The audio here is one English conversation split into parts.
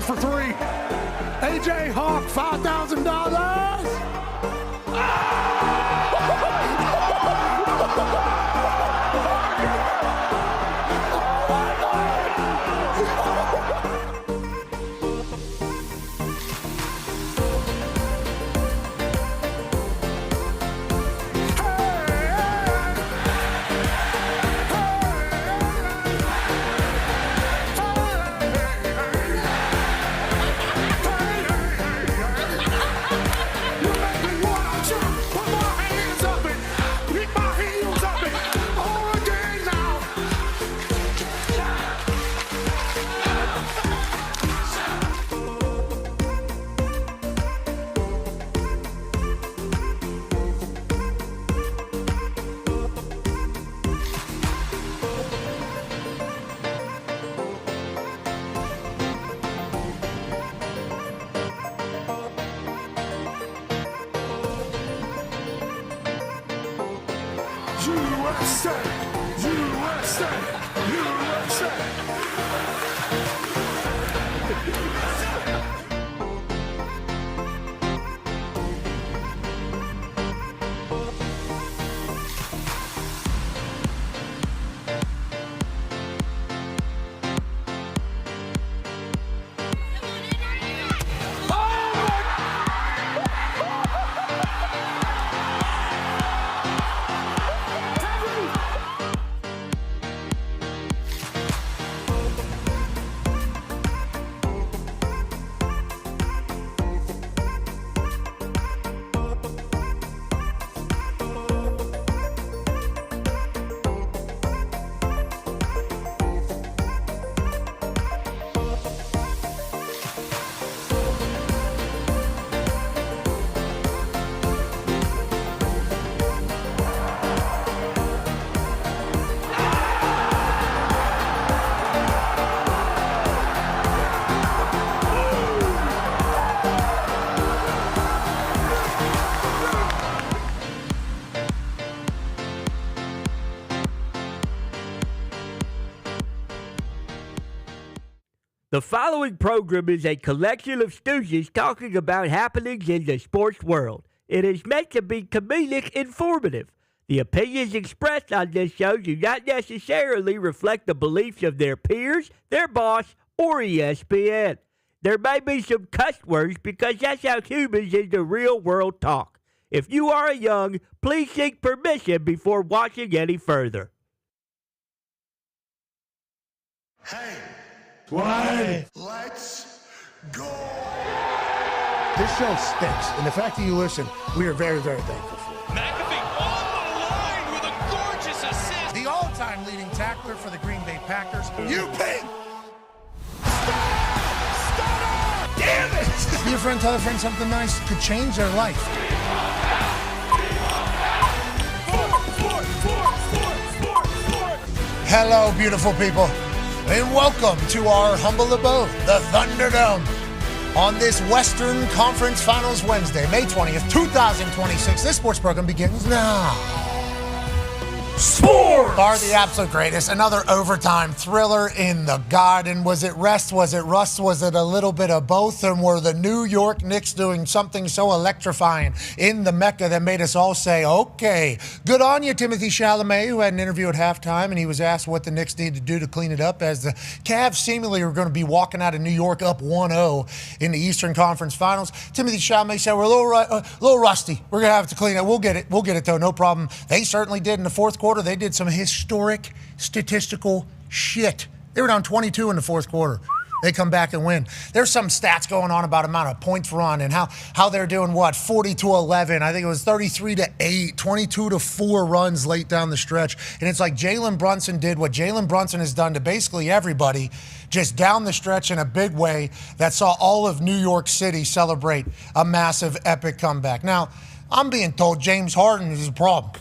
for three. AJ Hawk, $5,000. USA, USA, USA. The following program is a collection of stooges talking about happenings in the sports world. It is meant to be comedic informative. The opinions expressed on this show do not necessarily reflect the beliefs of their peers, their boss, or ESPN. There may be some cuss words because that's how humans in the real world talk. If you are young, please seek permission before watching any further. Hey. Why? Let's go. This show stinks, and the fact that you listen, we are very, very thankful for it. McAfee on the line with a gorgeous assist. The all-time leading tackler for the Green Bay Packers. You ping! Stop! Damn it! Be a friend, tell a friend something nice could change their life. Hello, beautiful people. And welcome to our humble abode, the Thunderdome, on this Western Conference Finals Wednesday, May 20th, 2026. This sports program begins now. Sports are the absolute greatest. Another overtime thriller in the Garden. Was it rest? Was it rust? Was it a little bit of both? And were the New York Knicks doing something so electrifying in the Mecca that made us all say, okay, good on you, Timothy Chalamet, who had an interview at halftime, and he was asked what the Knicks need to do to clean it up as the Cavs seemingly are going to be walking out of New York up 1-0 in the Eastern Conference Finals. Timothy Chalamet said, we're a little rusty. We're going to have to clean it. We'll get it. We'll get it, though. No problem. They certainly did in the fourth quarter. They did some historic statistical shit. They were down 22 in the fourth quarter. They come back and win. There's some stats going on about amount of points run and how they're doing 40-11. I think it was 33-8, 22-4 runs late down the stretch. And it's like Jalen Brunson did what Jalen Brunson has done to basically everybody just down the stretch in a big way that saw all of New York City celebrate a massive, epic comeback. Now, I'm being told James Harden is a problem.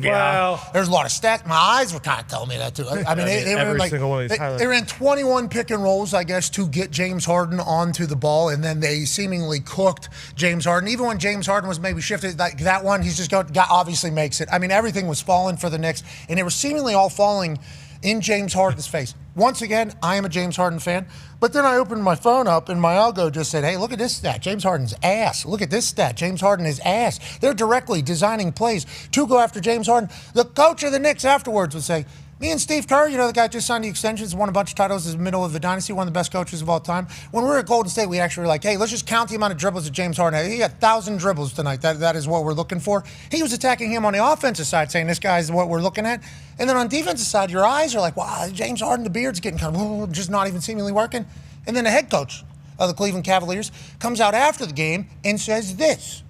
Well, there's a lot of stats. My eyes were kind of telling me that too. I mean, they were like, they ran 21 pick and rolls, I guess, to get James Harden onto the ball, and then they seemingly cooked James Harden. Even when James Harden was maybe shifted, like that one, he's just obviously makes it. I mean, everything was falling for the Knicks, and it was seemingly all falling in James Harden's face. Once again, I am a James Harden fan, but then I opened my phone up and my algo just said, hey, look at this stat. James Harden's ass. Look at this stat. James Harden is ass. They're directly designing plays to go after James Harden. The coach of the Knicks afterwards would say, me and Steve Kerr, the guy just signed the extensions, won a bunch of titles in the middle of the dynasty, one of the best coaches of all time. When we were at Golden State, we actually were like, hey, let's just count the amount of dribbles that James Harden had. He got 1,000 dribbles tonight. That is what we're looking for. He was attacking him on the offensive side, saying this guy is what we're looking at. And then on defensive side, your eyes are like, wow, James Harden, the beard's getting kind of just not even seemingly working. And then the head coach of the Cleveland Cavaliers comes out after the game and says this.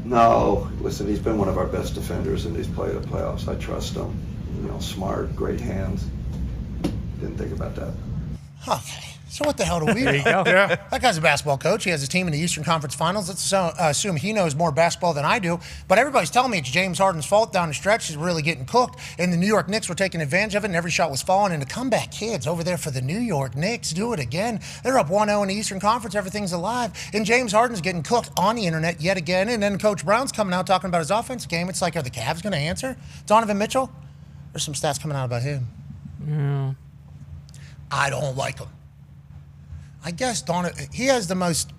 No, listen, he's been one of our best defenders in these playoffs. I trust him. Smart, great hands. Didn't think about that. Okay, so what the hell do we know? There you go. Yeah. That guy's a basketball coach. He has a team in the Eastern Conference Finals. Let's assume he knows more basketball than I do. But everybody's telling me it's James Harden's fault down the stretch. He's really getting cooked. And the New York Knicks were taking advantage of it, and every shot was falling. And the comeback kids over there for the New York Knicks do it again. They're up 1-0 in the Eastern Conference. Everything's alive. And James Harden's getting cooked on the internet yet again. And then Coach Brown's coming out talking about his offensive game. It's like, are the Cavs going to answer? Donovan Mitchell? There's some stats coming out about him. Yeah. I don't like him. I guess he has the most.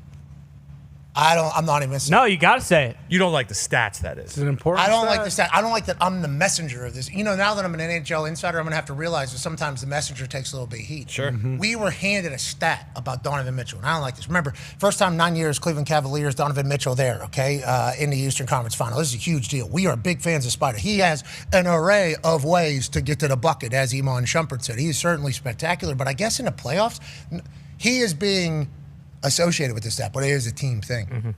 I'm not even. No, you got to say it. You don't like the stats, that is. It's an important I don't stat. like the stat. I don't like that I'm the messenger of this. Now that I'm an NHL insider, I'm going to have to realize that sometimes the messenger takes a little bit of heat. Sure. We were handed a stat about Donovan Mitchell, and I don't like this. Remember, first time 9 years, Cleveland Cavaliers, Donovan Mitchell there, okay, in the Eastern Conference Final. This is a huge deal. We are big fans of Spider. He has an array of ways to get to the bucket, as Iman Shumpert said. He is certainly spectacular, but I guess in the playoffs, he is being associated with this stat, but it is a team thing. Mm-hmm.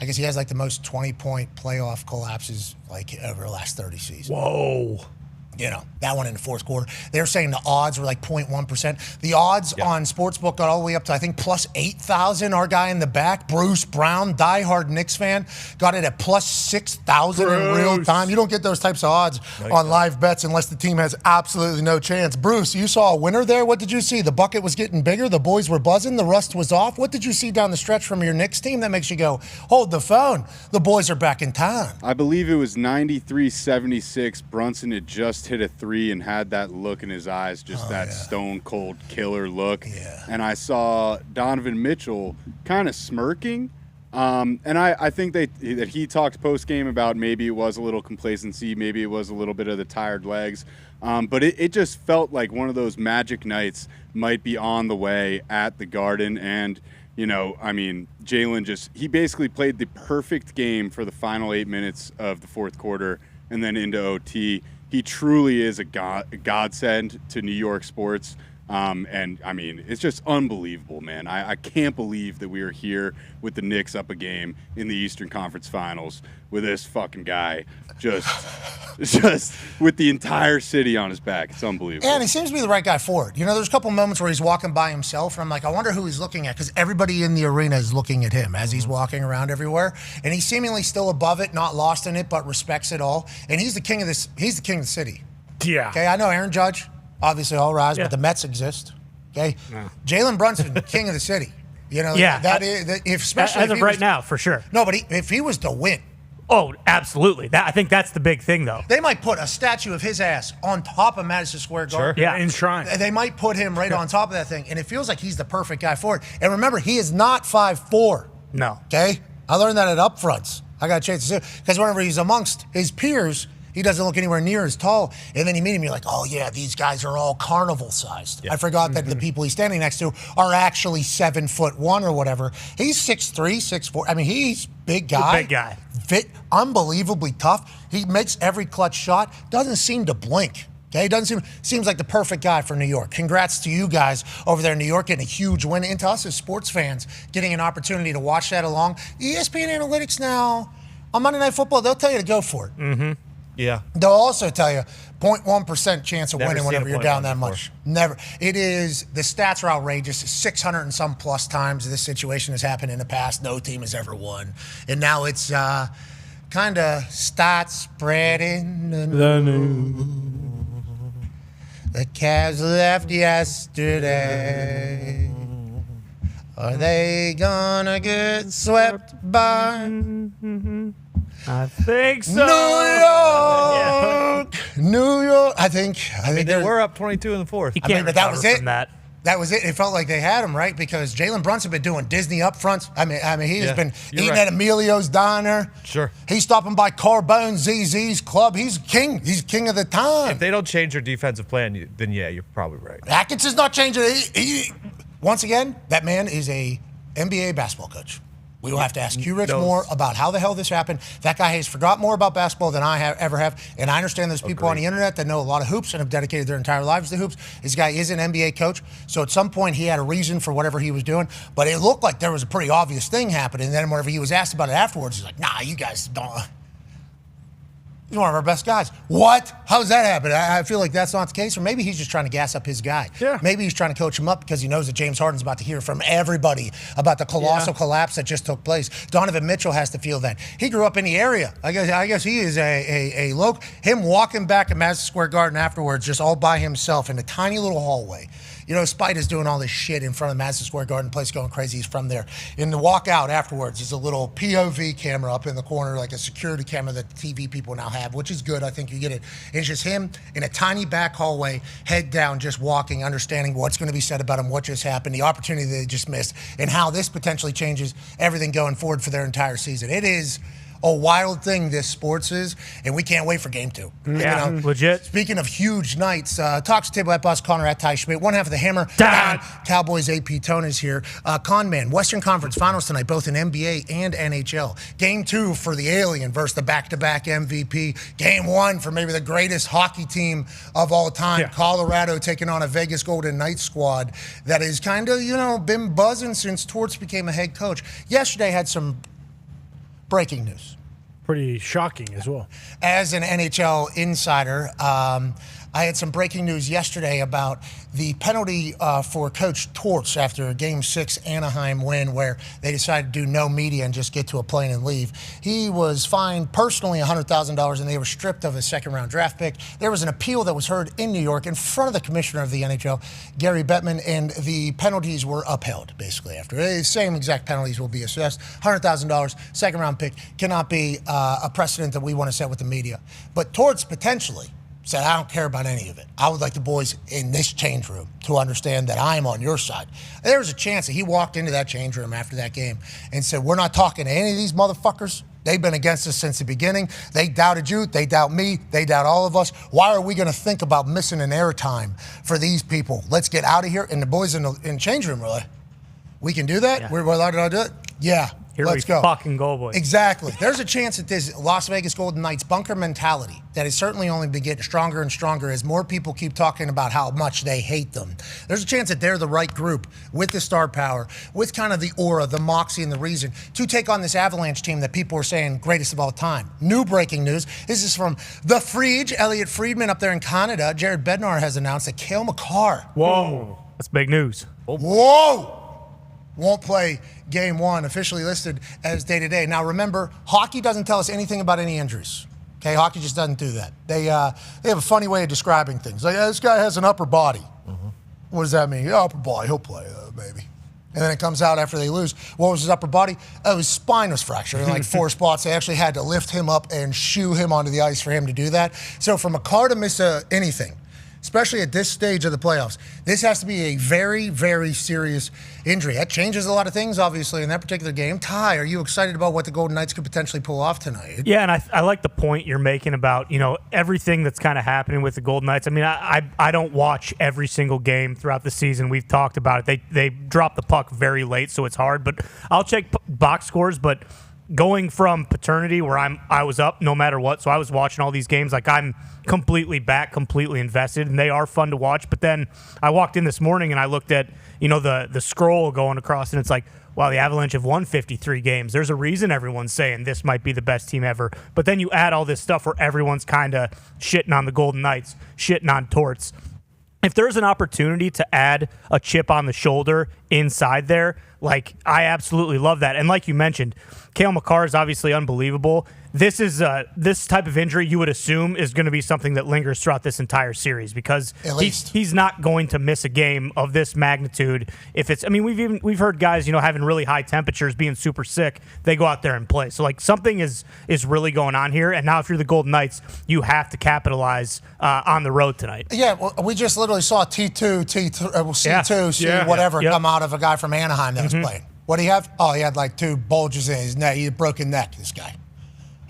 I guess he has like the most 20-point playoff collapses like over the last 30 seasons. Whoa. That one in the fourth quarter. They're saying the odds were like 0.1%. The odds on Sportsbook got all the way up to, I think, plus 8,000. Our guy in the back, Bruce Brown, diehard Knicks fan, got it at plus 6,000 in real time. You don't get those types of odds on live bets unless the team has absolutely no chance. Bruce, you saw a winner there. What did you see? The bucket was getting bigger. The boys were buzzing. The rust was off. What did you see down the stretch from your Knicks team that makes you go, hold the phone? The boys are back in town. I believe it was 93-76. Brunson had just hit a three and had that look in his eyes, just stone cold killer look. Yeah. And I saw Donovan Mitchell kind of smirking. And I think that he talked post game about maybe it was a little complacency, maybe it was a little bit of the tired legs. But it just felt like one of those magic nights might be on the way at the Garden. And Jalen he basically played the perfect game for the final 8 minutes of the fourth quarter and then into OT. He truly is a godsend to New York sports. It's just unbelievable, man. I can't believe that we are here with the Knicks up a game in the Eastern Conference Finals with this fucking guy just with the entire city on his back. It's unbelievable. And he seems to be the right guy for it. There's a couple moments where he's walking by himself, and I'm like, I wonder who he's looking at, because everybody in the arena is looking at him as he's walking around everywhere. And he's seemingly still above it, not lost in it, but respects it all. And he's the king of this. He's the king of the city. Yeah. Okay, I know Aaron Judge, obviously all rise, but the Mets exist. Okay, Jalen Brunson, king of the city. That is, especially as of right now, for sure. No, but if he was to win. Oh, absolutely. I think that's the big thing, though. They might put a statue of his ass on top of Madison Square Garden. Sure. Yeah. Enshrined. They might put him right on top of that thing, and it feels like he's the perfect guy for it. And remember, he is not 5'4". No. Okay? I learned that at upfronts. I got a chance to see it. Because whenever he's amongst his peers, he doesn't look anywhere near as tall. And then you meet him, you're like, oh, yeah, these guys are all carnival-sized. Yeah. I forgot that the people he's standing next to are actually 7'1" or whatever. He's 6'3", 6'4". He's big guy. Big guy. Fit, unbelievably tough. He makes every clutch shot. Doesn't seem to blink. Okay, seems like the perfect guy for New York. Congrats to you guys over there in New York, getting a huge win. And to us as sports fans, getting an opportunity to watch that along. ESPN Analytics now, on Monday Night Football, they'll tell you to go for it. Mm-hmm. Yeah. They'll also tell you 0.1% chance of Never winning seen whenever a you're point down one that before. much. Never. It is, the stats are outrageous. 600 and some plus times this situation has happened in the past. No team has ever won. And now it's kind of start spreading the news. The Cavs left yesterday. Are they gonna get swept by I think so. New York. I think They were up 22 in the fourth. He can't but that was recover it. from that. That was it. It felt like they had him, right? Because Jalen Brunson been doing Disney upfronts. I mean, he has been eating at Emilio's Diner. Sure. He's stopping by Carbone ZZ's club. He's king. He's king of the time. If they don't change their defensive plan, then yeah, you're probably right. Atkins is not changing. Once again, that man is a NBA basketball coach. We will have to ask Q Rich more about how the hell this happened. That guy has forgot more about basketball than I ever have. And I understand there's people on the internet that know a lot of hoops and have dedicated their entire lives to hoops. This guy is an NBA coach. So at some point he had a reason for whatever he was doing. But it looked like there was a pretty obvious thing happening. And then whenever he was asked about it afterwards, he's like, nah, you guys don't. He's one of our best guys. What? How's that happen? I feel like that's not the case. Or maybe he's just trying to gas up his guy. Yeah. Maybe he's trying to coach him up because he knows that James Harden's about to hear from everybody about the colossal collapse that just took place. Donovan Mitchell has to feel that. He grew up in the area. I guess he is a local. Him walking back at Madison Square Garden afterwards just all by himself in a tiny little hallway. You know, Spite is doing all this shit in front of Madison Square Garden, place going crazy. He's from there. In the walkout afterwards, there's a little POV camera up in the corner, like a security camera that TV people now have, which is good. I think you get it. It's just him in a tiny back hallway, head down, just walking, understanding what's going to be said about him, what just happened, the opportunity they just missed, and how this potentially changes everything going forward for their entire season. It is a wild thing this sports is, and we can't wait for game 2. Yeah, You know, legit. Speaking of huge nights, talks to table at Boss Connor at Ty Schmidt, one half of the Hammer. Dahn. Cowboys AP Tone is here. Con Man, Western Conference Finals tonight, both in NBA and NHL. Game 2 for the Alien versus the back-to-back MVP. Game 1 for maybe the greatest hockey team of all time. Yeah. Colorado taking on a Vegas Golden Knights squad that has kind of, been buzzing since Torts became a head coach. Yesterday had some breaking news. Pretty shocking as well. As an NHL insider, I had some breaking news yesterday about the penalty for Coach Torts after a Game 6 Anaheim win where they decided to do no media and just get to a plane and leave. He was fined personally $100,000 and they were stripped of his second-round draft pick. There was an appeal that was heard in New York in front of the commissioner of the NHL, Gary Bettman, and the penalties were upheld, basically, after. The same exact penalties will be assessed. $100,000, second-round pick, cannot be a precedent that we want to set with the media. But Torts potentially said, I don't care about any of it. I would like the boys in this change room to understand that I am on your side. There was a chance that he walked into that change room after that game and said, we're not talking to any of these motherfuckers. They've been against us since the beginning. They doubted you. They doubt me. They doubt all of us. Why are we going to think about missing an airtime for these people? Let's get out of here. And the boys in the change room were like, we can do that? Yeah. We're allowed to do it? Yeah. Here Let's we go. fucking go, boys. Exactly. There's a chance that this Las Vegas Golden Knights bunker mentality that has certainly only been getting stronger and stronger as more people keep talking about how much they hate them. There's a chance that they're the right group with the star power, with kind of the aura, the moxie, and the reason to take on this Avalanche team that people are saying greatest of all time. New breaking news. This is from the Friedge, Elliot Friedman up there in Canada. Jared Bednar has announced that Cale Makar. Whoa. That's big news. Whoa! Won't play game 1, officially listed as day-to-day. Now, remember, hockey doesn't tell us anything about any injuries. Okay, hockey just doesn't do that. They have a funny way of describing things. Like, this guy has an upper body. Mm-hmm. What does that mean? Yeah, upper body, he'll play, maybe. And then it comes out after they lose. What was his upper body? Oh, his spine was fractured in like 4 spots. They actually had to lift him up and shoo him onto the ice for him to do that. So from Makar to miss anything, especially at this stage of the playoffs, this has to be a very, very serious injury. That changes a lot of things, obviously, in that particular game. Ty, are you excited about what the Golden Knights could potentially pull off tonight? Yeah, and I like the point you're making about, everything that's kind of happening with the Golden Knights. I mean, I don't watch every single game throughout the season. We've talked about it. They drop the puck very late, so it's hard. But I'll check box scores, but going from paternity where I was up no matter what, so I was watching all these games like I'm completely back, completely invested, and they are fun to watch. But then I walked in this morning and I looked at the scroll going across, and it's like, wow, the Avalanche have won 53 games. There's a reason everyone's saying this might be the best team ever. But then you add all this stuff where everyone's kind of shitting on the Golden Knights, shitting on Torts. If there's an opportunity to add a chip on the shoulder inside there, like, I absolutely love that. And like you mentioned, Cale Makar is obviously unbelievable. this is this type of injury you would assume is going to be something that lingers throughout this entire series because he's not going to miss a game of this magnitude. If it's, I mean, we've heard guys, having really high temperatures, being super sick, they go out there and play. So like something is really going on here. And now if you're the Golden Knights, you have to capitalize on the road tonight. Yeah, well, we just literally saw C2, come out of a guy from Anaheim that was playing. What do you have? Oh, he had like 2 bulges in his neck. He had a broken neck, this guy.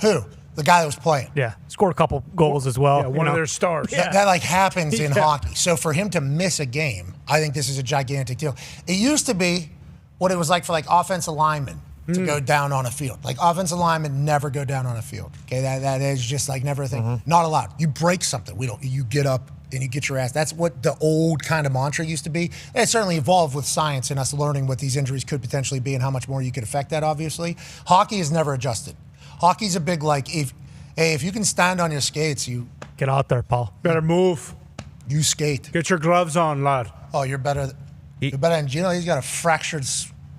Who? The guy that was playing. Yeah, scored a couple goals as well. Yeah, one of their stars. That like happens in hockey. So for him to miss a game, I think this is a gigantic deal. It used to be what it was like for like offensive linemen to go down on a field. Like offensive linemen never go down on a field. Okay, that is just like never a thing. Not allowed. You break something. You get up and you get your ass. That's what the old kind of mantra used to be. And it certainly evolved with science and us learning what these injuries could potentially be and how much more you could affect that, obviously. Hockey has never adjusted. Hockey's a big, like, if you can stand on your skates, you... Get out there, Paul. Better move. You skate. Get your gloves on, lad. Oh, you're better than Gino. He's got a fractured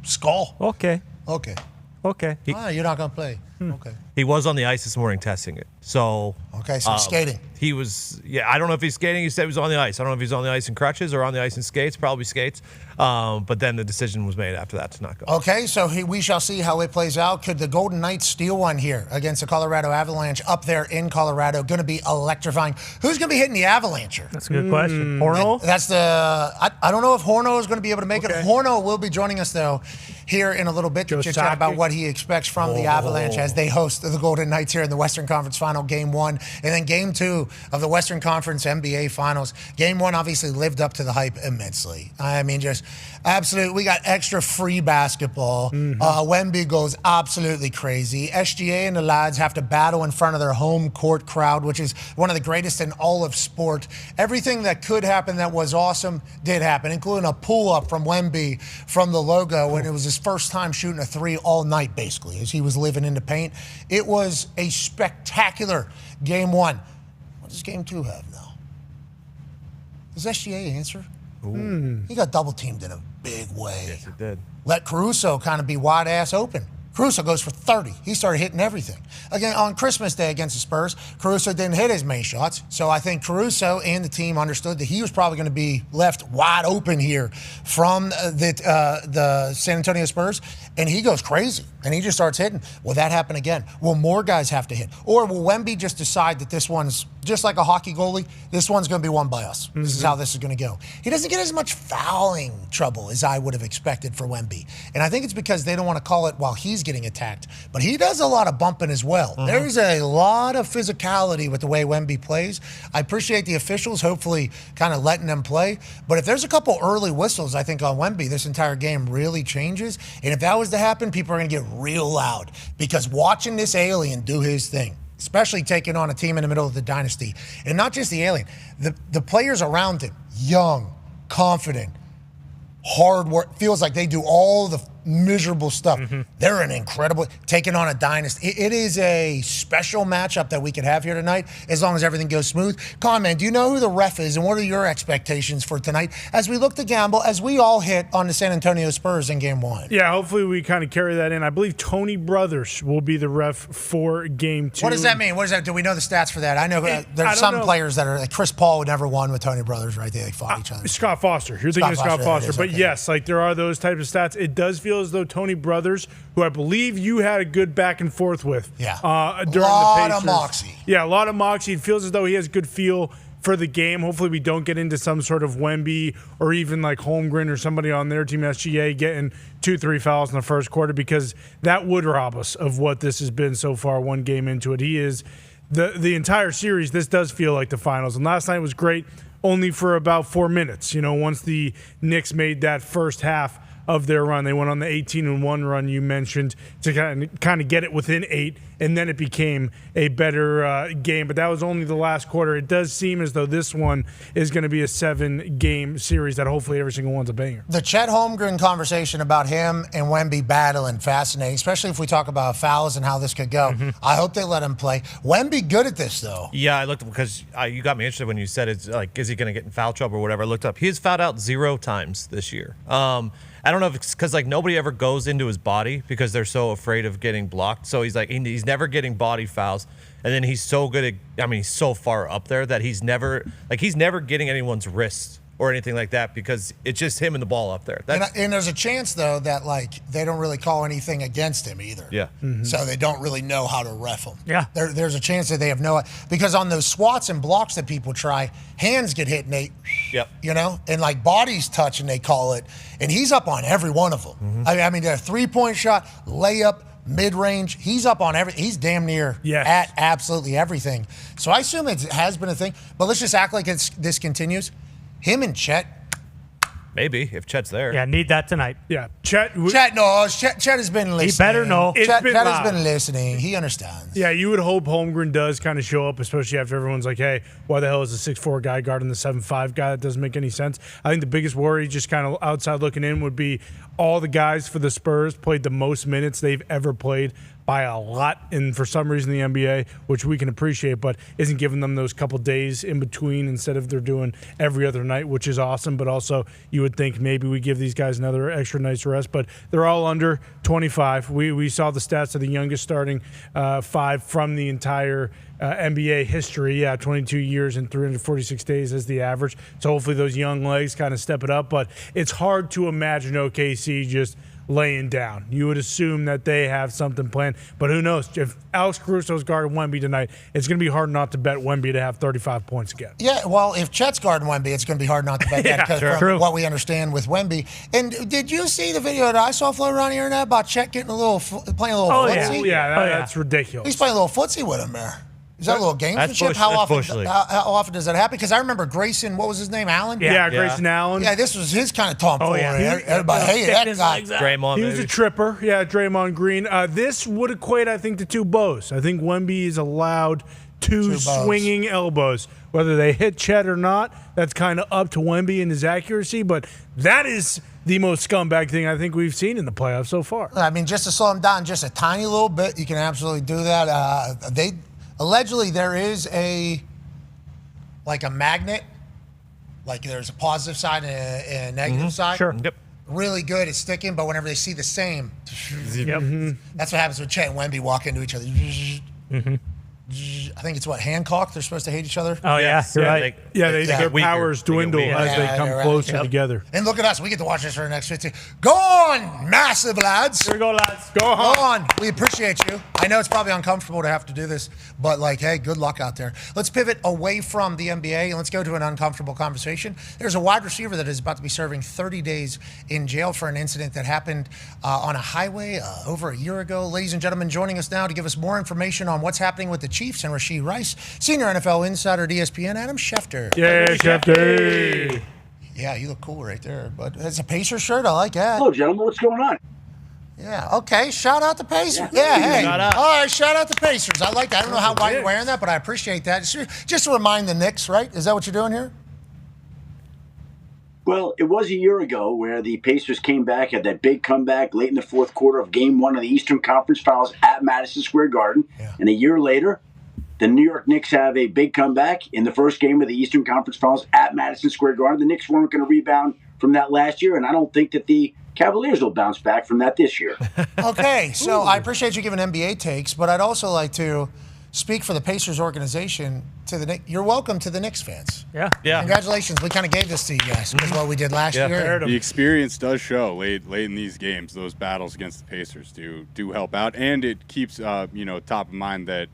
skull. Okay. You're not going to play. Okay. He was on the ice this morning testing it. So skating. He was, I don't know if he's skating. He said he was on the ice. I don't know if he's on the ice in crutches or on the ice in skates. Probably skates. But then the decision was made after that to not go. Okay, so we shall see how it plays out. Could the Golden Knights steal one here against the Colorado Avalanche up there in Colorado? Going to be electrifying. Who's going to be hitting the Avalanche? That's a good question. Horno? That's I don't know if Horno is going to be able to make it. Horno will be joining us, though, here in a little bit to chat about what he expects from the Avalanche as they host the Golden Knights here in the Western Conference Final Game 1 and then Game 2 of the Western Conference NBA Finals. Game 1 obviously lived up to the hype immensely. I mean, just absolute. We got extra free basketball. Wemby goes absolutely crazy. SGA and the lads have to battle in front of their home court crowd, which is one of the greatest in all of sport. Everything that could happen that was awesome did happen, including a pull-up from Wemby from the logo when it was his first time shooting a 3 all night, basically, as he was living in the paint. It was a spectacular Game 1. What does Game 2 have now? Does SGA answer? He got double-teamed in a big way. Yes, it did. Let Caruso kind of be wide-ass open. Caruso goes for 30. He started hitting everything. Again, on Christmas Day against the Spurs, Caruso didn't hit his main shots. So I think Caruso and the team understood that he was probably going to be left wide open here from the San Antonio Spurs. And he goes crazy. And he just starts hitting. Will that happen again? Will more guys have to hit? Or will Wemby just decide that this one's just like a hockey goalie? This one's going to be won by us. This is how this is going to go. He doesn't get as much fouling trouble as I would have expected for Wemby. And I think it's because they don't want to call it while he's getting attacked. But he does a lot of bumping as well. There's a lot of physicality with the way Wemby plays. I appreciate the officials hopefully kind of letting them play. But if there's a couple early whistles, I think on Wemby, this entire game really changes. And if that was to happen, people are going to get real loud. Because watching this alien do his thing, especially taking on a team in the middle of the dynasty, and not just the alien, the players around him, young, confident, hard work, feels like they do all the miserable stuff. They're an incredible, taking on a dynasty. It is a special matchup that we could have here tonight as long as everything goes smooth. Conman, do you know who the ref is and what are your expectations for tonight as we look to gamble, as we all hit on the San Antonio Spurs in Game 1? Yeah, hopefully we kind of carry that in. I believe Tony Brothers will be the ref for Game 2. What does that mean? What does that? Do we know the stats for that? I know there's some players that are like Chris Paul would never won with Tony Brothers, right? They fought each other. Scott Foster. You're thinking of Scott Foster. But yes, like there are those types of stats. It does feel as though Tony Brothers, who I believe you had a good back and forth with, during the Pacers. A lot of moxie. Yeah, a lot of moxie. It feels as though he has good feel for the game. Hopefully we don't get into some sort of Wemby or even like Holmgren or somebody on their team, SGA, getting 2-3 fouls in the first quarter, because that would rob us of what this has been so far, one game into it. He is the entire series. This does feel like the finals. And last night was great only for about 4 minutes. Once the Knicks made that first half of their run. They went on the 18-1 run you mentioned to kind of get it within 8, and then it became a better game. But that was only the last quarter. It does seem as though this one is going to be a 7-game series that hopefully every single one's a banger. The Chet Holmgren conversation about him and Wemby battling, fascinating, especially if we talk about fouls and how this could go. I hope they let him play. Wemby good at this, though. Yeah, I looked because you got me interested when you said it's like, is he going to get in foul trouble or whatever? I looked up. He's fouled out 0 times this year. I don't know if it's because like nobody ever goes into his body because they're so afraid of getting blocked. So he's like he's never getting body fouls, and then he's so good at. I mean, he's so far up there that he's never getting anyone's wrists or anything like that because it's just him and the ball up there. And there's a chance, though, that, like, they don't really call anything against him either. Yeah. Mm-hmm. So they don't really know how to ref him. Yeah. There's a chance that they have because on those swats and blocks that people try, hands get hit and they, and, like, bodies touch and they call it. And he's up on every one of them. Mm-hmm. I mean, a three-point shot, layup, mid-range, he's up on he's damn near at absolutely everything. So I assume it has been a thing. But let's just act like this continues. Him and Chet. Maybe, if Chet's there. Yeah, need that tonight. Yeah. Chet has been listening. He better know. Chet has been listening. He understands. Yeah, you would hope Holmgren does kind of show up, especially after everyone's like, hey, why the hell is a 6'4" guy guarding the 7'5" guy? That doesn't make any sense. I think the biggest worry, just kind of outside looking in, would be all the guys for the Spurs played the most minutes they've ever played by a lot, and for some reason the NBA, which we can appreciate, but isn't giving them those couple days in between instead of they're doing every other night, which is awesome. But also you would think maybe we give these guys another extra night's rest, but they're all under 25. We saw the stats of the youngest starting five from the entire NBA history. 22 years and 346 days is the average. So hopefully those young legs kind of step it up, but it's hard to imagine OKC just laying down. You would assume that they have something planned, but who knows? If Alex Caruso's guarding Wemby tonight, it's going to be hard not to bet Wemby to have 35 points again. Yeah, well, if Chet's guarding Wemby, it's going to be hard not to bet that because from what we understand with Wemby. And did you see the video that I saw floating around the internet about Chet getting playing a little footsie? That's ridiculous. He's playing a little footsie with him there. Is that a little gamesmanship? How often does that happen? Because I remember Grayson, what was his name, Allen? Yeah, Grayson Allen. Yeah, this was his kind of tomfoolery. Everybody hated that guy. Draymond, he was a tripper. Yeah, Draymond Green. This would equate, I think, to two bows. I think Wemby is allowed two swinging elbows. Whether they hit Chet or not, that's kind of up to Wemby and his accuracy, but that is the most scumbag thing I think we've seen in the playoffs so far. I mean, just to slow him down just a tiny little bit, you can absolutely do that. Allegedly, there is a magnet, like there's a positive side and a negative side. Sure. Yep. Really good at sticking, but whenever they see the same, that's what happens with Chet and Wemby walk into each other. I think it's Hancock. They're supposed to hate each other. Oh, yeah. You're right. Their powers dwindle as they come closer together. And look at us. We get to watch this for the next 15. Go on, massive lads. Here we go, lads. Go on. We appreciate you. I know it's probably uncomfortable to have to do this, but, hey, good luck out there. Let's pivot away from the NBA and let's go to an uncomfortable conversation. There's a wide receiver that is about to be serving 30 days in jail for an incident that happened on a highway over a year ago. Ladies and gentlemen, joining us now to give us more information on what's happening with the Chiefs and Rashee Rice, senior NFL insider at ESPN, Adam Schefter. Yeah, Schefter. Yeah, you look cool right there. But it's a Pacers shirt. I like that. Hello, gentlemen. What's going on? Yeah, okay. Shout out to Pacers. Yeah, hey. All right, shout out to Pacers. I like that. I don't know why you're wearing that, but I appreciate that. Just to remind the Knicks, right? Is that what you're doing here? Well, it was a year ago where the Pacers came back, had that big comeback late in the fourth quarter of Game 1 of the Eastern Conference Finals at Madison Square Garden. Yeah. And a year later, the New York Knicks have a big comeback in the first game of the Eastern Conference Finals at Madison Square Garden. The Knicks weren't going to rebound from that last year, and I don't think that the Cavaliers will bounce back from that this year. Okay, so I appreciate you giving NBA takes, but I'd also like to speak for the Pacers organization to the Knicks. You're welcome to the Knicks fans. Yeah. Congratulations. We kind of gave this to you guys because what we did last year. The experience does show late in these games. Those battles against the Pacers do help out, and it keeps top of mind that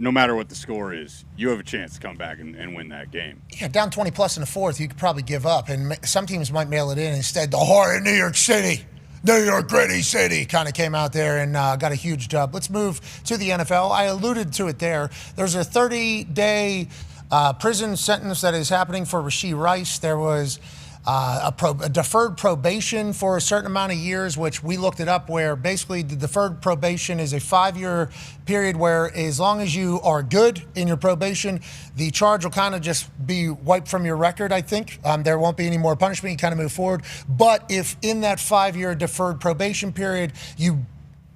no matter what the score is, you have a chance to come back and win that game. Yeah, down 20 plus in the fourth, you could probably give up, and some teams might mail it in. Instead, the heart of New York City. New York gritty city kind of came out there and got a huge dub. Let's move to the NFL. I alluded to it there. There's a 30-day prison sentence that is happening for Rashee Rice. There was a deferred probation for a certain amount of years, which we looked it up, where basically the deferred probation is a 5-year period where as long as you are good in your probation, the charge will kind of just be wiped from your record, I think. There won't be any more punishment. You kind of move forward. But if in that 5-year deferred probation period you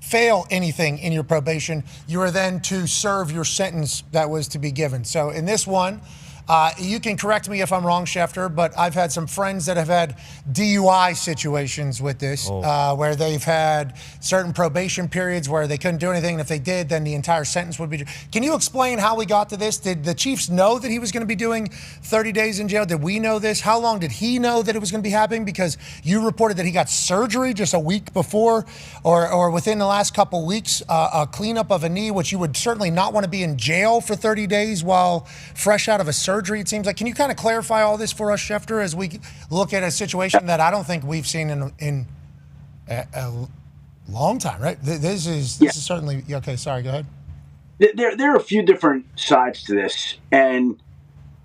fail anything in your probation, you are then to serve your sentence that was to be given. So in this one, You can correct me if I'm wrong, Schefter, but I've had some friends that have had DUI situations with this, where they've had certain probation periods where they couldn't do anything, and if they did, then the entire sentence would be. Can you explain how we got to this? Did the Chiefs know that he was going to be doing 30 days in jail? Did we know this? How long did he know that it was going to be happening? Because you reported that he got surgery just a week before, or within the last couple weeks, a cleanup of a knee, which you would certainly not want to be in jail for 30 days while fresh out of a surgery, it seems like. Can you kind of clarify all this for us, Schefter, as we look at a situation that I don't think we've seen in a long time, right? This is certainly, okay, sorry, go ahead. There are a few different sides to this, and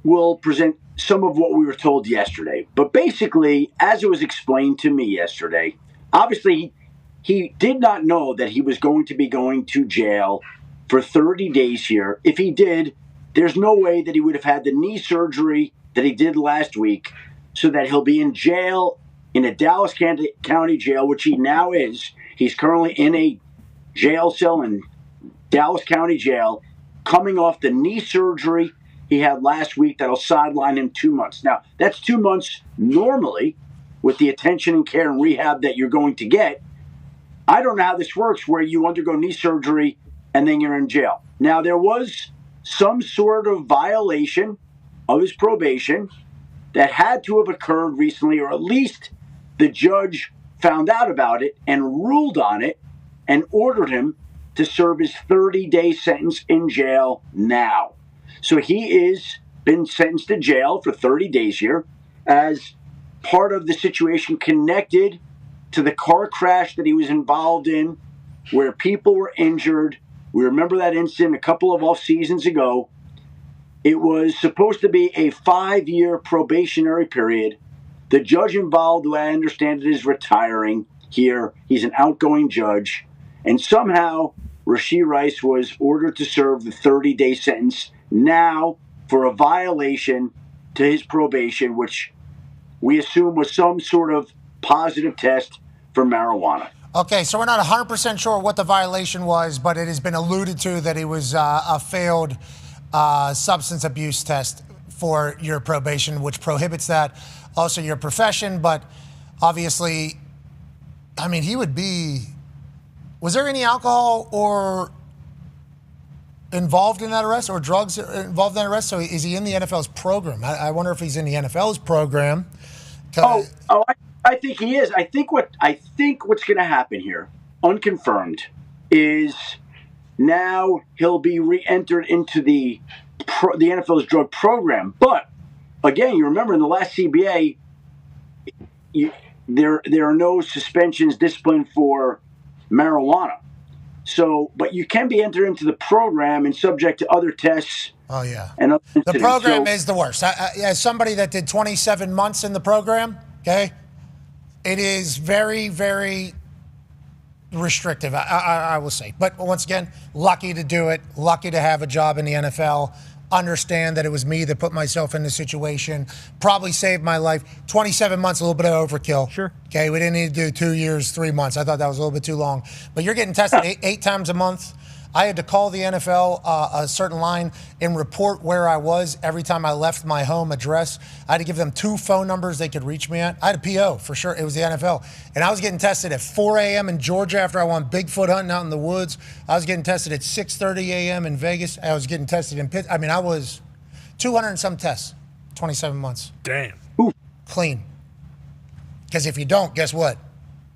we'll present some of what we were told yesterday. But basically, as it was explained to me yesterday, obviously he did not know that he was going to be going to jail for 30 days here. If he did, there's no way that he would have had the knee surgery that he did last week, so that he'll be in jail in a Dallas County jail, which he now is. He's currently in a jail cell in Dallas County jail, coming off the knee surgery he had last week that'll sideline him 2 months. Now, that's 2 months normally with the attention and care and rehab that you're going to get. I don't know how this works where you undergo knee surgery and then you're in jail. Now, there was some sort of violation of his probation that had to have occurred recently, or at least the judge found out about it and ruled on it and ordered him to serve his 30-day sentence in jail now. So he is been sentenced to jail for 30 days here as part of the situation connected to the car crash that he was involved in, where people were injured. We remember that incident a couple of off seasons ago. It was supposed to be a 5-year probationary period. The judge involved, the way I understand it, is retiring here. He's an outgoing judge. And somehow Rashee Rice was ordered to serve the 30-day sentence now for a violation to his probation, which we assume was some sort of positive test for marijuana. Okay, so we're not 100% sure what the violation was, but it has been alluded to that it was a failed substance abuse test for your probation, which prohibits that. Also your profession, but obviously, I mean, he would be... Was there any alcohol or involved in that arrest, or drugs involved in that arrest? So is he in the NFL's program? I wonder if he's in the NFL's program. I think he is. I think what's going to happen here, unconfirmed, is now he'll be re-entered into the NFL's drug program. But again, you remember in the last CBA, there are no suspensions, discipline for marijuana. So, but you can be entered into the program and subject to other tests. Oh, yeah. And other the program is the worst. As somebody that did 27 months in the program, okay, it is very, very restrictive, I will say. But once again, lucky to do it, lucky to have a job in the NFL. Understand that it was me that put myself in the situation, probably saved my life. 27 months, a little bit of overkill. Sure. Okay, we didn't need to do 2 years, 3 months. I thought that was a little bit too long. But you're getting tested eight times a month. I had to call the NFL a certain line and report where I was every time I left my home address. I had to give them 2 phone numbers they could reach me at. I had a PO for sure. It was the NFL. And I was getting tested at 4 a.m. in Georgia after I went Bigfoot hunting out in the woods. I was getting tested at 6:30 a.m. in Vegas. I was getting tested in Pitt. I mean, I was 200 and some tests, 27 months. Damn. Ooh. Clean. Because if you don't, guess what?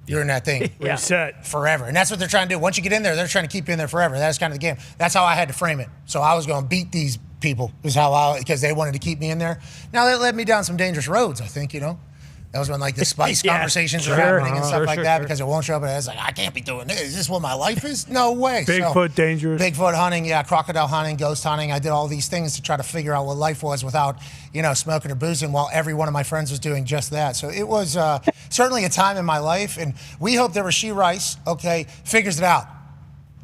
You're in that thing reset forever. And that's what they're trying to do. Once you get in there, they're trying to keep you in there forever. That's kind of the game. That's how I had to frame it. So I was going to beat these people because they wanted to keep me in there. Now, that led me down some dangerous roads, I think, you know. That was when, like, the spice conversations were happening and stuff like that because it won't show up. And I was like, I can't be doing this. Is this what my life is? No way. Bigfoot dangerous. Bigfoot hunting, crocodile hunting, ghost hunting. I did all these things to try to figure out what life was without, smoking or boozing while every one of my friends was doing just that. So it was certainly a time in my life. And we hope that Rashee Rice, figures it out.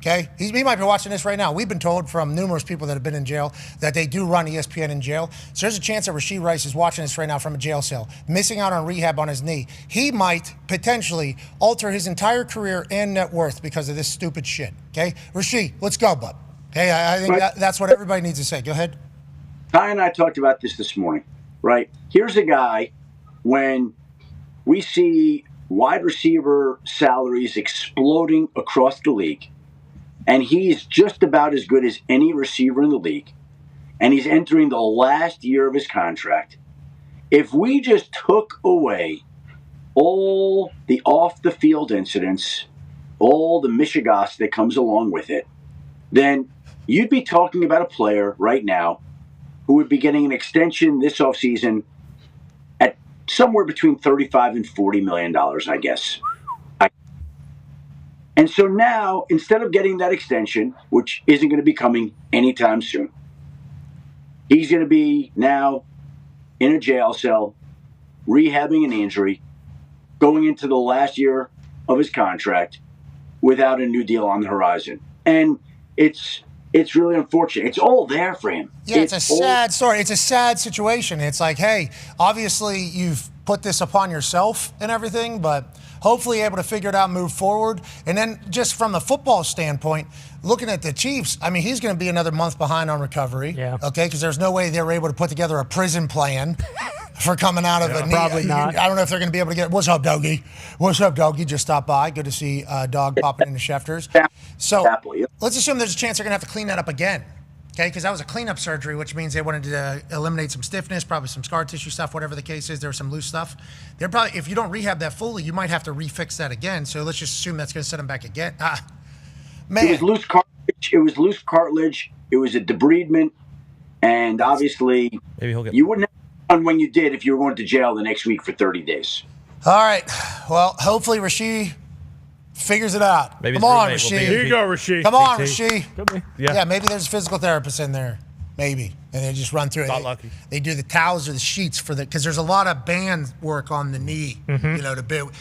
Okay? He might be watching this right now. We've been told from numerous people that have been in jail that they do run ESPN in jail. So there's a chance that Rashee Rice is watching this right now from a jail cell, missing out on rehab on his knee. He might potentially alter his entire career and net worth because of this stupid shit. Okay? Rashee, let's go, bud. Okay? I think that's what everybody needs to say. Go ahead. Ty and I talked about this morning, right? Here's a guy, when we see wide receiver salaries exploding across the league, and he's just about as good as any receiver in the league, and he's entering the last year of his contract. If we just took away all the off-the-field incidents, all the mishigas that comes along with it, then you'd be talking about a player right now who would be getting an extension this offseason at somewhere between $35 and $40 million, I guess. And so now, instead of getting that extension, which isn't going to be coming anytime soon, he's going to be now in a jail cell, rehabbing an injury, going into the last year of his contract without a new deal on the horizon. And it's really unfortunate. It's all there for him. Yeah, it's a sad story. It's a sad situation. It's like, hey, obviously you've put this upon yourself and everything, but hopefully able to figure it out and move forward. And then just from the football standpoint, looking at the Chiefs, I mean, he's going to be another month behind on recovery. Yeah. Okay, because there's no way they were able to put together a prison plan for coming out of a knee. Probably not. I don't know if they're going to be able to get it. What's up, Doggy? What's up, Doggy? Just stopped by. Good to see Dog popping into Schefter's. So let's assume there's a chance they're going to have to clean that up again. Okay, because that was a cleanup surgery, which means they wanted to eliminate some stiffness, probably some scar tissue stuff, whatever the case is. There was some loose stuff. They're probably, if you don't rehab that fully, you might have to refix that again. So let's just assume that's going to set them back again. Man. It was loose cartilage. It was loose cartilage. It was a debridement, and obviously, maybe he'll get. You wouldn't have done when you did if you were going to jail the next week for 30 days. All right. Well, hopefully Rashee figures it out. Maybe Come on, Rashee. Here you go, Rashee. Come on, Rashee. Could be. Yeah, maybe there's a physical therapist in there. Maybe. And they just run through it. Not lucky. They do the towels or the sheets for because there's a lot of band work on the knee, to build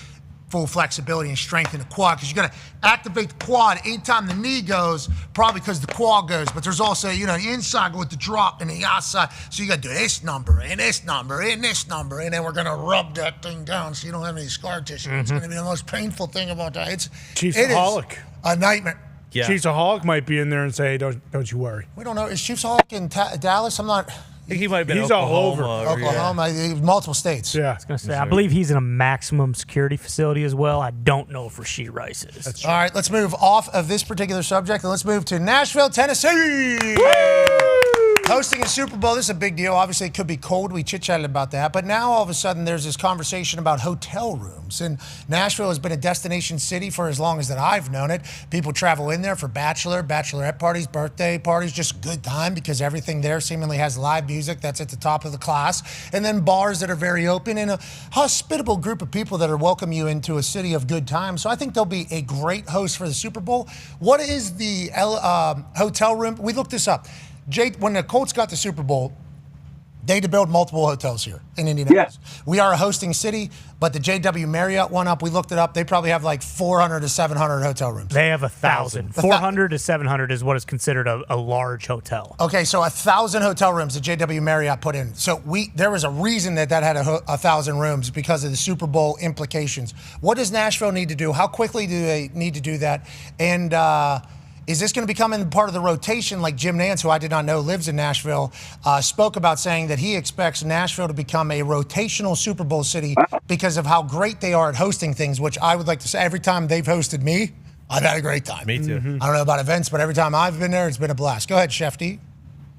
full flexibility and strengthen the quad. Because you're going to activate the quad anytime the knee goes, probably because the quad goes. But there's also, the inside with the drop and the outside. So you got to do this number and this number and this number. And then we're going to rub that thing down so you don't have any scar tissue. It's going to be the most painful thing about that. It is a nightmare. Yeah. Chiefsaholic might be in there and say, hey, don't you worry. We don't know. Is Chiefsaholic in Dallas? I'm not. I think he might have been He's Oklahoma. all over. Oklahoma, multiple states. Yeah. I was going to say, I believe he's in a maximum security facility as well. I don't know if Rashee Rice is. That's all right, let's move off of this particular subject and let's move to Nashville, Tennessee. Hosting a Super Bowl, this is a big deal. Obviously, it could be cold. We chit-chatted about that. But now, all of a sudden, there's this conversation about hotel rooms. And Nashville has been a destination city for as long as that I've known it. People travel in there for bachelorette parties, birthday parties, just a good time because everything there seemingly has live music that's at the top of the class. And then bars that are very open and a hospitable group of people that are welcome you into a city of good times. So I think they'll be a great host for the Super Bowl. What is the hotel room? We looked this up. Jay, when the Colts got the Super Bowl, they had to build multiple hotels here in Indianapolis. Yeah. We are a hosting city, but the JW Marriott went up. We looked it up. They probably have like 400 to 700 hotel rooms. They have 1,000. 400 to 700 is what is considered a large hotel. Okay, so 1,000 hotel rooms that JW Marriott put in. So there was a reason that had 1,000 rooms because of the Super Bowl implications. What does Nashville need to do? How quickly do they need to do that? And is this going to become part of the rotation like Jim Nantz, who I did not know lives in Nashville, spoke about saying that he expects Nashville to become a rotational Super Bowl city because of how great they are at hosting things, which I would like to say every time they've hosted me, I've had a great time. Me too. I don't know about events, but every time I've been there, it's been a blast. Go ahead, Shefty.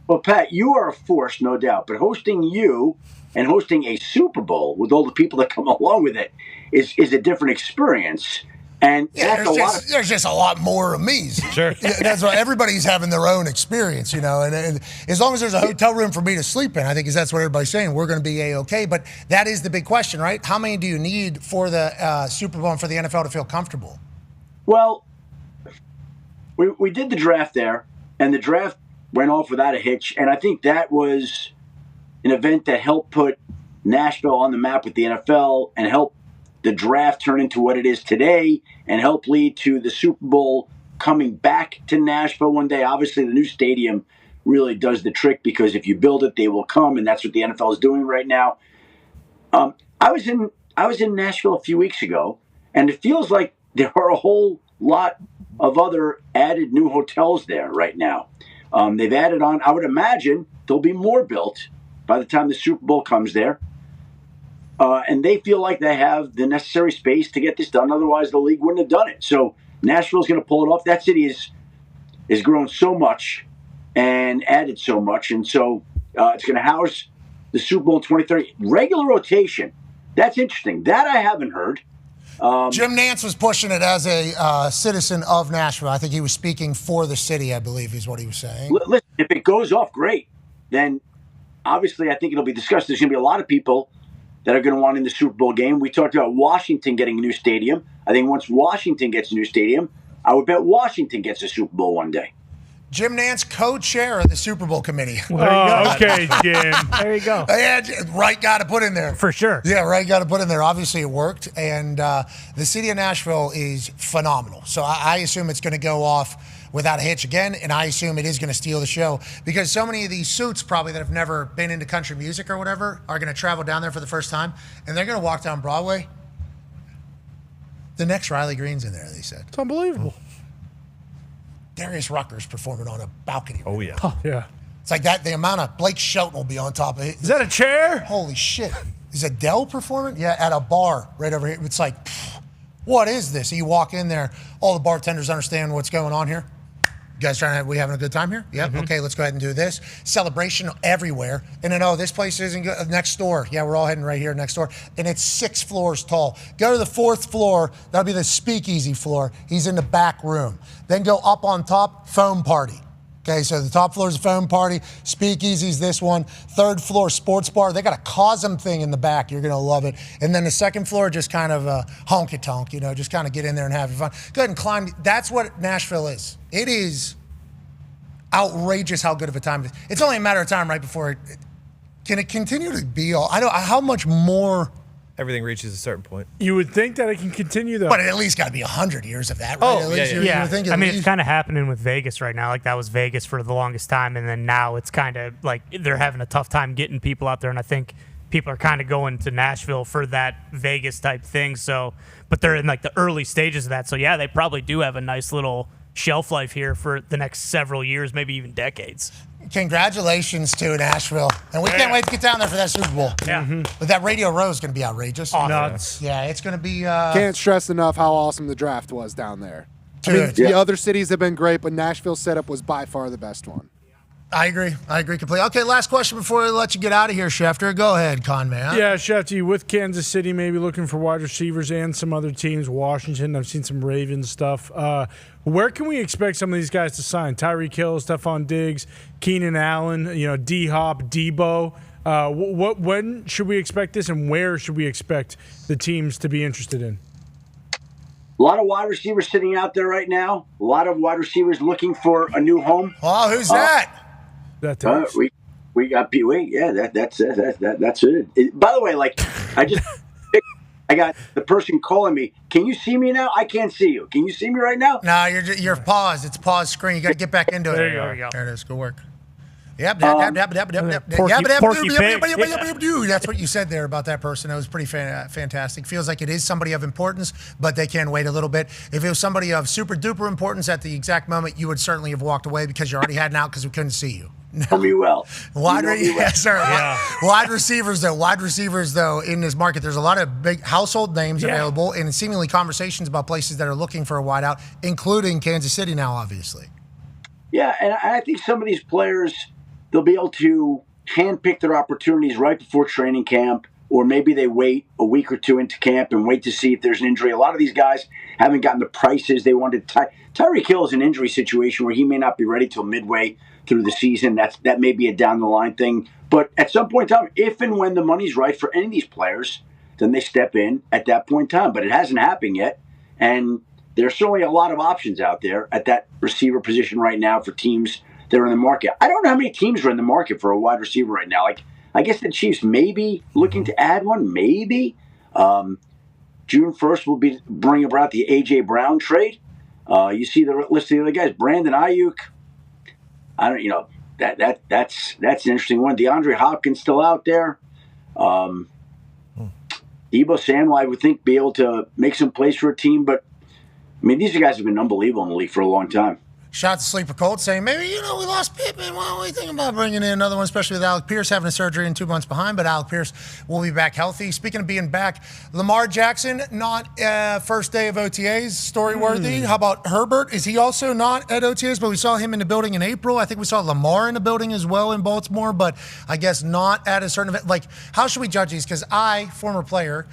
Well, Pat, you are a force, no doubt, but hosting you and hosting a Super Bowl with all the people that come along with it is a different experience. And yeah, there's just a lot more of me. Sure. That's why everybody's having their own experience, And as long as there's a hotel room for me to sleep in, I think that's what everybody's saying. We're going to be A-okay. But that is the big question, right? How many do you need for the Super Bowl and for the NFL to feel comfortable? Well, we did the draft there, and the draft went off without a hitch. And I think that was an event that helped put Nashville on the map with the NFL and helped the draft turn into what it is today and help lead to the Super Bowl coming back to Nashville one day. Obviously, the new stadium really does the trick because if you build it, they will come, and that's what the NFL is doing right now. I was in Nashville a few weeks ago, and it feels like there are a whole lot of other added new hotels there right now. They've added on, I would imagine, there'll be more built by the time the Super Bowl comes there. And they feel like they have the necessary space to get this done. Otherwise, the league wouldn't have done it. So Nashville's going to pull it off. That city is grown so much and added so much. And so it's going to house the Super Bowl in 2030. Regular rotation. That's interesting. That I haven't heard. Jim Nantz was pushing it as a citizen of Nashville. I think he was speaking for the city, I believe is what he was saying. Listen, if it goes off, great. Then obviously I think it'll be discussed. There's going to be a lot of people that are going to want in the Super Bowl game. We talked about Washington getting a new stadium. I think once Washington gets a new stadium, I would bet Washington gets a Super Bowl one day. Jim Nantz, co-chair of the Super Bowl committee. Oh, okay, Jim. There you go. Yeah, right guy to put in there. For sure. Yeah, right guy to put in there. Obviously, it worked. And the city of Nashville is phenomenal. So I assume it's going to go off without a hitch again, and I assume it is going to steal the show because so many of these suits probably that have never been into country music or whatever are going to travel down there for the first time, and they're going to walk down Broadway. The next Riley Green's in there, they said. It's unbelievable. Darius Rucker's performing on a balcony. Oh, yeah. Yeah. It's like that. The amount of Blake Shelton will be on top of it. Is that a chair? Holy shit. Is Adele performing? Yeah, at a bar right over here. It's like, what is this? You walk in there, all the bartenders understand what's going on here. You guys we having a good time here? Yep. Mm-hmm. Okay, let's go ahead and do this. Celebration everywhere. And then, this place isn't good. Next door. Yeah, we're all heading right here next door. And it's 6 floors tall. Go to the 4th floor. That'll be the speakeasy floor. He's in the back room. Then go up on top, foam party. Okay, so the top floor is a foam party. Speakeasy's this one. 3rd floor, sports bar. They got a Cosm thing in the back. You're going to love it. And then the 2nd floor, just kind of honky-tonk, just kind of get in there and have fun. Go ahead and climb. That's what Nashville is. It is outrageous how good of a time it is. It's only a matter of time right before it. Can it continue to be all? I don't. How much more? Everything reaches a certain point. You would think that it can continue, though. But it at least got to be 100 years of that, right? Oh, at least yeah. Think I mean, it's kind of happening with Vegas right now. Like, that was Vegas for the longest time, and then now it's kind of like they're having a tough time getting people out there, and I think people are kind of going to Nashville for that Vegas-type thing. So, but they're in, like, the early stages of that. So, yeah, they probably do have a nice little shelf life here for the next several years, maybe even decades. Congratulations to Nashville. And we can't wait to get down there for that Super Bowl. Yeah. Mm-hmm. But that Radio Row is going to be outrageous. Nuts. Yeah, it's going to be... Can't stress enough how awesome the draft was down there. Dude. I mean, the other cities have been great, but Nashville's setup was by far the best one. I agree completely. Okay, last question before we let you get out of here, Schefter. Go ahead, con man. Yeah, Shefty, with Kansas City maybe looking for wide receivers and some other teams, Washington, I've seen some Ravens stuff. Where can we expect some of these guys to sign? Tyreek Hill, Stephon Diggs, Keenan Allen, D-Hop, Debo. When should we expect this, and where should we expect the teams to be interested in? A lot of wide receivers sitting out there right now. A lot of wide receivers looking for a new home. Oh, who's that? We got Pee Wee. Yeah, that's it. By the way, I got the person calling me. Can you see me now? I can't see you. Can you see me right now? No, you're paused. It's a paused screen. You got to get back into it. There you go. There it is. Good work. Yep. Porky pig. That's what you said there about that person. That was pretty fantastic. Feels like it is somebody of importance, but they can wait a little bit. If it was somebody of super duper importance at the exact moment, you would certainly have walked away because you already had an out because we couldn't see you. Know me well. Wide receivers, though, in this market, there's a lot of big household names available and seemingly conversations about places that are looking for a wideout, including Kansas City now, obviously. Yeah, and I think some of these players, they'll be able to handpick their opportunities right before training camp, or maybe they wait a week or two into camp and wait to see if there's an injury. A lot of these guys haven't gotten the prices they wanted. Tyreek Hill is an injury situation where he may not be ready till midway through the season. That may be a down-the-line thing. But at some point in time, if and when the money's right for any of these players, then they step in at that point in time. But it hasn't happened yet, and there's certainly a lot of options out there at that receiver position right now for teams that are in the market. I don't know how many teams are in the market for a wide receiver right now. Like, I guess the Chiefs may be looking to add one, maybe. June 1st will bring about the A.J. Brown trade. You see the list of the other guys. Brandon Ayuk. That's an interesting one. DeAndre Hopkins still out there. Debo Samuel, I would think, be able to make some plays for a team. But, I mean, these guys have been unbelievable in the league for a long time. Shout out to Sleeper Colt saying, maybe, we lost Pittman. Why don't we think about bringing in another one, especially with Alec Pierce having a surgery and 2 months behind, but Alec Pierce will be back healthy. Speaking of being back, Lamar Jackson, not first day of OTAs, story-worthy. How about Herbert? Is he also not at OTAs, but we saw him in the building in April? I think we saw Lamar in the building as well in Baltimore, but I guess not at a certain event. Like, how should we judge these? Because former player,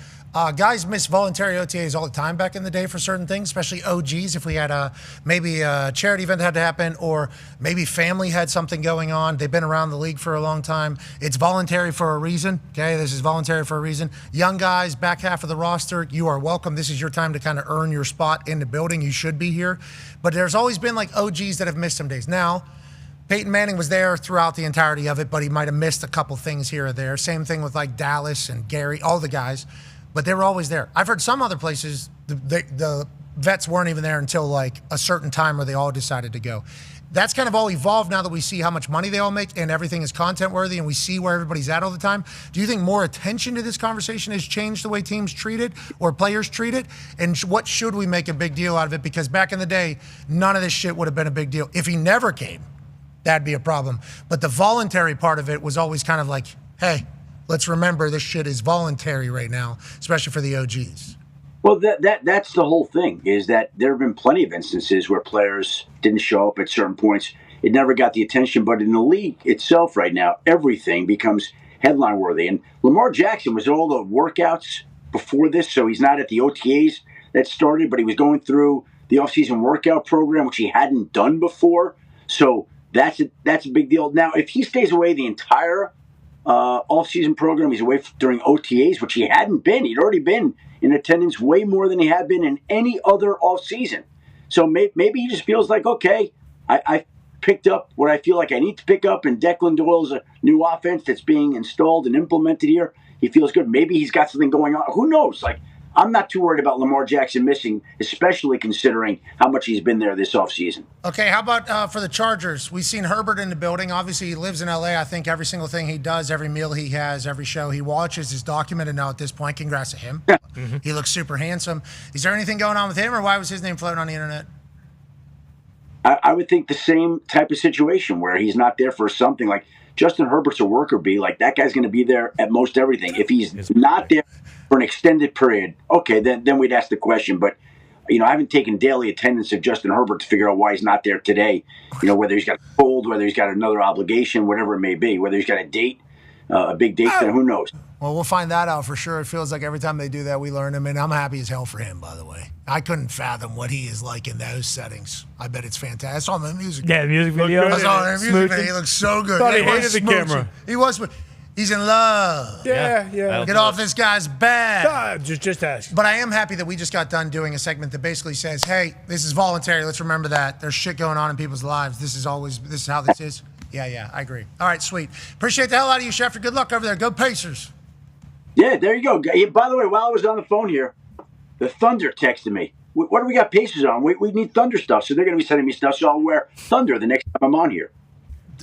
guys miss voluntary OTAs all the time back in the day for certain things, especially OGs. If we had maybe a charity event had to happen, or maybe family had something going on, they've been around the league for a long time. It's voluntary for a reason. Okay, this is voluntary for a reason. Young guys, back half of the roster, you are welcome. This is your time to kind of earn your spot in the building. You should be here. But there's always been like OGs that have missed some days. Now, Peyton Manning was there throughout the entirety of it, but he might have missed a couple things here or there. Same thing with like Dallas and Gary, all the guys. But they were always there. I've heard some other places, the vets weren't even there until like a certain time where they all decided to go. That's kind of all evolved now that we see how much money they all make and everything is content worthy and we see where everybody's at all the time. Do you think more attention to this conversation has changed the way teams treat it or players treat it? And what should we make a big deal out of it? Because back in the day, none of this shit would have been a big deal. If he never came, that'd be a problem. But the voluntary part of it was always kind of like, hey, let's remember this shit is voluntary right now, especially for the OGs. Well, that's the whole thing, is that there have been plenty of instances where players didn't show up at certain points. It never got the attention, but in the league itself right now, everything becomes headline worthy. And Lamar Jackson was at all the workouts before this, so he's not at the OTAs that started, but he was going through the offseason workout program, which he hadn't done before. So that's a big deal. Now, if he stays away the entire off-season program, he's away during OTAs, which he hadn't been. He'd already been in attendance way more than he had been in any other off-season. So maybe he just feels like, okay, I picked up what I feel like I need to pick up, and Declan Doyle's a new offense that's being installed and implemented here. He feels good. Maybe he's got something going on. Who knows? Like, I'm not too worried about Lamar Jackson missing, especially considering how much he's been there this offseason. Okay, how about for the Chargers? We've seen Herbert in the building. Obviously, he lives in L.A. I think every single thing he does, every meal he has, every show he watches is documented now at this point. Congrats to him. Yeah. Mm-hmm. He looks super handsome. Is there anything going on with him, or why was his name floating on the internet? I would think the same type of situation where he's not there for something. Like, Justin Herbert's a worker bee. Like, that guy's going to be there at most everything. If he's not there for an extended period, okay, then we'd ask the question. But, I haven't taken daily attendance of Justin Herbert to figure out why he's not there today. Whether he's got a cold, whether he's got another obligation, whatever it may be, whether he's got a date, a big date, then who knows? Well, we'll find that out for sure. It feels like every time they do that, we learn him, and I'm happy as hell for him, by the way. I couldn't fathom what he is like in those settings. I bet it's fantastic. I saw him in the music video. Yeah, music video. I saw him in the music video. He looks so good. Thought he hated the camera. He was. He's in love. Yeah. Get off this guy's back. Just ask. But I am happy that we just got done doing a segment that basically says, hey, this is voluntary. Let's remember that. There's shit going on in people's lives. This is how this is. Yeah, I agree. All right, sweet. Appreciate the hell out of you, Schefter. Good luck over there. Go Pacers. Yeah, there you go. By the way, while I was on the phone here, the Thunder texted me. What do we got Pacers on? We need Thunder stuff, so they're going to be sending me stuff, so I'll wear Thunder the next time I'm on here.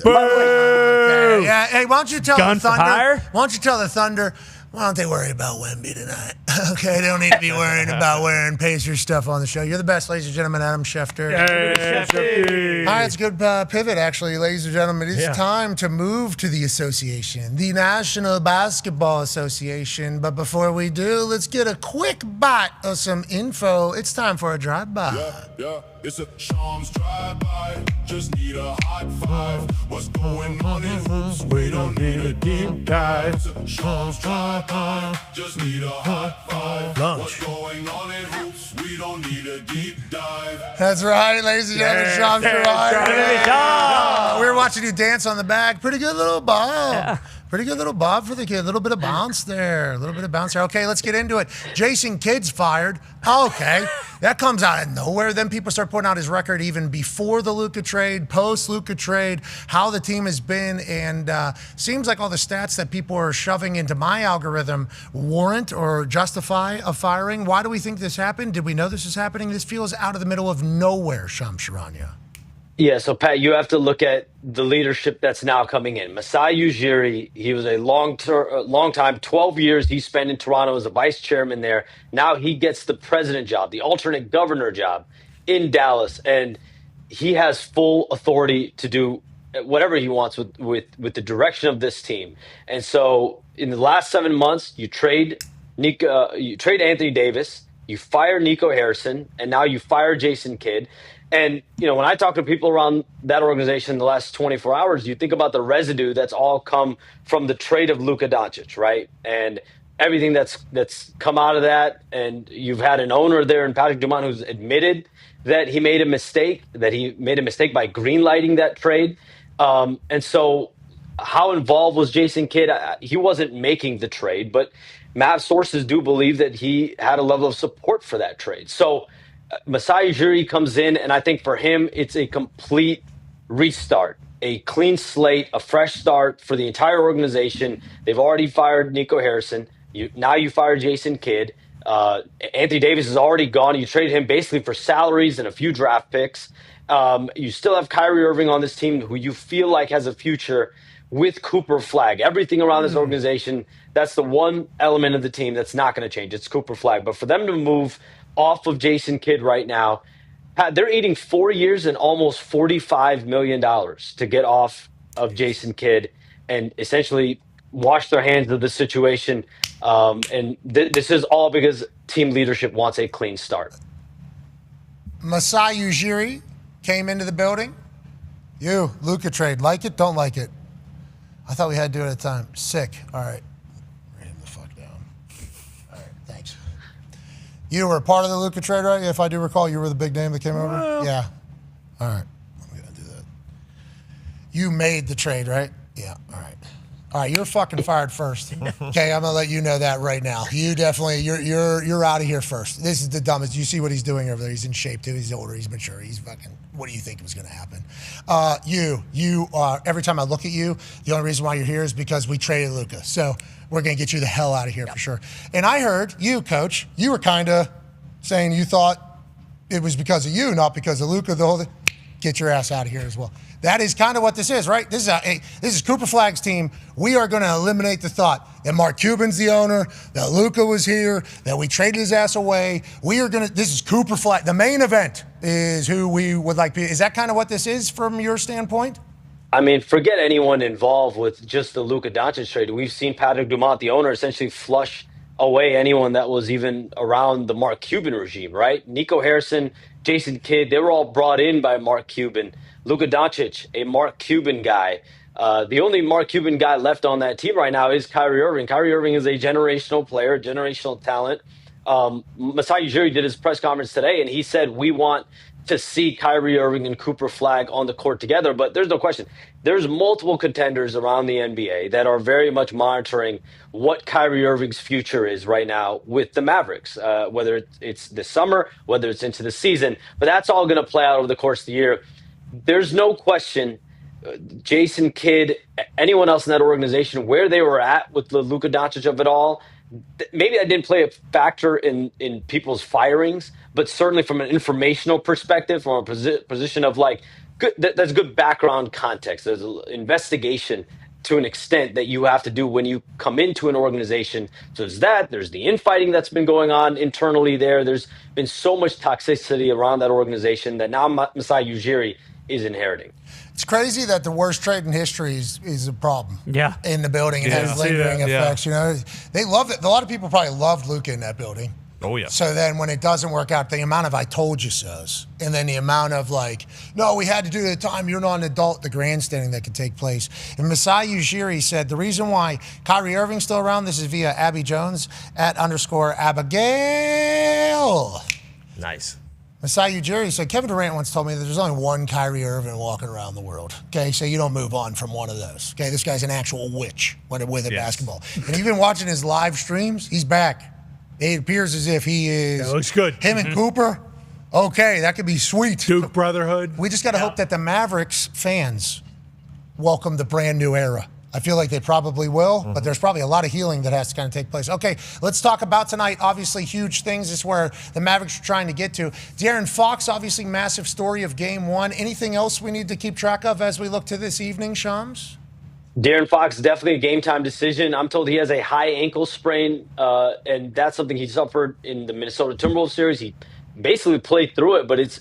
Okay. Yeah. Hey, why don't you tell Gun the Thunder? fire? Why don't you tell the Thunder? Why don't they worry about Wemby tonight? Okay, they don't need to be worrying about wearing Pacers stuff on the show. You're the best, ladies and gentlemen. Adam Schefter. Hey, All right, it's a good pivot, actually, ladies and gentlemen. It's time to move to the association, the National Basketball Association. But before we do, let's get a quick bite of some info. It's time for a drive-by. Yeah. It's a Shams drive-by. Just need a hot five. What's going on in hoops? We don't need a deep dive. It's a Shams drive-by. Just need a hot five. What's going on in hoops? We don't need a deep dive. That's right, ladies and gentlemen. Shams drive-by. We were watching you dance on the back. Pretty good little bob. Yeah. Pretty good little bob for the kid. A little bit of bounce there. Okay, let's get into it. Jason Kidd's fired. Okay. That comes out of nowhere. Then people start putting out his record even before the Luka trade, post Luka trade, how the team has been. And seems like all the stats that people are shoving into my algorithm warrant or justify a firing. Why do we think this happened? Did we know this is happening? This feels out of the middle of nowhere, Shams Charania. Yeah, so Pat, you have to look at the leadership that's now coming in. Masai Ujiri, he was a long time, 12 years he spent in Toronto as a vice chairman there. Now he gets the president job, the alternate governor job in Dallas. And he has full authority to do whatever he wants with the direction of this team. And so in the last 7 months, you trade Anthony Davis, you fire Nico Harrison, and now you fire Jason Kidd. And, when I talk to people around that organization in the last 24 hours, you think about the residue that's all come from the trade of Luka Doncic, right? And everything that's come out of that. And you've had an owner there in Patrick Dumont who's admitted that he made a mistake by greenlighting that trade. And so how involved was Jason Kidd? He wasn't making the trade, but Mav sources do believe that he had a level of support for that trade. So Masai Ujiri comes in, and I think for him, it's a complete restart, a clean slate, a fresh start for the entire organization. They've already fired Nico Harrison. Now you fire Jason Kidd. Anthony Davis is already gone. You traded him basically for salaries and a few draft picks. You still have Kyrie Irving on this team who you feel like has a future with Cooper Flag. Everything around this organization, that's the one element of the team that's not going to change. It's Cooper Flag. But for them to move off of Jason Kidd right now, they're eating 4 years and almost $45 million to get off of Jason Kidd and essentially wash their hands of the situation. And this is all because team leadership wants a clean start. Masai Ujiri came into the building. Luka trade. Like it, don't like it? I thought we had to do it at a time. Sick. All right. Write him the fuck down. All right, thanks. You were a part of the Luka trade, right? If I do recall, you were the big name that came over? Yeah. All right. I'm going to do that. You made the trade, right? Yeah. All right. All right, you're fucking fired first. Okay, I'm gonna let you know that right now. You definitely, you're out of here first. This is the dumbest. You see what he's doing over there? He's in shape too. He's older. He's mature. He's fucking. What do you think was gonna happen? Every time I look at you, the only reason why you're here is because we traded Luka. So we're gonna get you the hell out of here for sure. And I heard you, Coach. You were kind of saying you thought it was because of you, not because of Luka. The whole thing. Get your ass out of here as well. That is kind of what this is, right? This is Cooper Flag's team. We are going to eliminate the thought that Mark Cuban's the owner, that Luka was here, that we traded his ass away. This is Cooper Flag. The main event is who we would like. Is that kind of what this is from your standpoint? I mean, forget anyone involved with just the Luka Doncic trade. We've seen Patrick Dumont, the owner, essentially flush away anyone that was even around the Mark Cuban regime, right? Nico Harrison, Jason Kidd, they were all brought in by Mark Cuban. Luka Doncic, a Mark Cuban guy. The only Mark Cuban guy left on that team right now is Kyrie Irving. Kyrie Irving is a generational player, generational talent. Masai Ujiri did his press conference today, and he said, we want to see Kyrie Irving and Cooper Flag on the court together. But there's no question. There's multiple contenders around the NBA that are very much monitoring what Kyrie Irving's future is right now with the Mavericks, whether it's this summer, whether it's into the season. But that's all going to play out over the course of the year. There's no question Jason Kidd, anyone else in that organization, where they were at with the Luka Doncic of it all, maybe that didn't play a factor in people's firings, but certainly from an informational perspective, from a position of like, that's good background context. There's an investigation to an extent that you have to do when you come into an organization. So there's the infighting that's been going on internally there. There's been so much toxicity around that organization that now Masai Ujiri is inheriting. It's crazy that the worst trade in history is a problem. Yeah. In the building and has lingering effects. You know, they love it. A lot of people probably loved Luka in that building. Oh, yeah. So then when it doesn't work out, the amount of I told you so's, and then the amount of like, no, we had to do it at the time, you're not an adult, the grandstanding that could take place. And Masai Ujiri said the reason why Kyrie Irving's still around, this is via Abby Jones @_Abigail. Nice. Masai Ujiri said, Kevin Durant once told me that there's only one Kyrie Irving walking around the world. Okay, so you don't move on from one of those. Okay, this guy's an actual witch with a basketball. And you've been watching his live streams, he's back. It appears as if he is. Yeah, looks good. Him and Cooper. Okay, that could be sweet. Duke Brotherhood. We just got to hope that the Mavericks fans welcome the brand new era. I feel like they probably will, but there's probably a lot of healing that has to kind of take place. Okay, let's talk about tonight. Obviously, huge things. This is where the Mavericks are trying to get to. De'Aaron Fox, obviously, massive story of Game 1. Anything else we need to keep track of as we look to this evening, Shams? De'Aaron Fox, definitely a game-time decision. I'm told he has a high ankle sprain, and that's something he suffered in the Minnesota Timberwolves series. He basically played through it, but it's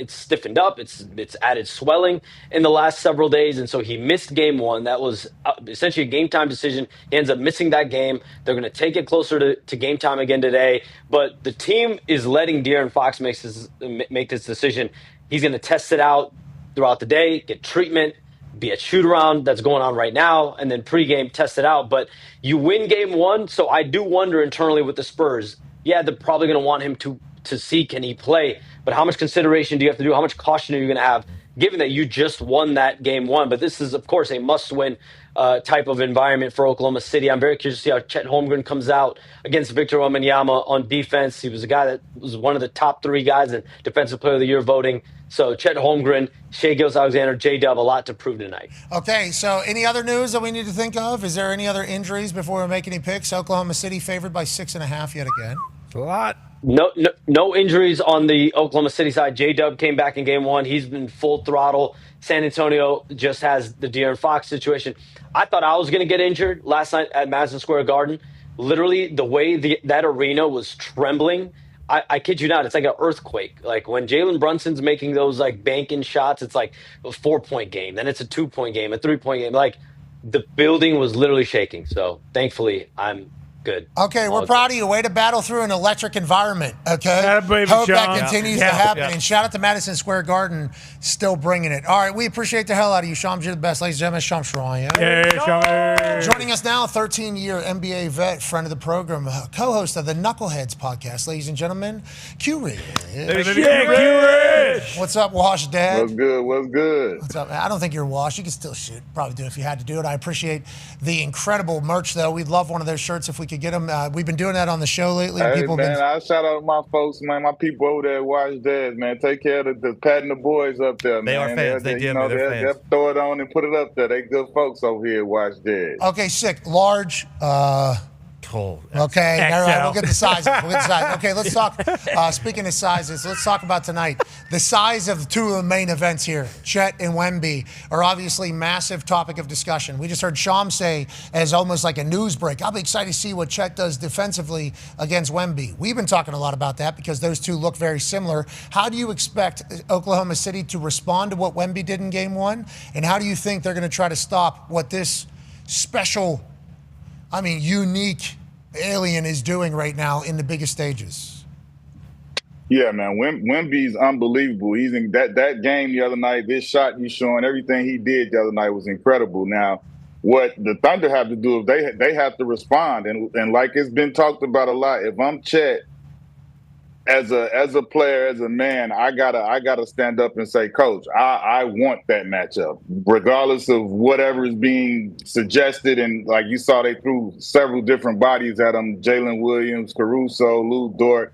stiffened up. It's added swelling in the last several days, and so he missed game one. That was essentially a game time decision. He ends up missing that game. They're going to take it closer to game time again today, but the team is letting De'Aaron Fox make this decision. He's going to test it out throughout the day, get treatment, be a shoot around that's going on right now, and then pregame test it out. But you win game one, so I do wonder internally with the Spurs. Yeah, they're probably going to want him to see can he play, but how much consideration do you have to do? How much caution are you going to have, given that you just won that game one? But this is, of course, a must-win type of environment for Oklahoma City. I'm very curious to see how Chet Holmgren comes out against Victor Wembanyama on defense. He was a guy that was one of the top 3 guys in Defensive Player of the Year voting. So Chet Holmgren, Shai Gilgeous-Alexander, J-Dub, a lot to prove tonight. Okay, so any other news that we need to think of? Is there any other injuries before we make any picks? Oklahoma City favored by 6.5 yet again. A lot. No injuries on the Oklahoma City side. J-Dub came back in game one. He's been full throttle. San Antonio just has the De'Aaron Fox situation. I thought I was going to get injured last night at Madison Square Garden. Literally, the way that arena was trembling, I kid you not, it's like an earthquake. Like when Jalen Brunson's making those like banking shots, it's like a 4-point game. Then it's a 2-point game, a 3-point game. Like the building was literally shaking. So thankfully, I'm good. Okay, we're proud of you. Way to battle through an electric environment, okay? Hope that continues to happen. And shout out to Madison Square Garden, still bringing it. All right, we appreciate the hell out of you, Shams. You're the best. Ladies and gentlemen, Shams Sharon. Joining us now, 13-year NBA vet, friend of the program, co-host of the Knuckleheads podcast. Ladies and gentlemen, Q-Rich. What's up, Wash Dad? What's good? What's good? What's up, man? I don't think you're washed. You can still shoot. Probably do it if you had to do it. I appreciate the incredible merch, though. We'd love one of those shirts if we could get them. We've been doing that on the show lately. Hey, man, I shout out my folks, man, my people over there at Watch Dads, man. Take care of the patting the boys up there, man. They are fans. They're fans. They'll throw it on and put it up there. They good folks over here at Watch Dads. Okay, sick. Large, okay, all right, we'll get the size. Okay, let's talk. Speaking of sizes, let's talk about tonight. The size of 2 of the main events here, Chet and Wemby, are obviously massive topic of discussion. We just heard Sham say, as almost like a news break, I'll be excited to see what Chet does defensively against Wemby. We've been talking a lot about that because those two look very similar. How do you expect Oklahoma City to respond to what Wemby did in game one? And how do you think they're going to try to stop what this special, unique alien is doing right now in the biggest stages? Yeah, man, Wemby's unbelievable. He's in that game the other night. This shot you showing, everything he did the other night was incredible. Now, what the Thunder have to do is they have to respond, and like it's been talked about a lot. If I'm Chet, as a player, as a man, I gotta stand up and say, Coach, I want that matchup, regardless of whatever is being suggested. And like you saw, they threw several different bodies at him: Jalen Williams, Caruso, Lou Dort.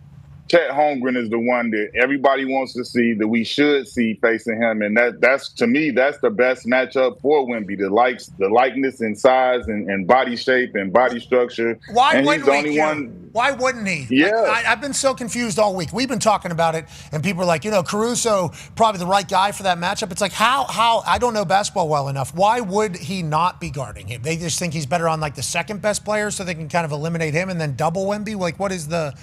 Chet Holmgren is the one that everybody wants to see, that we should see facing him, and that's to me, that's the best matchup for Wemby. The likeness and size and body shape and body structure. Why wouldn't he? Yeah, I've been so confused all week. We've been talking about it, and people are like, Caruso probably the right guy for that matchup. It's like how I don't know basketball well enough. Why would he not be guarding him? They just think he's better on like the second best player, so they can kind of eliminate him and then double Wemby. Like, what is the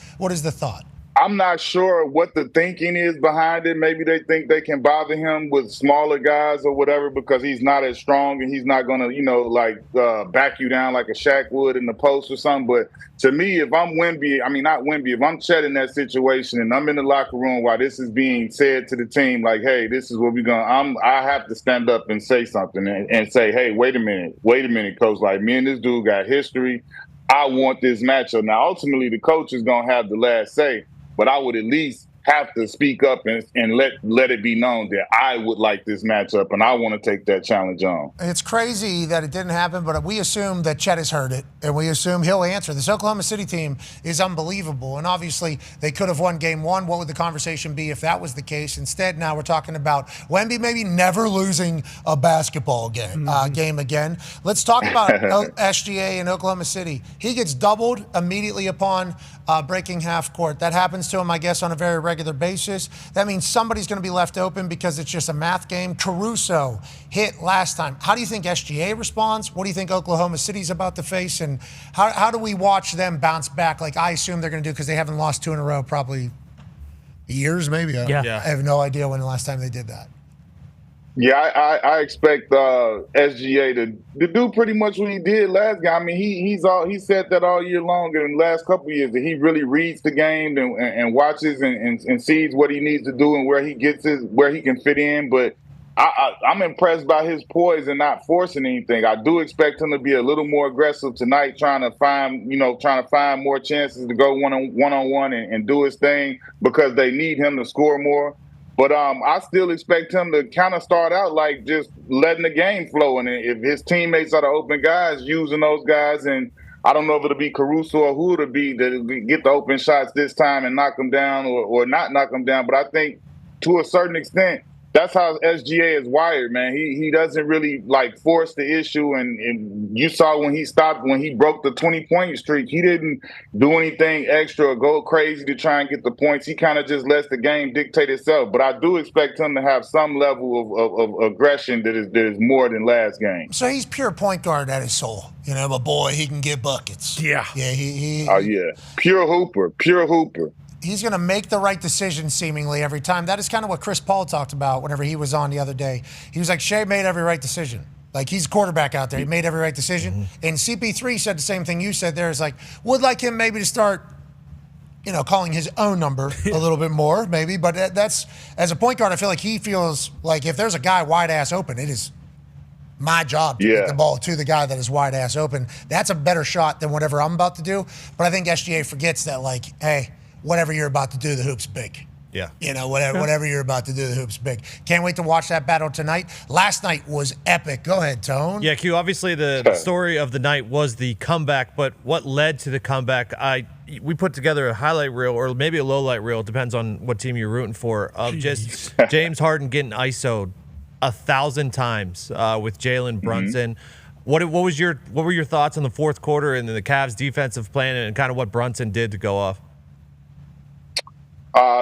thought? I'm not sure what the thinking is behind it. Maybe they think they can bother him with smaller guys or whatever because he's not as strong and he's not going to, back you down like a Shaq would in the post or something. But to me, if I'm if I'm Chet in that situation and I'm in the locker room while this is being said to the team, like, hey, this is what we're going to, I have to stand up and say something and say, hey, wait a minute, Coach. Like, me and this dude got history. I want this matchup. Now, ultimately, the coach is going to have the last say. But I would at least have to speak up and let it be known that I would like this matchup and I want to take that challenge on. It's crazy that it didn't happen, but we assume that Chet has heard it, and we assume he'll answer. This Oklahoma City team is unbelievable, and obviously they could have won game one. What would the conversation be if that was the case? Instead, now we're talking about Wemby maybe never losing a basketball game again. Let's talk about SGA in Oklahoma City. He gets doubled immediately upon breaking half court. That happens to him, I guess, on a very regular basis. That means somebody's going to be left open because it's just a math game. Caruso hit last time. How do you think SGA responds? What do you think Oklahoma City's about to face? And how do we watch them bounce back like I assume they're going to do because they haven't lost 2 in a row probably years, maybe. Yeah. I have no idea when the last time they did that. Yeah, I expect SGA to do pretty much what he did last game. I mean, he said that all year long in the last couple of years that he really reads the game and watches and sees what he needs to do and where he can fit in. But I'm impressed by his poise and not forcing anything. I do expect him to be a little more aggressive tonight, trying to find more chances to go one-on-one and do his thing because they need him to score more. But I still expect him to kind of start out like just letting the game flow. And if his teammates are the open guys, using those guys. And I don't know if it'll be Caruso or who it'll be that get the open shots this time and knock them down or not knock them down. But I think to a certain extent, that's how SGA is wired, man. He doesn't really like force the issue, and you saw when he broke the 20-point streak, he didn't do anything extra or go crazy to try and get the points. He kind of just lets the game dictate itself. But I do expect him to have some level of aggression that is more than last game. So he's pure point guard at his soul. You know, but boy, he can get buckets. Yeah. Yeah, oh yeah, pure hooper. He's going to make the right decision seemingly every time. That is kind of what Chris Paul talked about whenever he was on the other day. He was like, Shea made every right decision. Like, he's a quarterback out there. He made every right decision. Mm-hmm. And CP3 said the same thing you said there. Is like, would like him maybe to start, calling his own number a little bit more, maybe. But that's, as a point guard, I feel like he feels like if there's a guy wide ass open, it is my job to get the ball to the guy that is wide ass open. That's a better shot than whatever I'm about to do. But I think SGA forgets that, like, hey, whatever you're about to do, the hoop's big. Yeah. Whatever you're about to do, the hoop's big. Can't wait to watch that battle tonight. Last night was epic. Go ahead, Tone. Yeah, Q, obviously the story of the night was the comeback, but what led to the comeback, we put together a highlight reel or maybe a low light reel, depends on what team you're rooting for, of just James Harden getting ISO'd 1,000 times with Jalen Brunson. Mm-hmm. What were your thoughts on the fourth quarter and the Cavs defensive plan and kind of what Brunson did to go off?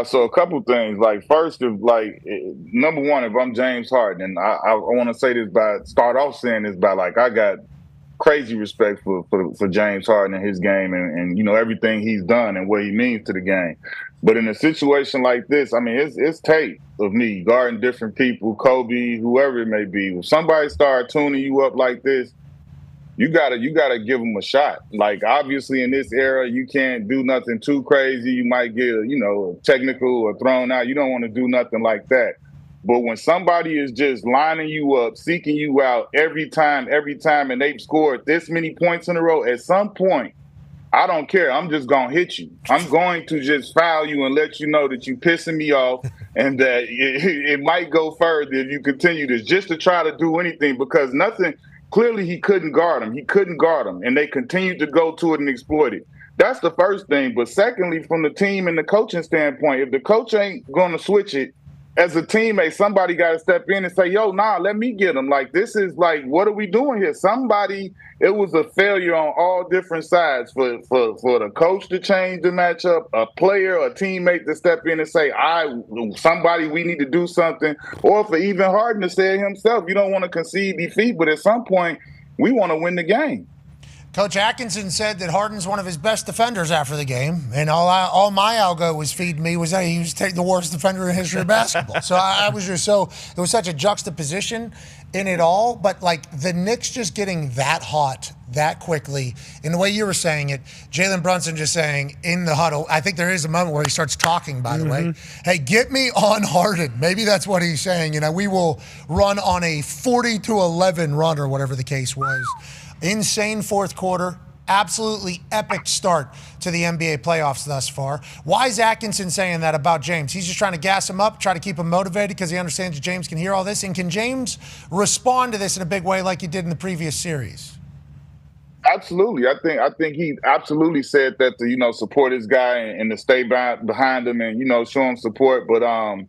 So a couple things. Like, first, number one, if I'm James Harden, and I want to say this start off saying this by like, I got crazy respect for James Harden and his game and everything he's done and what he means to the game. But in a situation like this, I mean, it's tape of me guarding different people, Kobe, whoever it may be. If somebody start tuning you up like this, you gotta give them a shot. Like, obviously in this era, you can't do nothing too crazy. You might get, technical or thrown out. You don't want to do nothing like that. But when somebody is just lining you up, seeking you out every time, and they've scored this many points in a row, at some point, I don't care. I'm just going to hit you. I'm going to just foul you and let you know that you're pissing me off and that it might go further if you continue this, just to try to do anything, because nothing – clearly he couldn't guard him. And they continued to go to it and exploit it. That's the first thing. But secondly, from the team and the coaching standpoint, if the coach ain't going to switch it, as a teammate, somebody got to step in and say, yo, nah, let me get him. Like, this is like, what are we doing here? It was a failure on all different sides for the coach to change the matchup, a player, a teammate to step in and say, we need to do something. Or for even Harden to say it himself, you don't want to concede defeat, but at some point, we want to win the game. Coach Atkinson said that Harden's one of his best defenders after the game, and all my algo was feeding me was that he was the worst defender in history of basketball. So it was such a juxtaposition in it all. But like the Knicks just getting that hot that quickly, in the way you were saying it, Jalen Brunson just saying in the huddle. I think there is a moment where he starts talking. By the way, hey, get me on Harden. Maybe that's what he's saying. We will run on a 40-11 run or whatever the case was. Insane fourth quarter. Absolutely epic start to the NBA playoffs thus far. Why is Atkinson saying that about James? He's just trying to gas him up, try to keep him motivated because he understands that James can hear all this. And can James respond to this in a big way like he did in the previous series? Absolutely. I think he absolutely said that to, support his guy and to stay behind him and, show him support. But, to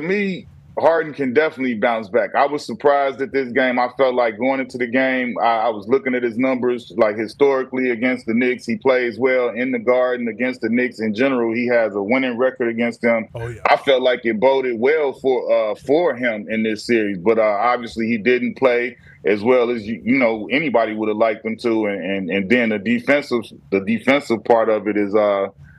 me, Harden can definitely bounce back. I was surprised at this game. I felt like going into the game, I was looking at his numbers, like historically against the Knicks. He plays well in the Garden against the Knicks. In general, he has a winning record against them. Oh, yeah. I felt like it boded well for him in this series. But obviously he didn't play as well as anybody would have liked him to. And then the defensive part of it is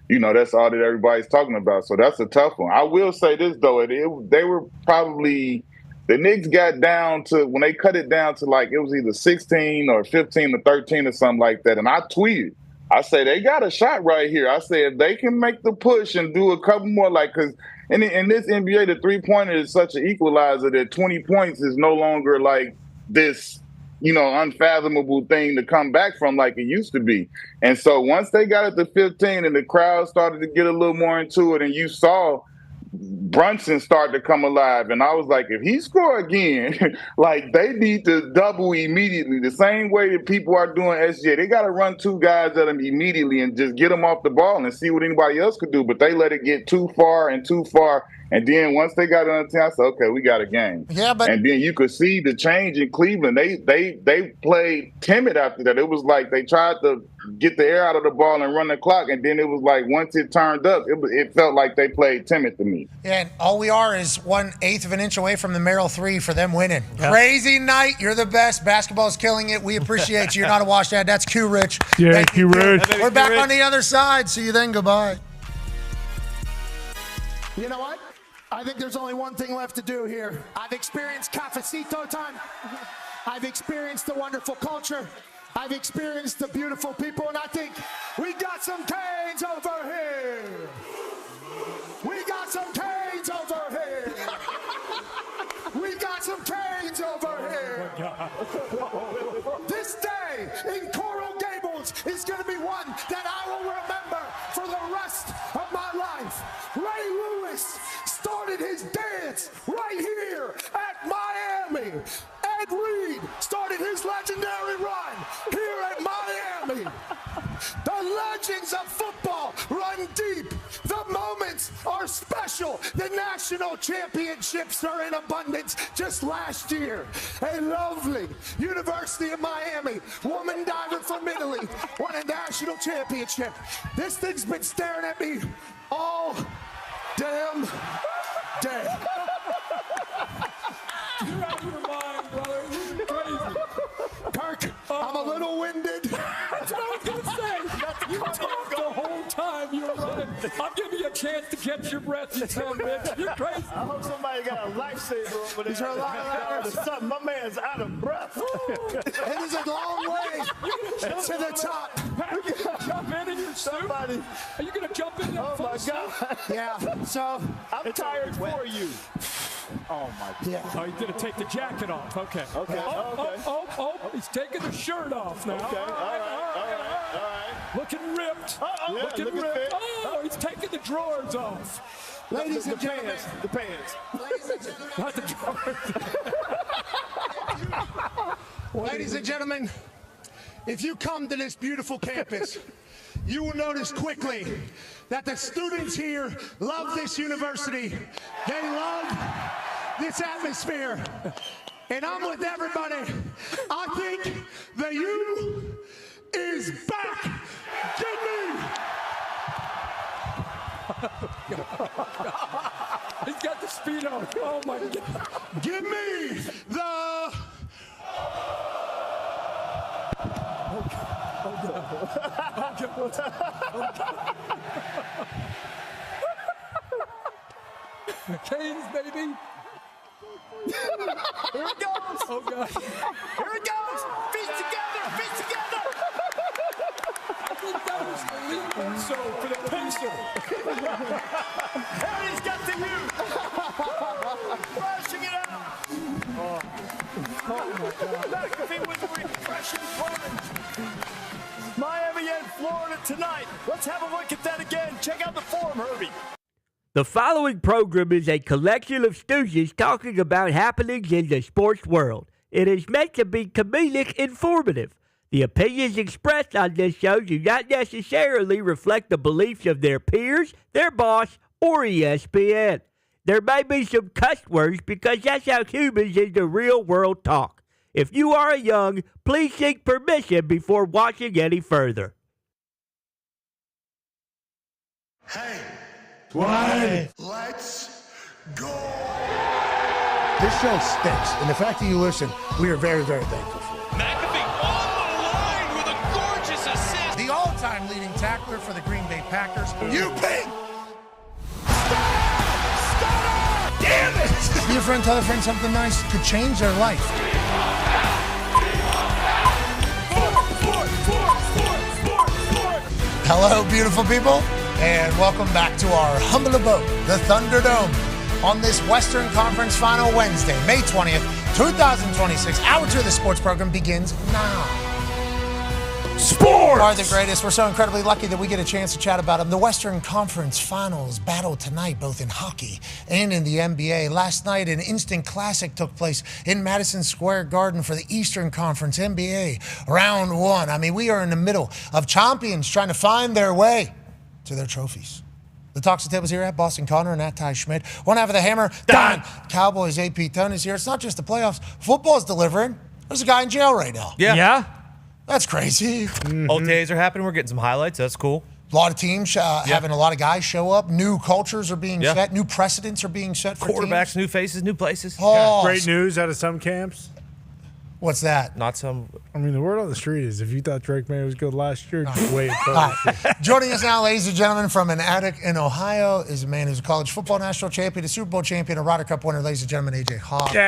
that's all that everybody's talking about. So that's a tough one. I will say this, though. They were probably – the Knicks got down to – when they cut it down to, like, it was either 16 or 15 or 13 or something like that. And I tweeted. I say, they got a shot right here. I say, if they can make the push and do a couple more, like, because in this NBA, the three-pointer is such an equalizer that 20 points is no longer, like, this – unfathomable thing to come back from like it used to be. And so once they got it to 15 and the crowd started to get a little more into it, and you saw Brunson start to come alive, and I was like, if he score again, like they need to double immediately. The same way that people are doing SGA. They got to run two guys at him immediately and just get them off the ball and see what anybody else could do. But they let it get too far. And then once they got it on the team, I said, okay, we got a game. Yeah, but and then you could see the change in Cleveland. They played timid after that. It was like they tried to get the air out of the ball and run the clock, and then it was like once it turned up, it felt like they played timid to me. Yeah, and all we are is 1/8 of an inch away from the Merrill 3 for them winning. Yep. Crazy night. You're the best. Basketball's killing it. We appreciate you. You're not a wash dad. That's Q Rich. Yeah, Thank Q Rich. We're back on the other side. See you then. Goodbye. You know what? I think there's only one thing left to do here. I've experienced cafecito time. I've experienced the wonderful culture. I've experienced the beautiful people, and I think we got some Canes over here. We got some Canes over here. We got some Canes over here. This day in Coral Gables is going to be one that I will remember for the rest of my life. Ray Lewis started his dance right here at Miami. Ed Reed started his legendary run here at Miami. The legends of football run deep. The moments are special. The national championships are in abundance. Just last year, a lovely University of Miami woman diver from Italy won a national championship. This thing's been staring at me all damn day. You're out of your mind, brother. You're crazy. Kirk, I'm a little winded. That's what I was going to say. You talked the whole time you were running. I'll give you a chance to catch your breath, you son of a bitch. You're crazy. I hope somebody got a lifesaver over there. Is there a lot of something? My man's out of breath. It is a long way to the top. You gonna jump in your suit? Are you going to jump in Oh, my God. Yeah, so I'm tired for you. Oh, my God. Yeah. Oh, he's going to take the jacket off. Okay. Okay. Oh, he's taking the shirt off now. Okay. All right. Looking ripped. Yeah, looking ripped. fit. Oh, he's taking the drawers off. Ladies and gentlemen. The pants. Ladies and gentlemen. Not the drawers. Ladies and gentlemen, if you come to this beautiful campus, you will notice quickly that the students here love this university. They love this atmosphere. And I'm with everybody. I think the U is back. Give me. He's got the speed on. Oh, my God. Give me the. Canes, baby. Here it goes. Oh, God. Here it goes. Feet together. Feet together. I think that was the lead so for the Pacer. Harry's got the U. Flashing it out. Oh, my God. McAfee with the refreshing plunge. Miami and Florida tonight. Let's have a look at that again. Check out the form, Herbie. The following program is a collection of stooges talking about happenings in the sports world. It is meant to be comedic informative. The opinions expressed on this show do not necessarily reflect the beliefs of their peers, their boss, or ESPN. There may be some cuss words because that's how humans in the real world talk. If you are young, please seek permission before watching any further. Hey. Why? Let's go. This show stinks, and the fact that you listen, we are very, very thankful for it. McAfee on the line with a gorgeous assist. The all-time leading tackler for the Green Bay Packers. You ping! Damn it! Be a friend, tell a friend something nice could change their life. Hello, beautiful people, and welcome back to our humble abode, the Thunderdome, on this Western Conference Final Wednesday, May 20th, 2026. Hour 2 of the sports program begins now. Sports are the greatest. We're so incredibly lucky that we get a chance to chat about them. The Western Conference Finals battle tonight, both in hockey and in the NBA. Last night, an instant classic took place in Madison Square Garden for the Eastern Conference NBA Round 1. I mean, we are in the middle of champions trying to find their way to their trophies. The Talks the Tables here at Boston Connor and at Ty Schmidt. One half of the hammer, Dahn. Cowboys AP Ton is here. It's not just the playoffs. Football's delivering. There's a guy in jail right now. Yeah. That's crazy. OTAs are happening. We're getting some highlights. That's cool. A lot of teams having a lot of guys show up. New cultures are being set. New precedents are being set for quarterbacks, teams. new faces, new places. Oh, Great news out of some camps. What's that? Not some. I mean, the word on the street is if you thought Drake May was good last year, just wait. Joining us now, ladies and gentlemen, from an attic in Ohio, is a man who's a college football national champion, a Super Bowl champion, a Ryder Cup winner, ladies and gentlemen, AJ Hawk. Yeah,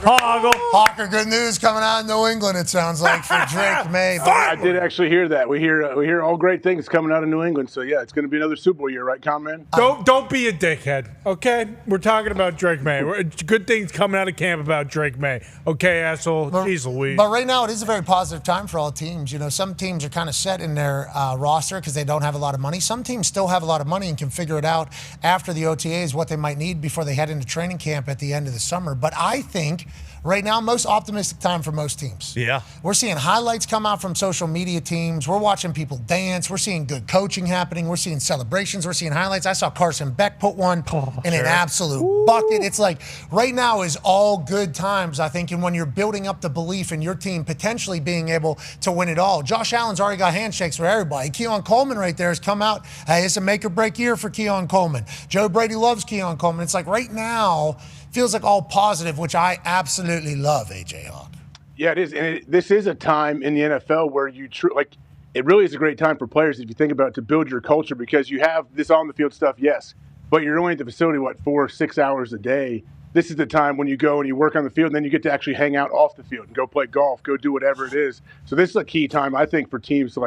Hawker, good news coming out of New England, it sounds like, for Drake May. I did actually hear that. We hear all great things coming out of New England. So, yeah, it's going to be another Super Bowl year, right, Con-Man? Don't be a dickhead, okay? We're talking about Drake May. Good things coming out of camp about Drake May. Okay, asshole. Jeez Louise. But right now, it is a very positive time for all teams. You know, some teams are kind of set in their roster because they don't have a lot of money. Some teams still have a lot of money and can figure it out after the OTAs, what they might need before they head into training camp at the end of the summer. But I think right now, most optimistic time for most teams. Yeah. We're seeing highlights come out from social media teams. We're watching people dance. We're seeing good coaching happening. We're seeing celebrations. We're seeing highlights. I saw Carson Beck put one in an absolute bucket. It's like right now is all good times, I think, and when you're building up the belief in your team potentially being able to win it all. Josh Allen's already got handshakes for everybody. Keon Coleman right there has come out. Hey, it's a make or break year for Keon Coleman. Joe Brady loves Keon Coleman. It's like right now feels like all positive, which I absolutely love, AJ Hawk. Yeah, it is. And this is a time in the NFL where it really is a great time for players, if you think about it, to build your culture, because you have this on the field stuff, yes, but you're only at the facility, 4 or 6 hours a day. This is the time when you go and you work on the field, and then you get to actually hang out off the field and go play golf, go do whatever it is. So this is a key time, I think, for teams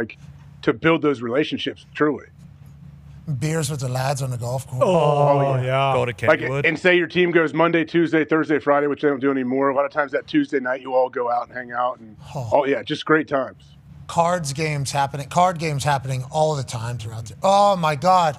to build those relationships, truly. Beers with the lads on the golf course. Oh yeah. Go to Kenwood. And say your team goes Monday, Tuesday, Thursday, Friday, which they don't do anymore. A lot of times that Tuesday night you all go out and hang out. And just great times. Card games happening all the time throughout the. Oh my God.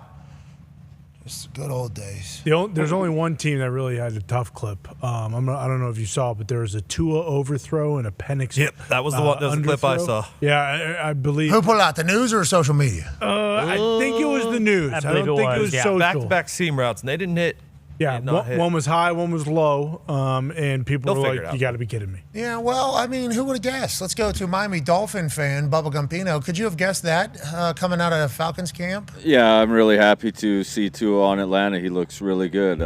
Just good old days. There's only one team that really had a tough clip. I don't know if you saw, but there was a Tua overthrow and a Penix. Yep, that was the one. That was the clip I saw. Yeah, I believe. Who put it out? The news or social media? I think it was the news. I don't think it was social. Back-to-back seam routes, and they didn't hit. Yeah, one was high, one was low, and people were like, you got to be kidding me. Yeah, well, I mean, who would have guessed? Let's go to Miami Dolphin fan, Bubba Gumpino. Could you have guessed that coming out of Falcons camp? Yeah, I'm really happy to see Tua on Atlanta. He looks really good.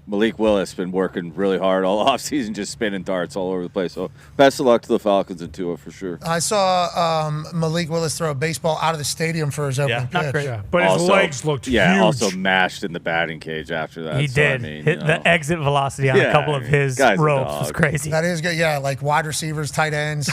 Malik Willis been working really hard all offseason, just spinning darts all over the place. So best of luck to the Falcons and Tua for sure. I saw Malik Willis throw a baseball out of the stadium for his opening pitch. Not great. Yeah. But his legs looked huge. Yeah, also mashed in the batting cage after that. He did. The exit velocity on a couple of his ropes was crazy. That is good. Yeah, like wide receivers, tight ends,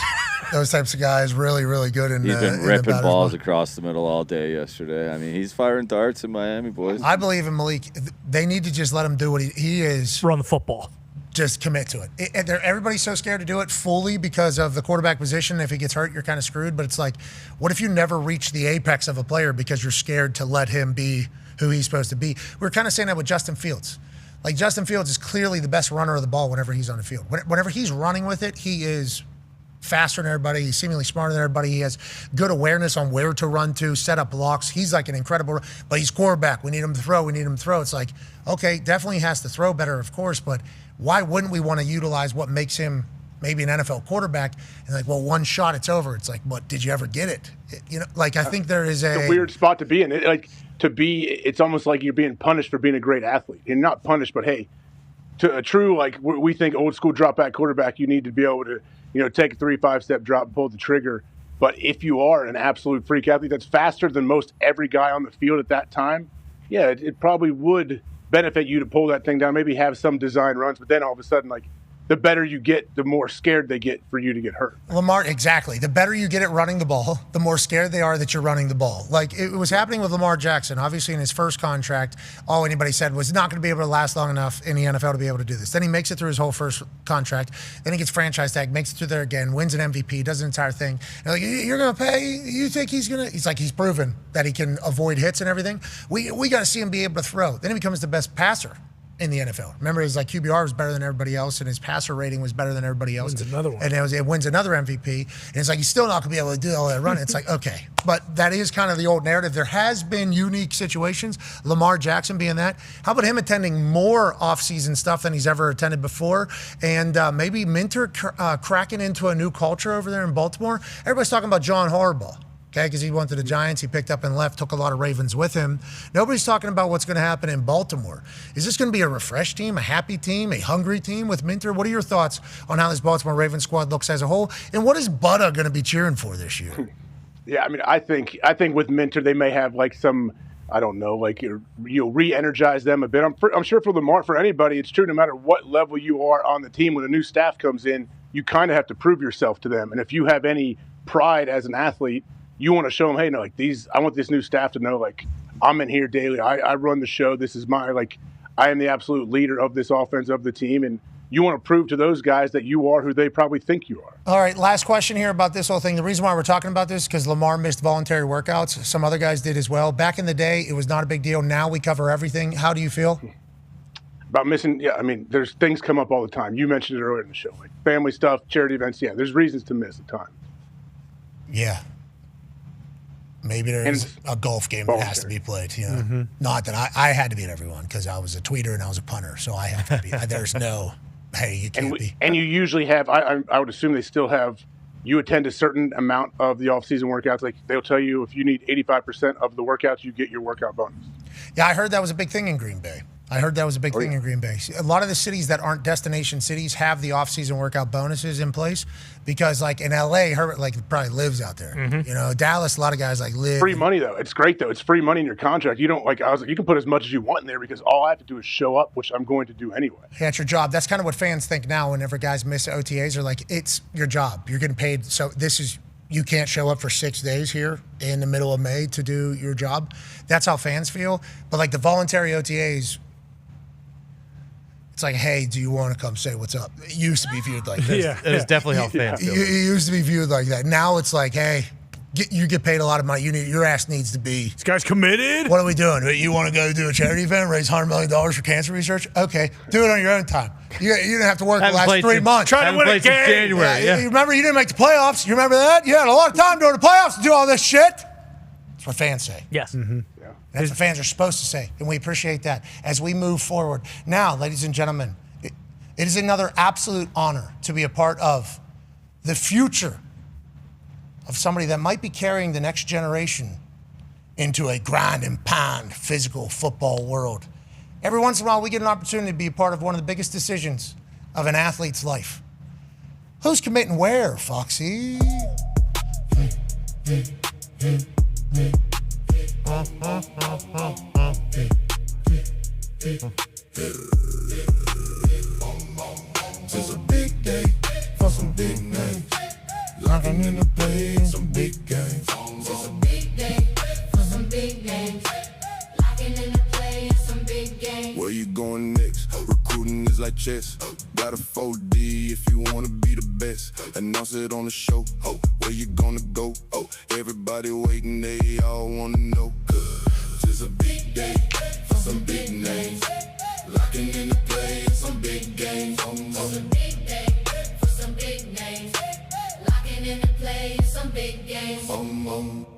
those types of guys, really, really good. He's been ripping balls across the middle all day yesterday. I mean, he's firing darts in Miami, boys. I believe in Malik. They need to just let him do what he is. Run the football. Just commit to it. Everybody's so scared to do it fully because of the quarterback position. If he gets hurt, you're kind of screwed. But it's like, what if you never reach the apex of a player because you're scared to let him be who he's supposed to be? We're kind of saying that with Justin Fields. Like, Justin Fields is clearly the best runner of the ball whenever he's on the field. Whenever he's running with it, he is faster than everybody. He's seemingly smarter than everybody. He has good awareness on where to run to, set up blocks. He's like an incredible, but he's quarterback. We need him to throw. It's like, okay, definitely has to throw better, of course, but why wouldn't we want to utilize what makes him maybe an NFL quarterback? And like, well, one shot, it's over. It's like, but did you ever get it? I think there is a weird spot to be in. It's almost like you're being punished for being a great athlete. You're not punished, but hey, to a true, we think old school drop back quarterback, you need to be able to, take a 3-5 step drop, pull the trigger. But if you are an absolute freak athlete that's faster than most every guy on the field at that time, yeah, it probably would benefit you to pull that thing down, maybe have some design runs, but then all of a sudden, like, the better you get, the more scared they get for you to get hurt. Lamar, exactly. The better you get at running the ball, the more scared they are that you're running the ball. Like, it was happening with Lamar Jackson. Obviously, in his first contract, all anybody said was not going to be able to last long enough in the NFL to be able to do this. Then he makes it through his whole first contract. Then he gets franchise tag, makes it through there again, wins an MVP, does an entire thing. And like, you're going to pay? You think he's going to? He's like, he's proven that he can avoid hits and everything. We got to see him be able to throw. Then he becomes the best passer in the NFL. Remember, his like QBR was better than everybody else, and his passer rating was better than everybody else. Wins another one. And it wins another MVP. And it's like, he's still not going to be able to do all that running. It's like, okay. But that is kind of the old narrative. There has been unique situations, Lamar Jackson being that. How about him attending more offseason stuff than he's ever attended before? And maybe Minter cracking into a new culture over there in Baltimore. Everybody's talking about John Harbaugh. Okay, because he went to the Giants, he picked up and left, took a lot of Ravens with him. Nobody's talking about what's going to happen in Baltimore. Is this going to be a refreshed team, a happy team, a hungry team with Minter? What are your thoughts on how this Baltimore Ravens squad looks as a whole? And what is Butta going to be cheering for this year? Yeah, I mean, I think with Minter, they may have like some, I don't know, like you'll re-energize them a bit. I'm sure for Lamar, for anybody, it's true no matter what level you are on the team, when a new staff comes in, you kind of have to prove yourself to them. And if you have any pride as an athlete, you want to show them, hey, no, like I want this new staff to know, like, I'm in here daily. I run the show. This is I am the absolute leader of this offense, of the team. And you want to prove to those guys that you are who they probably think you are. All right, last question here about this whole thing. The reason why we're talking about this is because Lamar missed voluntary workouts. Some other guys did as well. Back in the day, it was not a big deal. Now we cover everything. How do you feel? About missing, yeah, I mean, there's things come up all the time. You mentioned it earlier in the show, like family stuff, charity events. Yeah, there's reasons to miss at times. Yeah. Maybe there's a golf game that has to be played. You know? Mm-hmm. Not that I had to be at everyone because I was a tweeter and I was a punter, so I have to be. There's no, hey, you can't be. And you usually have, I would assume they still have, you attend a certain amount of the off-season workouts. Like they'll tell you if you need 85% of the workouts, you get your workout bonus. Yeah, I heard that was a big thing in Green Bay. A lot of the cities that aren't destination cities have the off-season workout bonuses in place because, like in LA, Herbert probably lives out there. Mm-hmm. You know, Dallas, a lot of guys live. Free money though, it's great though. It's free money in your contract. You don't you can put as much as you want in there because all I have to do is show up, which I'm going to do anyway. Yeah, it's your job. That's kind of what fans think now. Whenever guys miss OTAs, are like, it's your job. You're getting paid. So you can't show up for 6 days here in the middle of May to do your job. That's how fans feel. But like the voluntary OTAs. It's like, hey, do you want to come say what's up? It used to be viewed like this. Yeah, it was definitely how fans feel. It used to be viewed like that. Now it's like, hey, you get paid a lot of money. Your ass needs to be. This guy's committed. What are we doing? You want to go do a charity event, raise $100 million for cancer research? Okay, do it on your own time. You didn't have to work the last 3 months. Try to win a game. January. Yeah. You remember you didn't make the playoffs? You remember that? You had a lot of time during the playoffs to do all this shit. That's what fans say. Yes. Mm-hmm. That's what fans are supposed to say, and we appreciate that as we move forward. Now, ladies and gentlemen, it is another absolute honor to be a part of the future of somebody that might be carrying the next generation into a grind and pound physical football world. Every once in a while, we get an opportunity to be a part of one of the biggest decisions of an athlete's life. Who's committing where, Foxy? It's a big day for some big names. Locking in the play in some big games. It's a big day for some big names. Locking in the play in some big games. Where you going next? Recruiting is like chess. Got a 4D if you wanna be the best. Announce it on the show. Where you gonna go? Everybody waiting, they all wanna know. It's a big day for some big names. Locking in the play in some big games. It's a big day for some big names. Locking in the play in some big games.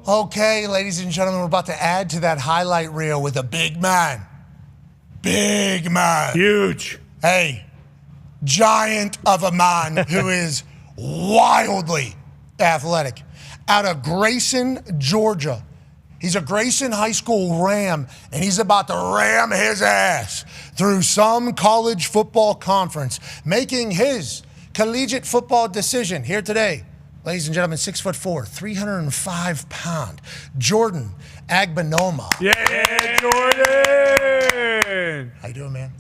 Okay, ladies and gentlemen, we're about to add to that highlight reel with a big man. Big man. Huge. Hey, giant of a man who is wildly athletic. Out of Grayson, Georgia. He's a Grayson High School Ram, and he's about to ram his ass through some college football conference, making his collegiate football decision here today Ladies and gentlemen, 6'4", 305 pound, Jordan Agbenoma. Yeah, Jordan. How you doing, man?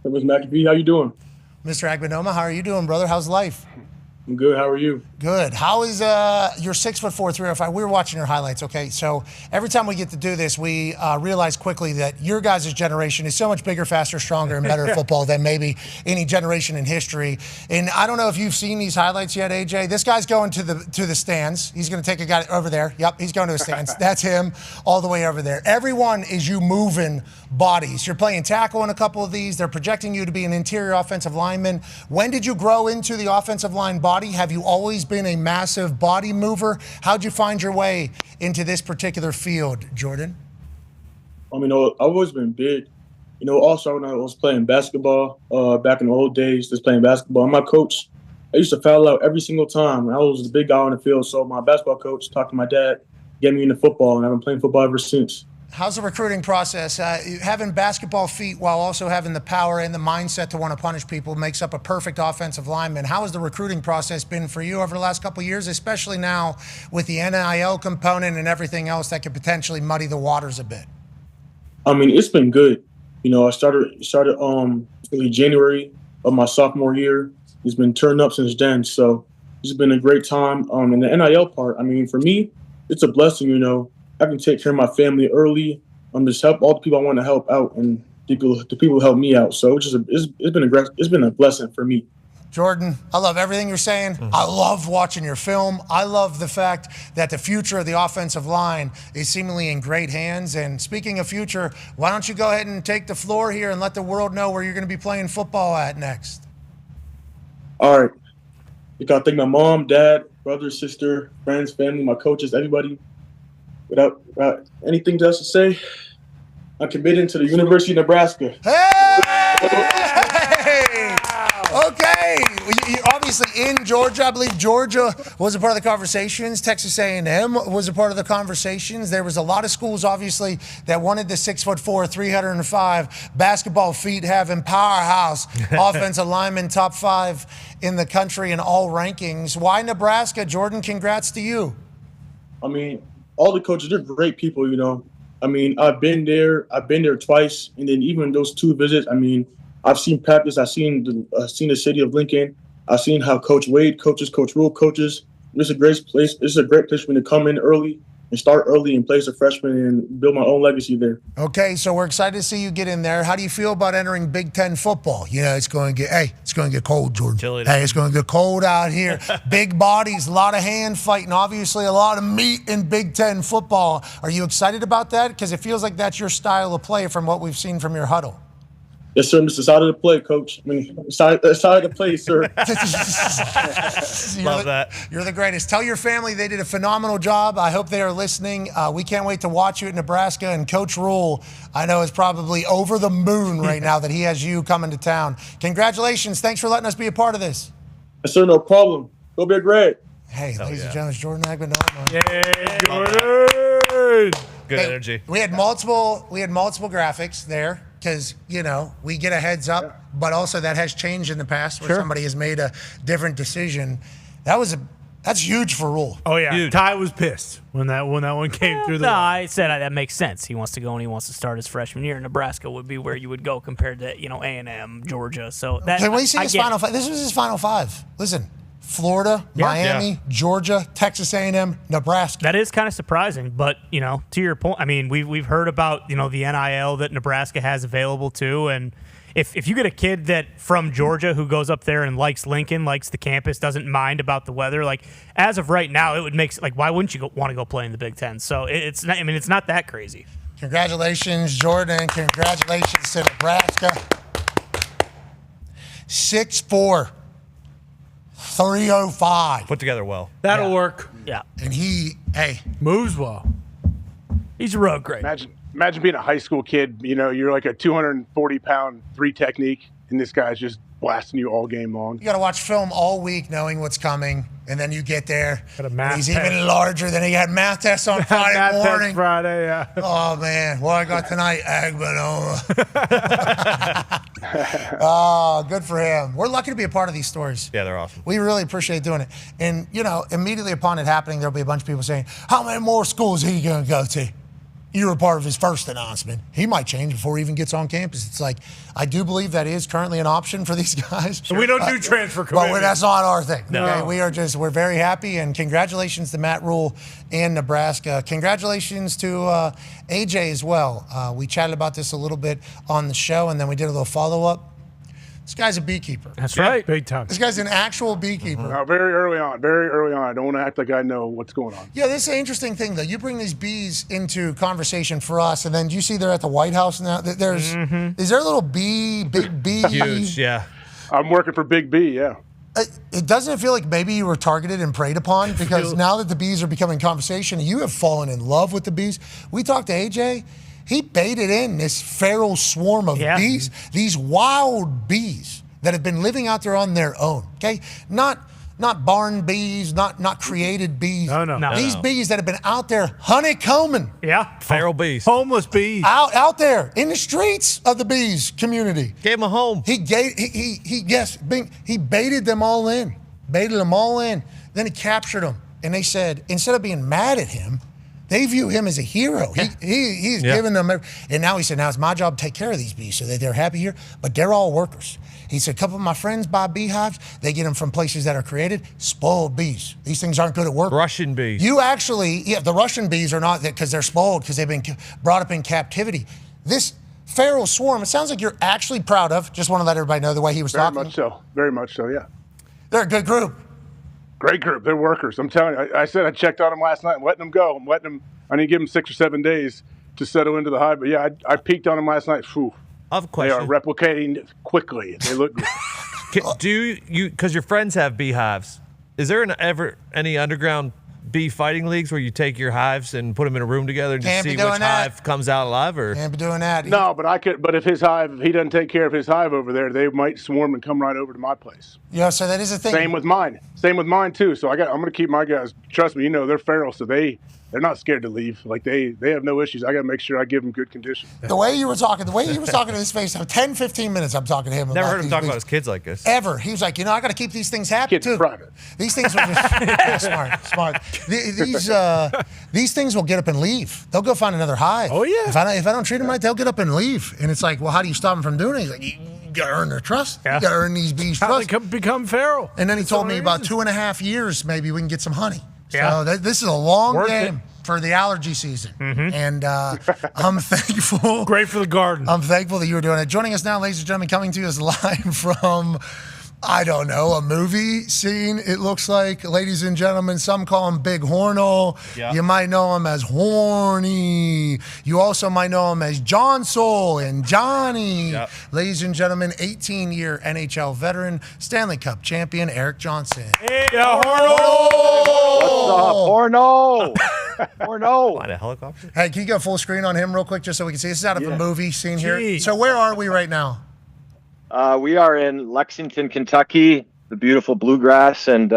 Hey, Mr. McAfee, how you doing? Mr. Agbenoma, how are you doing, brother? How's life? I'm good. How are you? Good. How is your 6'4", 305? We were watching your highlights, okay? So every time we get to do this, we realize quickly that your guys' generation is so much bigger, faster, stronger, and better at football than maybe any generation in history. And I don't know if you've seen these highlights yet, AJ. This guy's going to the stands. He's going to take a guy over there. Yep, he's going to the stands. That's him all the way over there. Everyone is you moving bodies. You're playing tackle in a couple of these. They're projecting you to be an interior offensive lineman. When did you grow into the offensive line body? Have you always been a massive body mover? How'd you find your way into this particular field, Jordan? I mean, I've always been big. You know, also when I was playing basketball, back in the old days, just playing basketball, my coach, I used to foul out every single time. I was the big guy on the field, so my basketball coach talked to my dad, get me into football, and I've been playing football ever since. How's the recruiting process? Having basketball feet while also having the power and the mindset to want to punish people makes up a perfect offensive lineman. How has the recruiting process been for you over the last couple of years, especially now with the NIL component and everything else that could potentially muddy the waters a bit? I mean, it's been good. You know, I started early January of my sophomore year. It's been turned up since then, so it's been a great time. And the NIL part, I mean, for me, it's a blessing, you know. I can take care of my family early. Just help all the people I want to help out, and the people help me out. So it's been a blessing for me. Jordan, I love everything you're saying. I love watching your film. I love the fact that the future of the offensive line is seemingly in great hands. And speaking of future, why don't you go ahead and take the floor here and let the world know where you're going to be playing football at next? All right. I got to thank my mom, dad, brother, sister, friends, family, my coaches, everybody. Without anything else to say, I'm committed to the University of Nebraska. Hey! Okay. You're obviously in Georgia. I believe Georgia was a part of the conversations. Texas A&M was a part of the conversations. There was a lot of schools, obviously, that wanted the 6'4", 305 basketball feet having powerhouse offensive lineman, top 5 in the country in all rankings. Why Nebraska? Jordan, congrats to you. I mean, all the coaches, they're great people, you know. I mean, I've been there twice, and then even those 2 visits, I mean, I've seen practice, I've seen the city of Lincoln, I've seen how Coach Wade coaches, Coach Rule coaches. It's a great place. This is a great place for me to come in early and start early and play as a freshman and build my own legacy there. Okay, so we're excited to see you get in there. How do you feel about entering Big Ten football? You know, it's going to get cold, Jordan. Hey, it's going to get cold out here. Big bodies, a lot of hand fighting, obviously a lot of meat in Big Ten football. Are you excited about that? Because it feels like that's your style of play from what we've seen from your huddle. Yes, sir. It's decided to play, Coach. I mean, decided to play, sir. Love that. You're the greatest. Tell your family they did a phenomenal job. I hope they are listening. We can't wait to watch you at Nebraska. And Coach Rule, I know, is probably over the moon right now that he has you coming to town. Congratulations. Thanks for letting us be a part of this. Yes, sir. No problem. Go Big Red. Hey, ladies and gentlemen, it's Jordan Agbenoma. Yay, Jordan. Good energy. We had multiple graphics there. Because, you know, we get a heads up, but also that has changed in the past where somebody has made a different decision. That's huge for Rule. Oh, yeah. Huge. Ty was pissed when that one came through the line. I said that makes sense. He wants to go and he wants to start his freshman year. Nebraska would be where you would go compared to, you know, A&M, Georgia. So that, can we see his final 5? This was his final 5. Listen. Florida, Miami, Georgia, Texas A&M, Nebraska. That is kind of surprising, but, you know, to your point, I mean, we've heard about, you know, the NIL that Nebraska has available too, and if you get a kid that from Georgia who goes up there and likes Lincoln, likes the campus, doesn't mind about the weather, like as of right now, it would make why wouldn't you want to go play in the Big Ten? So it's not that crazy. Congratulations, Jordan. Congratulations to Nebraska. 6'4". 305. Put together well. That'll work. Yeah. And he, moves well. He's a road great. Imagine being a high school kid. You know, you're like a 240-pound 3 technique, and this guy's just blasting you all game long. You got to watch film all week knowing what's coming, and then you get there. Got a and math he's test. even larger than he had math tests on Friday Math test morning. Friday, yeah. Oh, man. What I got tonight? Agenoma. Oh, good for him. We're lucky to be a part of these stories. Yeah, they're awesome. We really appreciate doing it. And, immediately upon it happening, there'll be a bunch of people saying, how many more schools are you going to go to? You were part of his first announcement. He might change before he even gets on campus. It's like, I do believe that is currently an option for these guys. We don't do transfer commitment. But that's not our thing. No. Okay? We're very happy, and congratulations to Matt Rule in Nebraska. Congratulations to AJ as well. We chatted about this a little bit on the show, and then we did a little follow-up. This guy's a beekeeper. That's right. Big time. This guy's an actual beekeeper. Very early on. I don't want to act like I know what's going on. Yeah, this is an interesting thing, though. You bring these bees into conversing for us, and then do you see they're at the White House now? Is there a little big bee? Huge, yeah. I'm working for Big B, yeah. It doesn't feel like maybe you were targeted and preyed upon, because now that the bees are becoming conversation, you have fallen in love with the bees. We talked to AJ. He baited in this feral swarm of bees, these wild bees that have been living out there on their own, okay? Not barn bees, not created bees. No. These bees that have been out there honeycombing. Yeah. Feral bees. Homeless bees. Out there in the streets of the bees community. Gave them a home. He baited them all in. Then he captured them. And they said, instead of being mad at him, they view him as a hero. He's giving them, and now he said, now it's my job to take care of these bees so that they're happy here, but they're all workers. He said, a couple of my friends buy beehives. They get them from places that are created. Spoiled bees. These things aren't good at work. Russian bees. The Russian bees are not, because they're spoiled, because they've been brought up in captivity. This feral swarm, it sounds like you're actually proud of. Just want to let everybody know the way he was talking. Very much so, yeah. They're a good group. Great group. They're workers. I'm telling you. I said I checked on them last night. I'm letting them go. I need to give them 6 or 7 days to settle into the hive. But yeah, I peeked on them last night. Phew. I have a question. They are replicating quickly. They look good. Because your friends have beehives, is there ever any underground bee fighting leagues where you take your hives and put them in a room together and just see which hive comes out alive? Or can't be doing that. No, but I could. But if he doesn't take care of his hive over there, they might swarm and come right over to my place. Yeah, so that is a thing. Same with mine too. So I'm going to keep my guys. Trust me, they're feral, so they're not scared to leave. Like they have no issues. I got to make sure I give them good condition. The way he was talking to his face, 10, 15 minutes I'm talking to him. Never heard him talk about his kids like this. Ever. He was like, I got to keep these things happy too. Private. These things will just smart. These things will get up and leave. They'll go find another hive. Oh yeah. If I don't treat them right, they'll get up and leave. And it's like, well, how do you stop them from doing it? He's like, you got to earn their trust. Yeah. You got to earn these bees' How trust. they become feral. And then he told me about 2.5 years, maybe we can get some honey. Yeah. So this is a long Worth game for the allergy season. And I'm thankful. Great for the garden. I'm thankful that you were doing it. Joining us now, ladies and gentlemen, coming to us live from, I don't know, a movie scene, it looks like. Ladies and gentlemen, some call him Big Horno. Yeah. You might know him as Horny. You also might know him as John Soul and Johnny. Yep. Ladies and gentlemen, 18-year NHL veteran, Stanley Cup champion, Eric Johnson. Hey, Horno! What's up, Horno? Horno. Flying a helicopter? Hey, can you go full screen on him real quick just so we can see? This is out of a movie scene here. Jeez. So where are we right now? We are in Lexington, Kentucky, the beautiful bluegrass, and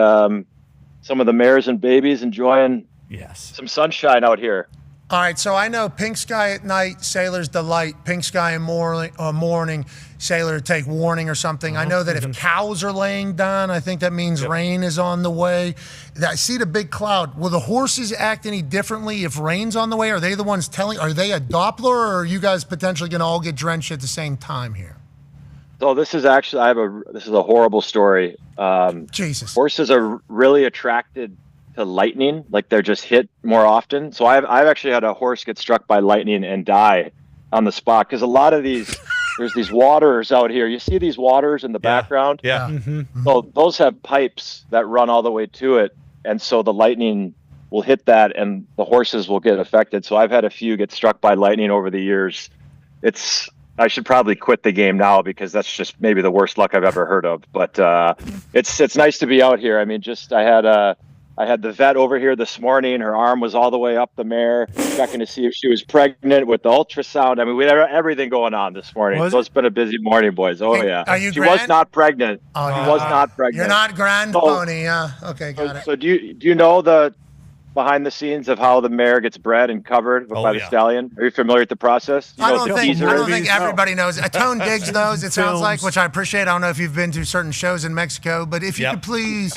some of the mares and babies enjoying some sunshine out here. All right, so I know pink sky at night, sailor's delight. Pink sky in morning, sailor take warning or something. I know that if cows are laying down, I think that means rain is on the way. I see the big cloud. Will the horses act any differently if rain's on the way? Are they the ones telling? Are they a Doppler, or are you guys potentially going to all get drenched at the same time here? So this is actually, this is a horrible story. Jesus. Horses are really attracted to lightning, like they're just hit more often. So I've actually had a horse get struck by lightning and die on the spot, because a lot of these, there's these waters out here. You see these waters in the background? Yeah. So those have pipes that run all the way to it. And so the lightning will hit that and the horses will get affected. So I've had a few get struck by lightning over the years. I should probably quit the game now, because that's just maybe the worst luck I've ever heard of. But it's nice to be out here. I mean, I had I had the vet over here this morning. Her arm was all the way up the mare, checking to see if she was pregnant with the ultrasound. I mean, we had everything going on this morning. So it's been a busy morning, boys. Oh, Hey, yeah. are you She grand? was not pregnant. Oh, She you're was not. not pregnant. You're not grand pony. Okay, got it. So do you know the behind the scenes of how the mare gets bred and covered by the stallion? Are you familiar with the process? You I know don't what the think teaser is? everybody knows. Tone digs those, it sounds like, Films. which I appreciate. I don't know if you've been to certain shows in Mexico, but if you could please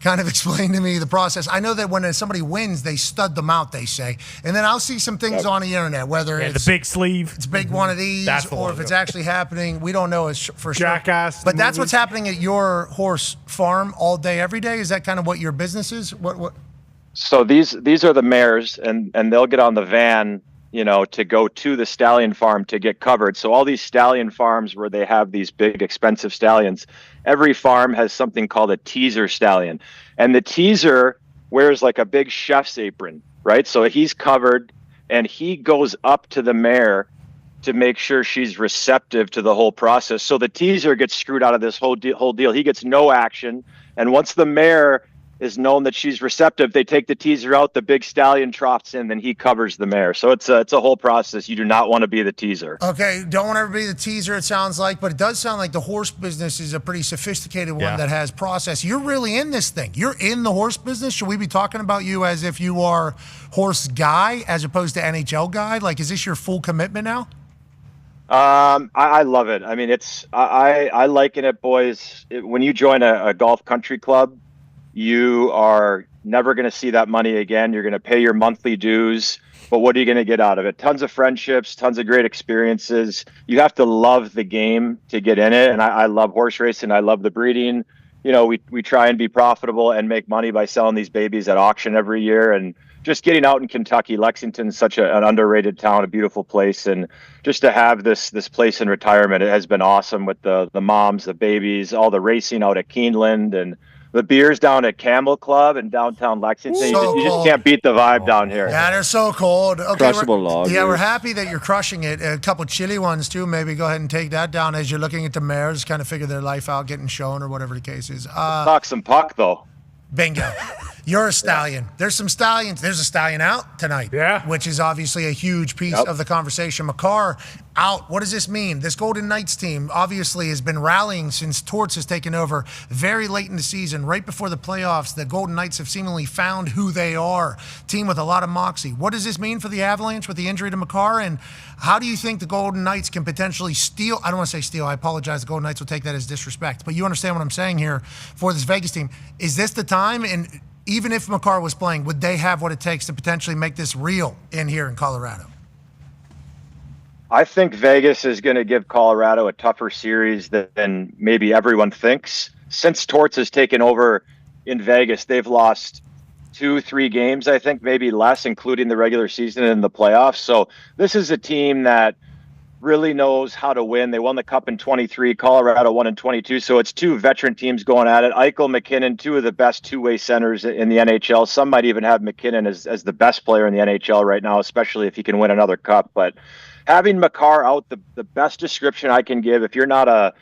kind of explain to me the process. I know that when somebody wins, they stud them out, they say. And then I'll see some things on the internet, whether it's the big sleeve. It's big one of these, That's the or one, if it's yeah. actually happening. We don't know for sure. Jackass, But the that's movie. what's happening at your horse farm all day, every day? Is that kind of what your business is? What? So these are the mares, and they'll get on the van, to go to the stallion farm to get covered. So all these stallion farms where they have these big expensive stallions, every farm has something called a teaser stallion. And the teaser wears like a big chef's apron, right? So he's covered and he goes up to the mare to make sure she's receptive to the whole process. So the teaser gets screwed out of this whole deal. He gets no action. And once the mare is known that she's receptive, they take the teaser out, the big stallion trots in, then he covers the mare. So it's a whole process. You do not want to be the teaser. Okay, don't want to be the teaser, it sounds like, but it does sound like the horse business is a pretty sophisticated one that has process. You're really in this thing. You're in the horse business. Should we be talking about you as if you are horse guy as opposed to NHL guy? Like, is this your full commitment now? I love it. I mean, I liken it, boys. When you join a golf country club, you are never going to see that money again. You're going to pay your monthly dues, but what are you going to get out of it? Tons of friendships, tons of great experiences. You have to love the game to get in it. And I love horse racing. I love the breeding. We try and be profitable and make money by selling these babies at auction every year. And just getting out in Kentucky, Lexington's such an underrated town, a beautiful place. And just to have this place in retirement, it has been awesome with the moms, the babies, all the racing out at Keeneland, and the beers down at Camel Club in downtown Lexington. You just can't beat the vibe down here. Yeah, they're so cold. Okay, Crushable logs. Yeah, we're happy that you're crushing it. A couple chilly ones, too. Maybe go ahead and take that down as you're looking at the mares, kind of figure their life out, getting shown or whatever the case is. Talk some puck, though. Bingo. You're a stallion. There's some stallions. There's a stallion out tonight. Yeah. Which is obviously a huge piece of the conversation. Makar out. What does this mean? This Golden Knights team obviously has been rallying since Torts has taken over very late in the season. Right before the playoffs, the Golden Knights have seemingly found who they are. Team with a lot of moxie. What does this mean for the Avalanche with the injury to Makar? And how do you think the Golden Knights can potentially steal? I don't want to say steal. I apologize. The Golden Knights will take that as disrespect. But you understand what I'm saying here for this Vegas team. Is this the time? And even if Makar was playing, would they have what it takes to potentially make this real in here in Colorado? I think Vegas is going to give Colorado a tougher series than maybe everyone thinks. Since Torts has taken over in Vegas, they've lost 2-3 games, I think, maybe less, including the regular season and the playoffs. So this is a team that really knows how to win. They won the Cup in 23. Colorado won in 22. So it's two veteran teams going at it. Eichel, McKinnon, two of the best two-way centers in the NHL. Some might even have McKinnon as the best player in the NHL right now, especially if he can win another Cup. But having Makar out, the best description I can give, if you're not a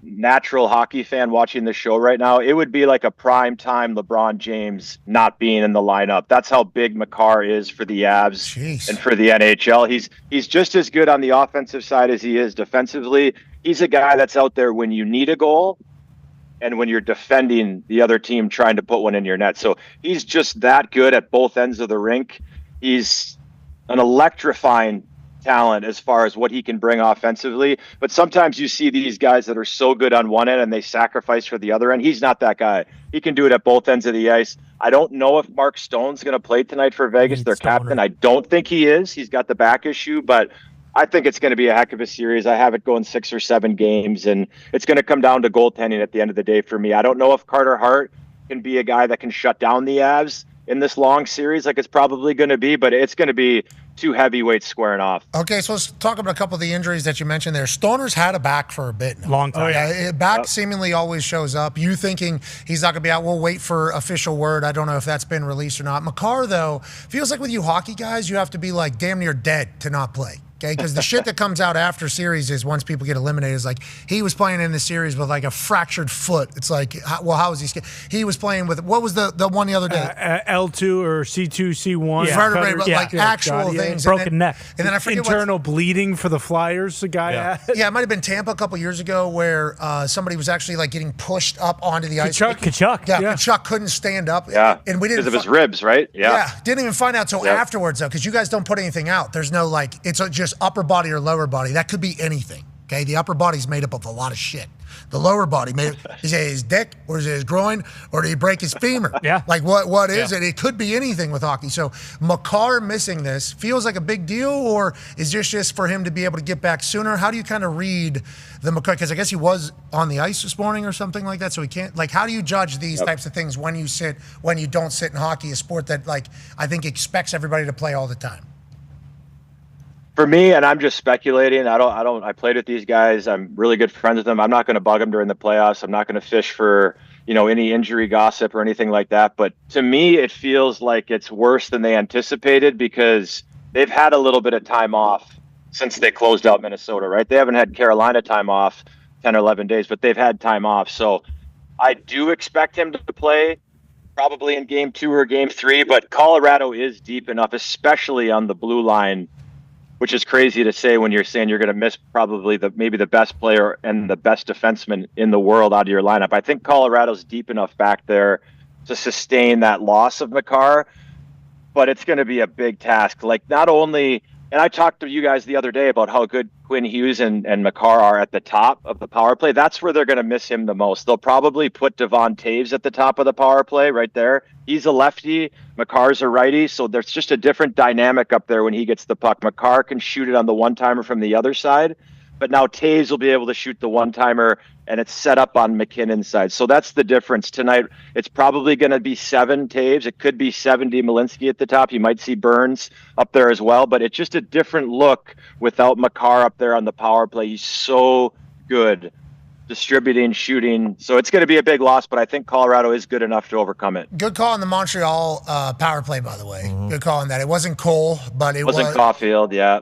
natural hockey fan watching the show right now, it would be like a prime time LeBron James not being in the lineup. That's how big Makar is for the Avs and for the NHL. He's just as good on the offensive side as he is defensively. He's a guy that's out there when you need a goal and when you're defending the other team trying to put one in your net. So he's just that good at both ends of the rink. He's an electrifying talent as far as what he can bring offensively, but sometimes you see these guys that are so good on one end and they sacrifice for the other end. He's not that guy. He can do it at both ends of the ice. I don't know if Mark Stone's going to play tonight for Vegas, their captain. I don't think he is. He's got the back issue, but I think it's going to be a heck of a series. I have it going 6 or 7 games, and it's going to come down to goaltending at the end of the day for me. I don't know if Carter Hart can be a guy that can shut down the Avs in this long series like it's probably going to be, but it's going to be two heavyweights squaring off. Okay, so let's talk about a couple of the injuries that you mentioned there. Stoner's had a back for a bit now. Long time. Back seemingly always shows up. You thinking he's not going to be out. We'll wait for official word. I don't know if that's been released or not. Makar, though, feels like with you hockey guys, you have to be like damn near dead to not play. Okay, because the shit that comes out after series is once people get eliminated is like he was playing in the series with like a fractured foot. It's like, well, how was he? He was playing with what was the one the other day? L2 or C2, C1. Vertebrae, but like actual things. Broken neck. And then I forget internal bleeding for the Flyers. The guy had. Yeah, it might have been Tampa a couple years ago where somebody was actually like getting pushed up onto the ice. Kachuk. Yeah, Kachuk couldn't stand up. Yeah, and we didn't because of his ribs, right? Yeah, didn't even find out till afterwards though, because you guys don't put anything out. There's no like it's just upper body or lower body. That could be anything. Okay, the upper body's made up of a lot of shit. The lower body, is it his dick or is it his groin or did he break his femur? Yeah. Like what is it? It could be anything with hockey. So Makar missing this feels like a big deal, or is this just for him to be able to get back sooner? How do you kind of read the Makar? Because I guess he was on the ice this morning or something like that, so he can't. Like, how do you judge these types of things when you don't sit in hockey, a sport that like I think expects everybody to play all the time? For me, and I'm just speculating. I played with these guys. I'm really good friends with them. I'm not going to bug them during the playoffs. I'm not going to fish for, any injury gossip or anything like that. But to me, it feels like it's worse than they anticipated because they've had a little bit of time off since they closed out Minnesota, right? They haven't had Carolina time off 10 or 11 days, but they've had time off. So I do expect him to play probably in game 2 or game 3, but Colorado is deep enough, especially on the blue line, which is crazy to say when you're saying you're going to miss probably maybe the best player and the best defenseman in the world out of your lineup. I think Colorado's deep enough back there to sustain that loss of Makar, but it's going to be a big task. Like not only, and I talked to you guys the other day about how good Quinn Hughes and Makar are at the top of the power play. That's where they're going to miss him the most. They'll probably put Devon Taves at the top of the power play right there. He's a lefty. Makar's a righty. So there's just a different dynamic up there when he gets the puck. Makar can shoot it on the one-timer from the other side, but now Taves will be able to shoot the one-timer, and it's set up on McKinnon's side. So that's the difference. Tonight, it's probably going to be 7 Taves. It could be 7 Malinsky at the top. You might see Burns up there as well, but it's just a different look without Makar up there on the power play. He's so good distributing, shooting. So it's going to be a big loss, but I think Colorado is good enough to overcome it. Good call on the Montreal power play, by the way. Mm-hmm. Good call on that. It wasn't Cole, but it wasn't Caulfield. Yeah,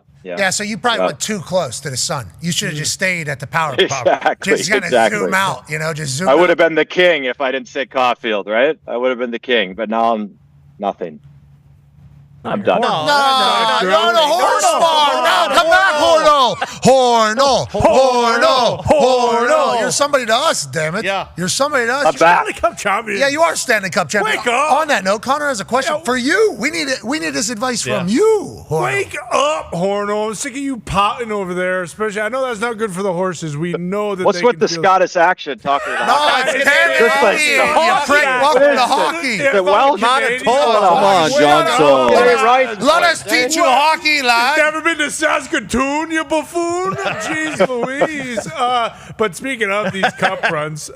so you probably went too close to the sun. You should have just stayed at the power. Exactly. Just kind of zoom out, just zoom out. I would have been the king if I didn't say Caulfield, right? I would have been the king, but now I'm nothing. I'm done. No, horse farm. No, come back, Horno. You're somebody to us, damn it. Yeah. You're somebody to us. I'm back. Stanley Cup champion. Yeah, you are Stanley Cup champion. Wake up. On that note, Connor has a question for you. We need this advice from you, Horno. Wake up, Horno. I'm sick of you potting over there, especially. I know that's not good for the horses. We know that What's with the Scottish accent talking about? No, it's hockey. Welcome to hockey. The Welsh. Come on, Johnson. Let us teach you hockey, lad. Never been to Saskatoon, you buffoon? Jeez Louise. But speaking of these cup runs,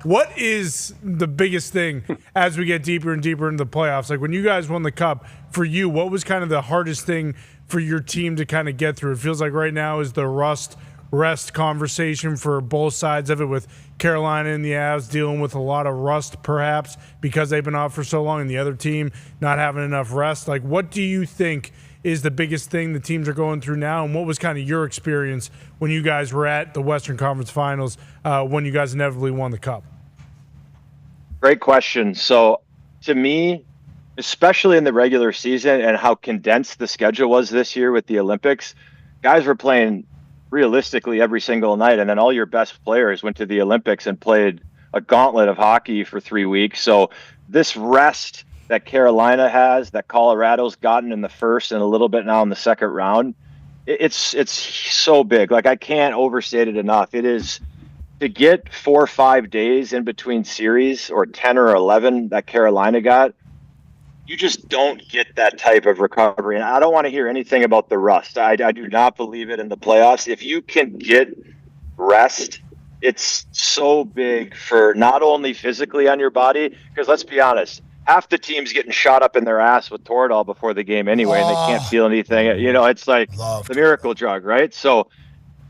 what is the biggest thing as we get deeper and deeper into the playoffs? Like when you guys won the cup, for you, what was kind of the hardest thing for your team to kind of get through? It feels like right now is the rest conversation for both sides of it, with Carolina and the Avs dealing with a lot of rust perhaps because they've been off for so long and the other team not having enough rest. Like, what do you think is the biggest thing the teams are going through now, and what was kind of your experience when you guys were at the Western Conference Finals when you guys inevitably won the cup? Great question. So to me, especially in the regular season and how condensed the schedule was this year with the Olympics, guys were playing realistically every single night, and then all your best players went to the Olympics and played a gauntlet of hockey for 3 weeks. So this rest that Carolina has, that Colorado's gotten in the first and a little bit now in the second round, it's so big. Like, I can't overstate it enough. It is to get 4 or 5 days in between series, or 10 or 11 that Carolina got. You just don't get that type of recovery. And I don't want to hear anything about the rust. I do not believe it in the playoffs. If you can get rest, it's so big for not only physically on your body, because let's be honest, half the team's getting shot up in their ass with Toradol before the game anyway, and they can't feel anything. It's like the miracle drug, right? So,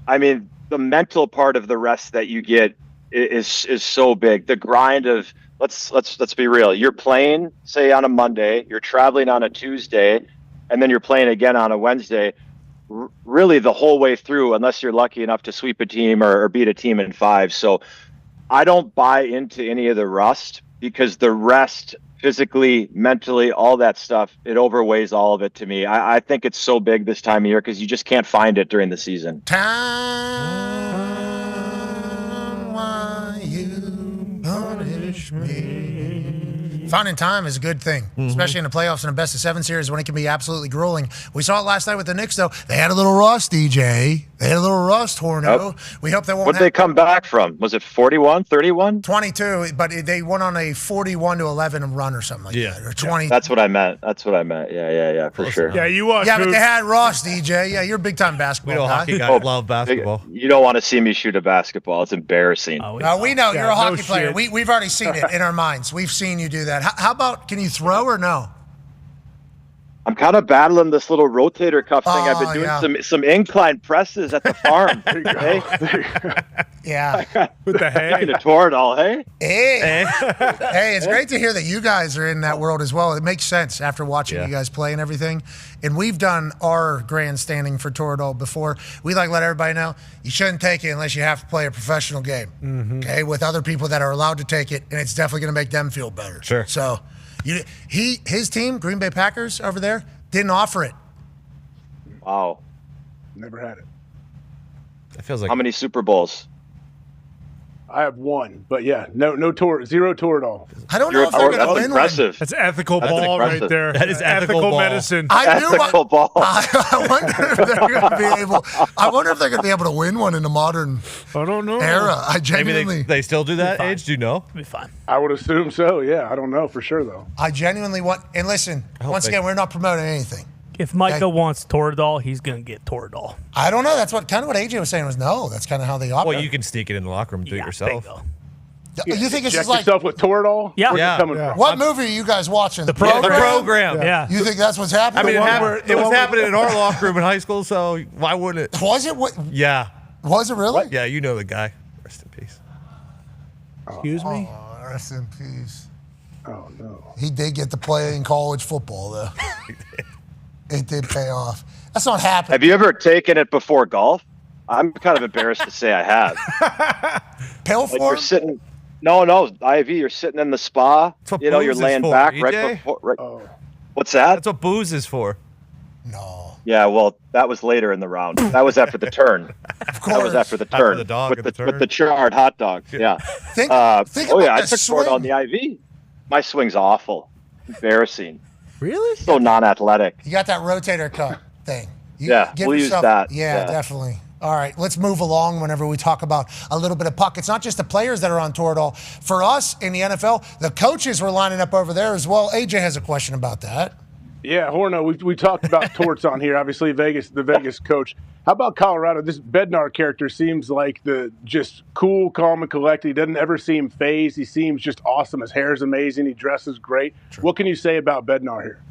I mean, the mental part of the rest that you get is so big. The grind of, let's be real. You're playing, say, on a Monday, you're traveling on a Tuesday, and then you're playing again on a Wednesday. really the whole way through, unless you're lucky enough to sweep a team or beat a team in 5. So I don't buy into any of the rust, because the rest, physically, mentally, all that stuff, it overweighs all of it to me. I think it's so big this time of year because you just can't find it during the season. Time, why you punish me? Finding time is a good thing, especially in the playoffs and a best-of-7 series when it can be absolutely grueling. We saw it last night with the Knicks, though. They had a little rust, DJ. They had a little rust, Horno. Yep. We hope they won't. What did they come back from? Was it 41, 31? 22, but they went on a 41-11 run or something like that, or 20. That's what I meant. Yeah, for sure. Yeah, you watch. Yeah, but they had rust, DJ. Yeah, you're a big-time basketball guy. Hockey guys love basketball. You don't want to see me shoot a basketball. It's embarrassing. We know you're a hockey player. We've already seen it in our minds. We've seen you do that. How about, can you throw or no? I'm kind of battling this little rotator cuff thing. I've been doing some incline presses at the farm. Hey? Yeah. With the hay. Speaking of Toradol, hey? Hey, it's great to hear that you guys are in that world as well. It makes sense after watching you guys play and everything. And we've done our grandstanding for Toradol before. We let everybody know you shouldn't take it unless you have to play a professional game, okay, with other people that are allowed to take it, and it's definitely going to make them feel better. Sure. So his team, Green Bay Packers over there, didn't offer it. Wow. Never had it. It feels like how many Super Bowls? I have 1, but yeah, zero Toradol. I don't know if they're going to win impressive. one. That's ethical ball right there. That is ethical medicine. Ethical ball. I wonder if they're going to be able. I wonder if they're going to be able to win one in the modern era. I genuinely. Maybe they still do that. Age? Do you know? It'll be fine. I would assume so. Yeah, I don't know for sure though. I genuinely want. And listen, once again, we're not promoting anything. If Micah wants Toradol, he's going to get Toradol. I don't know. That's what AJ was saying was no. That's kind of how they operate. Well, you can sneak it in the locker room, do it yourself. You think it's Inject just like yourself with Toradol? Yeah. Where's it coming from? What movie are you guys watching? The program. Yeah. You think that's what's happening? I mean, it was happening in our locker room in high school, so why wouldn't it? Was it? What? Yeah. Was it really? Yeah, you know the guy. Rest in peace. Excuse me? Oh, rest in peace. Oh, no. He did get to play in college football, though. It did pay off. That's not happening. Have you ever taken it before golf? I'm kind of embarrassed to say I have. Pill Like form? you're sitting. No, IV. You're sitting in the spa. What You're booze laying is for, back EJ? right before. What's that? That's what booze is for. No. Yeah, well, that was later in the round. That was after the turn. Of course. That was after the turn. the dog with and the the turn. with the charred hot dogs. Yeah. Think Oh about yeah, I the took swing. Toradol on the IV. My swing's awful. Embarrassing. Really? So non-athletic. You got that rotator cuff thing. Yeah, give we'll use that. Yeah, definitely. All right, let's move along whenever we talk about a little bit of puck. It's not just the players that are on Toradol. For us in the NFL, the coaches were lining up over there as well. AJ has a question about that. Yeah, Horno, we talked about Torts on here, obviously the Vegas coach. How about Colorado? This Bednar character seems like the just cool, calm, and collected. He doesn't ever seem phased. He seems just awesome. His hair is amazing. He dresses great. True. What can you say about Bednar here?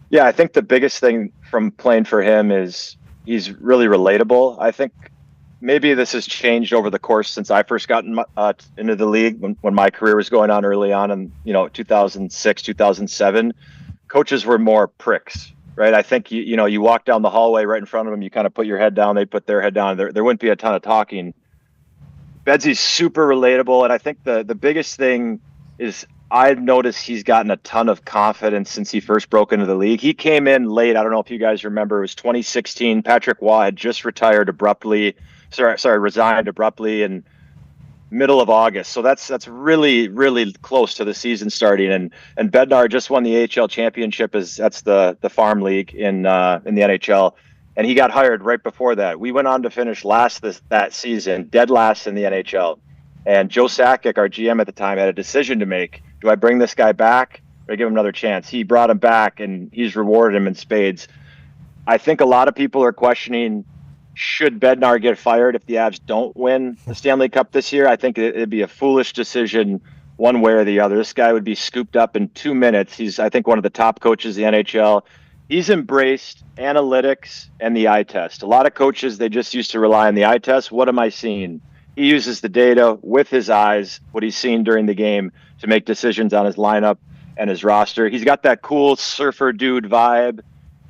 Yeah, I think the biggest thing from playing for him is he's really relatable. I think maybe this has changed over the course since I first got into the league when my career was going on early on in 2006, 2007. Coaches were more pricks, right? I think you walk down the hallway right in front of them, you kind of put your head down, they put their head down. There wouldn't be a ton of talking. Bedsy's super relatable, and I think the biggest thing is I've noticed he's gotten a ton of confidence since he first broke into the league. He came in late. I don't know if you guys remember. It was 2016. Patrick Waugh had just resigned abruptly in middle of August. So that's really, really close to the season starting. And Bednar just won the AHL championship. That's the farm league in the NHL. And he got hired right before that. We went on to finish last that season, dead last in the NHL. And Joe Sakic, our GM at the time, had a decision to make. Do I bring this guy back or give him another chance? He brought him back, and he's rewarded him in spades. I think a lot of people are questioning, should Bednar get fired if the Avs don't win the Stanley Cup this year? I think it'd be a foolish decision one way or the other. This guy would be scooped up in 2 minutes. He's, I think, one of the top coaches in the NHL. He's embraced analytics and the eye test. A lot of coaches, they just used to rely on the eye test. What am I seeing? He uses the data with his eyes, what he's seen during the game, to make decisions on his lineup and his roster. He's got that cool surfer dude vibe.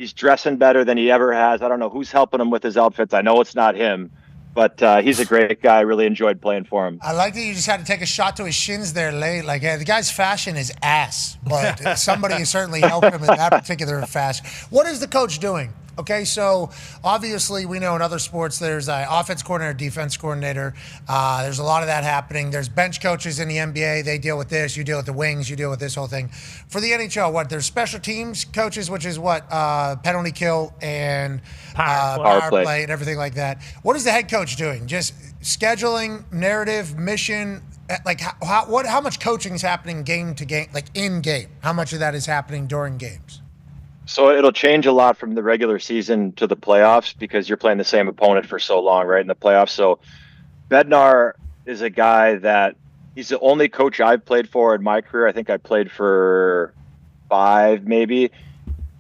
He's dressing better than he ever has. I don't know who's helping him with his outfits. I know it's not him, but he's a great guy. I really enjoyed playing for him. I like that you just had to take a shot to his shins there late. Like, the guy's fashion is ass, but somebody certainly helped him in that particular fashion. What is the coach doing? Okay, so obviously we know in other sports there's an offense coordinator, defense coordinator. There's a lot of that happening. There's bench coaches in the NBA. They deal with this. You deal with the wings. You deal with this whole thing. For the NHL, there's special teams coaches, which is penalty kill and power play and everything like that. What is the head coach doing? Just scheduling, narrative, mission? Like how much coaching is happening game to game, like in game? How much of that is happening during games? So it'll change a lot from the regular season to the playoffs because you're playing the same opponent for so long, right, in the playoffs. So Bednar is a guy that he's the only coach I've played for in my career. I think I played for 5 maybe.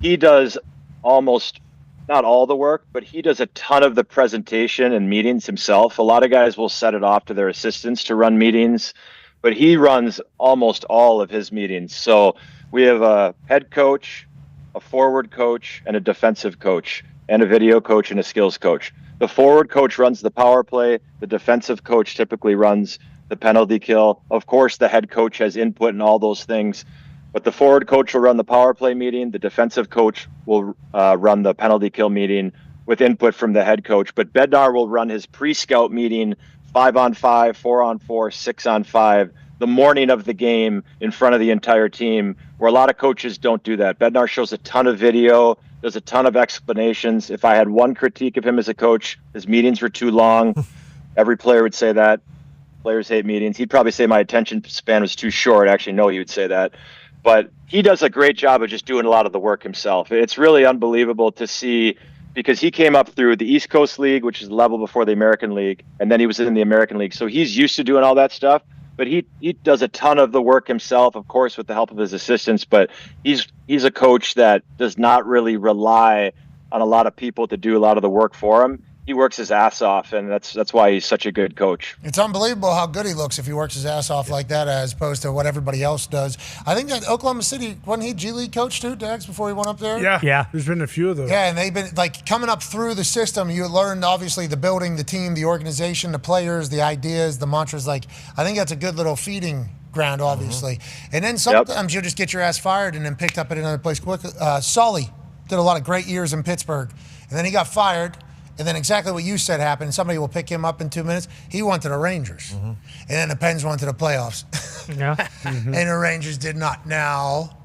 He does almost not all the work, but he does a ton of the presentation and meetings himself. A lot of guys will set it off to their assistants to run meetings, but he runs almost all of his meetings. So we have a head coach, a forward coach, and a defensive coach, and a video coach and a skills coach. The forward coach runs the power play. The defensive coach typically runs the penalty kill. Of course, the head coach has input in all those things, but the forward coach will run the power play meeting. The defensive coach will run the penalty kill meeting with input from the head coach. But Bednar will run his pre-scout meeting 5-on-5, 4-on-4, 6-on-5, the morning of the game in front of the entire team, where a lot of coaches don't do that. Bednar shows a ton of video, does a ton of explanations. If I had one critique of him as a coach, his meetings were too long. Every player would say that. Players hate meetings. He'd probably say my attention span was too short. Actually, no, he would say that. But he does a great job of just doing a lot of the work himself. It's really unbelievable to see, because he came up through the East Coast League, which is the level before the American League, and then he was in the American League. So he's used to doing all that stuff. But he does a ton of the work himself, of course, with the help of his assistants. But he's a coach that does not really rely on a lot of people to do a lot of the work for him. He works his ass off, and that's why he's such a good coach. It's unbelievable how good he looks if he works his ass off like that, as opposed to what everybody else does. I think that Oklahoma City, wasn't he G League coach too, Dax, before he went up there? Yeah. There's been a few of those. Yeah, and they've been coming up through the system. You learned obviously the building, the team, the organization, the players, the ideas, the mantras. I think that's a good little feeding ground, obviously. And then sometimes you'll just get your ass fired and then picked up at another place quickly. Sully did a lot of great years in Pittsburgh, and then he got fired. And then exactly what you said happened. Somebody will pick him up in 2 minutes. He went to the Rangers. And then the Pens went to the playoffs. And the Rangers did not. Now,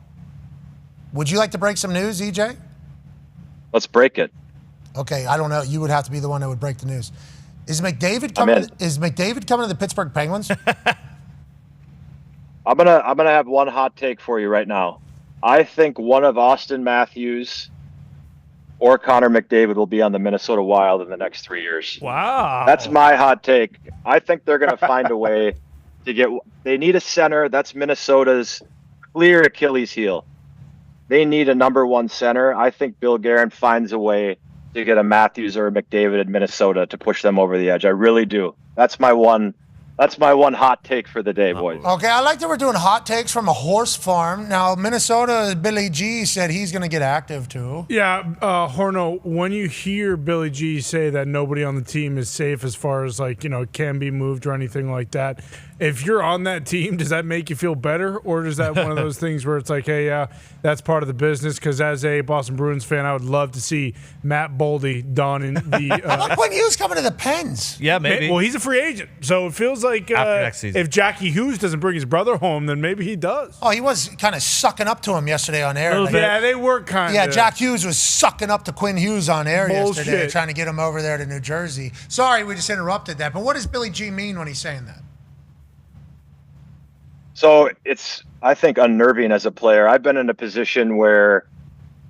would you like to break some news, EJ? Let's break it. Okay, I don't know. You would have to be the one that would break the news. Is McDavid coming to the Pittsburgh Penguins? I'm gonna have one hot take for you right now. I think one of Austin Matthews or Connor McDavid will be on the Minnesota Wild in the next 3 years. Wow. That's my hot take. I think they're going to find a way to get – they need a center. That's Minnesota's clear Achilles heel. They need a number 1 center. I think Bill Guerin finds a way to get a Matthews or a McDavid in Minnesota to push them over the edge. I really do. That's my one hot take for the day, boys. Okay, I like that we're doing hot takes from a horse farm. Now, Minnesota, Billy G said he's going to get active, too. Yeah, Horno, when you hear Billy G say that nobody on the team is safe as far as, can be moved or anything like that, if you're on that team, does that make you feel better? Or is that one of those things where it's like, hey, yeah, that's part of the business? Because as a Boston Bruins fan, I would love to see Matt Boldy don in the... How about Quinn Hughes coming to the Pens? Yeah, maybe. Well, he's a free agent, so it feels like after next season. If Jackie Hughes doesn't bring his brother home, then maybe he does. Oh, he was kind of sucking up to him yesterday on air. Yeah, they were kind of. Yeah, Jack Hughes was sucking up to Quinn Hughes on air Bullshit. yesterday, trying to get him over there to New Jersey. Sorry, we just interrupted that. But what does Billy G mean when he's saying that? So it's, I think, unnerving as a player. I've been in a position where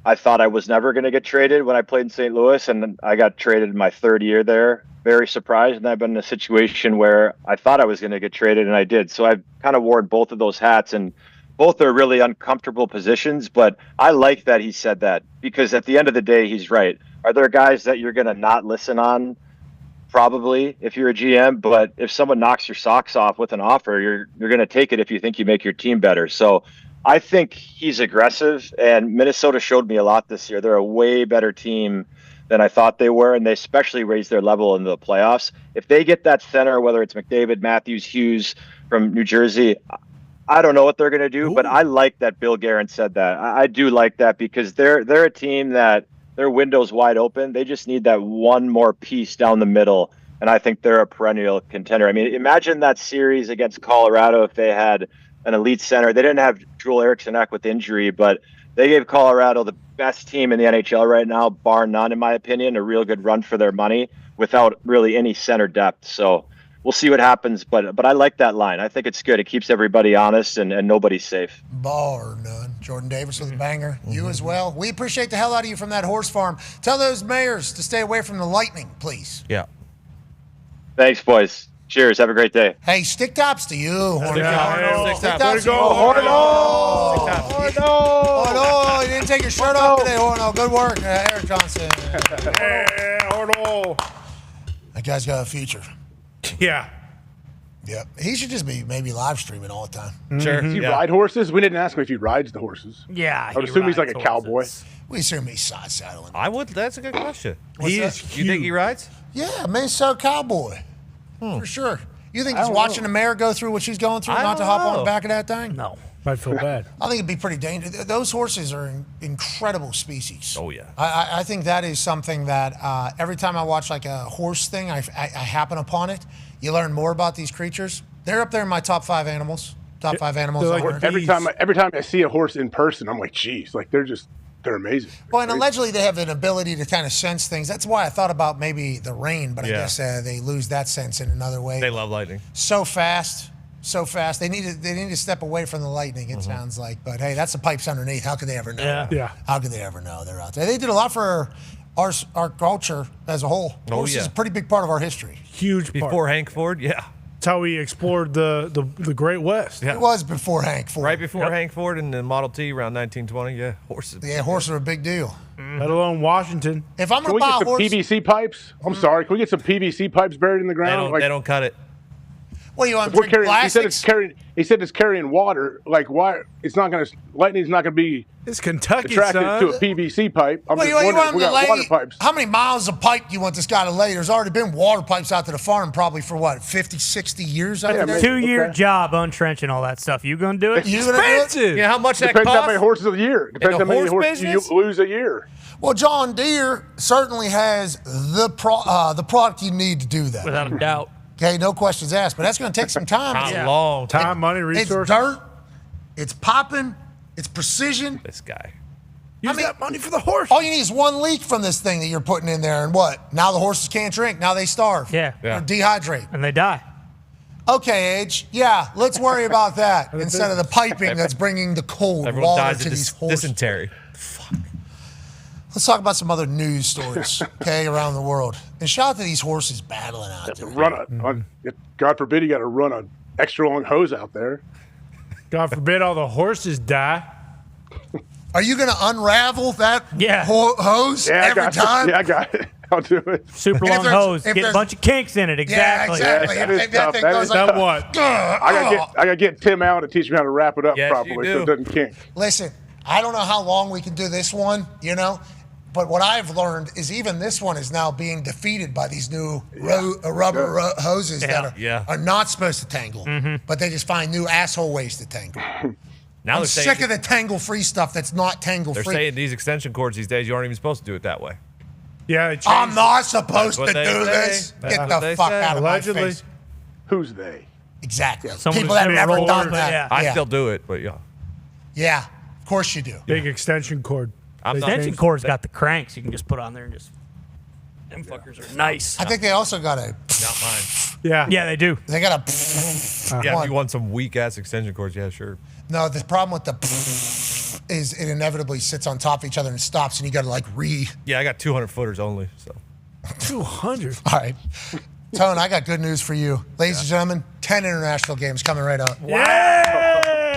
I thought I was never going to get traded when I played in St. Louis, and I got traded in my 3rd year there. Very surprised, and I've been in a situation where I thought I was going to get traded, and I did. So I've kind of worn both of those hats, and both are really uncomfortable positions, but I like that he said that, because at the end of the day, he's right. Are there guys that you're going to not listen on? Probably, if you're a GM, but if someone knocks your socks off with an offer, you're going to take it if you think you make your team better. So I think he's aggressive, and Minnesota showed me a lot this year. They're a way better team than I thought they were, and they especially raised their level into the playoffs. If they get that center, whether it's McDavid, Matthews, Hughes from New Jersey, I don't know what they're going to do, but I like that Bill Guerin said that. I do like that because they're a team that their window's wide open. They just need that one more piece down the middle, and I think they're a perennial contender. I mean, imagine that series against Colorado if they had an elite center. They didn't have Joel Eriksson with injury, but they gave Colorado the best team in the NHL right now, bar none, in my opinion, a real good run for their money without really any center depth. So we'll see what happens, but I like that line. I think it's good. It keeps everybody honest and nobody's safe. Bar none. Jordan Davis with a banger. You as well. We appreciate the hell out of you from that horse farm. Tell those mayors to stay away from the lightning, please. Yeah. Thanks, boys. Cheers. Have a great day. Hey, stick tops to you, Horno. Stick tops to you. Horno! You didn't take your shirt off today, Horno. Good work, Eric Johnson. Horno. That guy's got a future. Yeah. Yep. He should just be maybe live streaming all the time. Sure. Does he ride horses? We didn't ask him if he rides the horses. Yeah. I would assume he's like a cowboy. We assume he's side saddling. I would. That's a good question. He is You think he rides? Yeah, Minnesota cowboy. For sure. You think he's watching the mare go through what she's going through, not to hop on the back of that thing? No. Might feel bad. I think it'd be pretty dangerous. Those horses are an incredible species. Oh, yeah. I think that is something that every time I watch like a horse thing, I happen upon it. You learn more about these creatures. They're up there in my top 5 animals. Top 5 animals. Like every time I see a horse in person, I'm like, geez, like they're amazing. Well, and allegedly they have an ability to kind of sense things. That's why I thought about maybe the rain, but I guess they lose that sense in another way. They love lightning. So fast. They need to step away from the lightning, it sounds like. But hey, that's the pipes underneath. How could they ever know? Yeah. How could they ever know they're out there? They did a lot for our culture as a whole. Horse is a pretty big part of our history. Huge part. Before Hank Ford, yeah. That's how we explored the Great West. It was before Hank Ford. Right before Hank Ford and the Model T around 1920, yeah, horses. Yeah, horses are a big deal. Let alone Washington. If I'm Can going we to buy get a some horse, PVC pipes? I'm sorry. Can we get some PVC pipes buried in the ground? They don't cut it. well, you want to drink plastics? He said it's carrying water. Like why? It's not going to. Lightning's not going to be. It's Kentucky, attracted son. to a PVC pipe. I'm Well, just you wondering, want him we to got lay, water pipes. how many miles of pipe do you want this guy to lay? There's already been water pipes out to the farm probably for what, 50, 60 years out there? 2-year job untrenching all that stuff. You gonna do it? You gonna do it? Yeah, how much that Depends costs? how many horses a year. Depends In the how many horse horses you business? lose a year. Well, John Deere certainly has the product you need to do that. Without a doubt. Okay, no questions asked, but that's going to take some time. How long? Time, money, It's resources. dirt. It's popping. It's precision. This guy. Use that money for the horse. All you need is one leak from this thing that you're putting in there, and what? Now the horses can't drink. Now they starve. Yeah. Or dehydrate. And they die. Okay, Age. Yeah, let's worry about that instead of the piping that's bringing the cold Everyone water dies to of these horses. dysentery. Let's talk about some other news stories, okay, around the world. And shout out to these horses battling out there. God forbid you got to run an extra long hose out there. God forbid all the horses die. Are you going to unravel that hose every time? Yeah, I got it. I'll do it. Super long hose. Get a bunch of kinks in it. Exactly. Yeah, exactly. That is If that tough. thing That goes is like, tough. What? I gotta get Tim Allen to teach me how to wrap it up Yes, properly you so it do. doesn't kink. Listen, I don't know how long we can do this one, but what I've learned is even this one is now being defeated by these new rubber hoses that are not supposed to tangle, but they just find new asshole ways to tangle. Now I'm they're saying sick of the tangle-free stuff that's not tangle-free. They're saying these extension cords these days, you aren't even supposed to do it that way. Yeah, I'm not supposed to That's what do they this. say. Get That's the what they fuck say. out of Allegedly. my face. Who's they? Exactly. Someone People who's that have never never done rolled, that. yeah. I still do it, but Yeah, of course you do. Big extension cord. I'm not. Extension cord's got the cranks you can just put on there and just. Them fuckers are nice. I think they also got a. Not mine. Yeah. Yeah, they do. They got a. Yeah, if one. you want some weak ass extension cords, yeah, sure. No, the problem with the is it inevitably sits on top of each other and stops, and you got to like Yeah, I got 200 footers only. So 200. All right, Tone, I got good news for you, ladies and gentlemen. 10 international games coming right up. Yeah.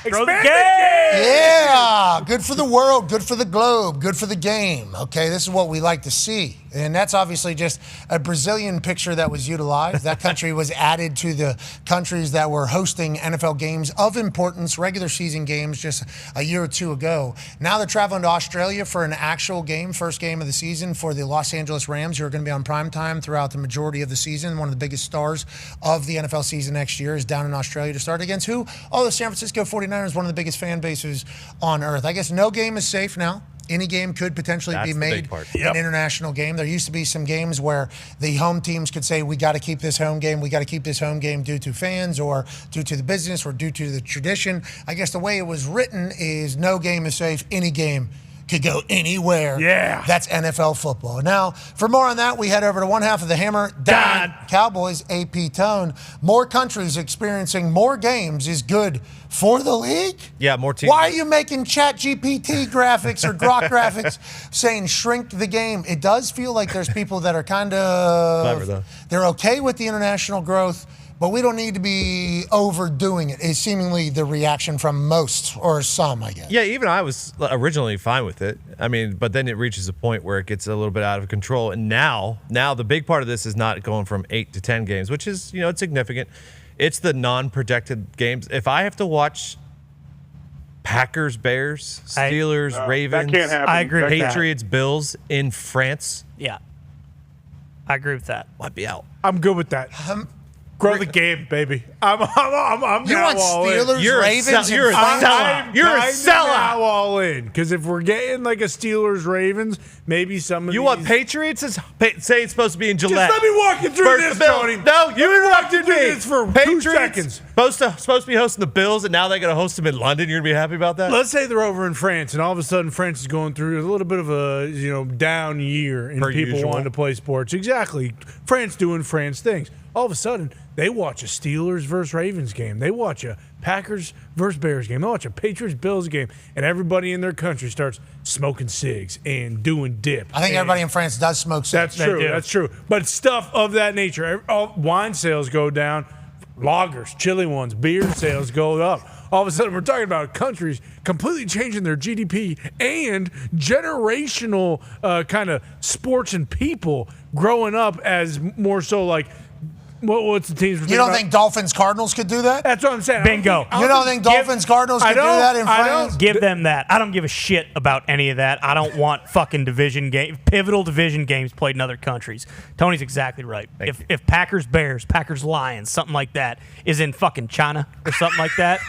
Throw the Expand game. Yeah, good for the world, good for the globe, good for the game. Okay, this is what we like to see. And that's obviously just a Brazilian picture that was utilized. That country was added to the countries that were hosting NFL games of importance, regular season games, just a year or two ago. Now they're traveling to Australia for an actual game, first game of the season for the Los Angeles Rams, who are going to be on primetime throughout the majority of the season. One of the biggest stars of the NFL season next year is down in Australia to start against who? Oh, the San Francisco 49ers, one of the biggest fan bases on earth. I guess no game is safe now. Any game could potentially be made an international game. There used to be some games where the home teams could say, we got to keep this home game. We got to keep this home game due to fans or due to the business or due to the tradition. I guess the way it was written is no game is safe. Any game could go anywhere. Yeah. That's NFL football. Now, for more on that, we head over to one half of the Hammer. Dahn. Cowboys, AP Tone. More countries experiencing more games is good for the league? Yeah, more teams. Why are you making Chat GPT graphics or Grok graphics saying shrink the game? It does feel like there's people that are kind of clever, though. They're okay with the international growth, but we don't need to be overdoing it. Is seemingly the reaction from most or some, I guess. Yeah, even I was originally fine with it. I mean, but then it reaches a point where it gets a little bit out of control. And now the big part of this is not going from 8 to 10 games, which is, it's significant. It's the non-projected games. If I have to watch Packers, Bears, Steelers, Ravens, that can't happen. I agree with that. Patriots, Bills in France, Yeah. I agree with that. might be out. I'm good with that. Grow the game, baby. I'm You now want all in. Steelers, You're a Ravens, you're a and sellout. You're a Kinda sellout. now all in. Because if we're getting like a Steelers, Ravens, maybe some of You these. want Patriots? Say it's supposed to be in Just Gillette. let me walk you through First this, Bill. Tony. No, you interrupted do me. this for 2 Patriots seconds. supposed to be hosting the Bills, and now they're going to host them in London. You're going to be happy about that? Let's say they're over in France, and all of a sudden France is going through a little bit of a down year, and Per people usual. wanting to play sports. Exactly, France doing France things. All of a sudden, they watch a Steelers versus Ravens game. They watch a Packers versus Bears game. They watch a Patriots Bills game, and everybody in their country starts smoking cigs and doing dip. I think And everybody in France does smoke cigs. That's true. That's true. But stuff of that nature, all wine sales go down, lagers, chili ones, beer sales go up. All of a sudden, we're talking about countries completely changing their GDP and generational kind of sports and people growing up as more so like. What's the teams? You don't think Dolphins Cardinals could do that? That's what I'm saying. Bingo. You don't think Dolphins Cardinals could do that in France? Give them that. I don't give a shit about any of that. I don't want fucking pivotal division games played in other countries. Tony's exactly right. If Packers Bears, Packers Lions, something like that is in fucking China or something like that.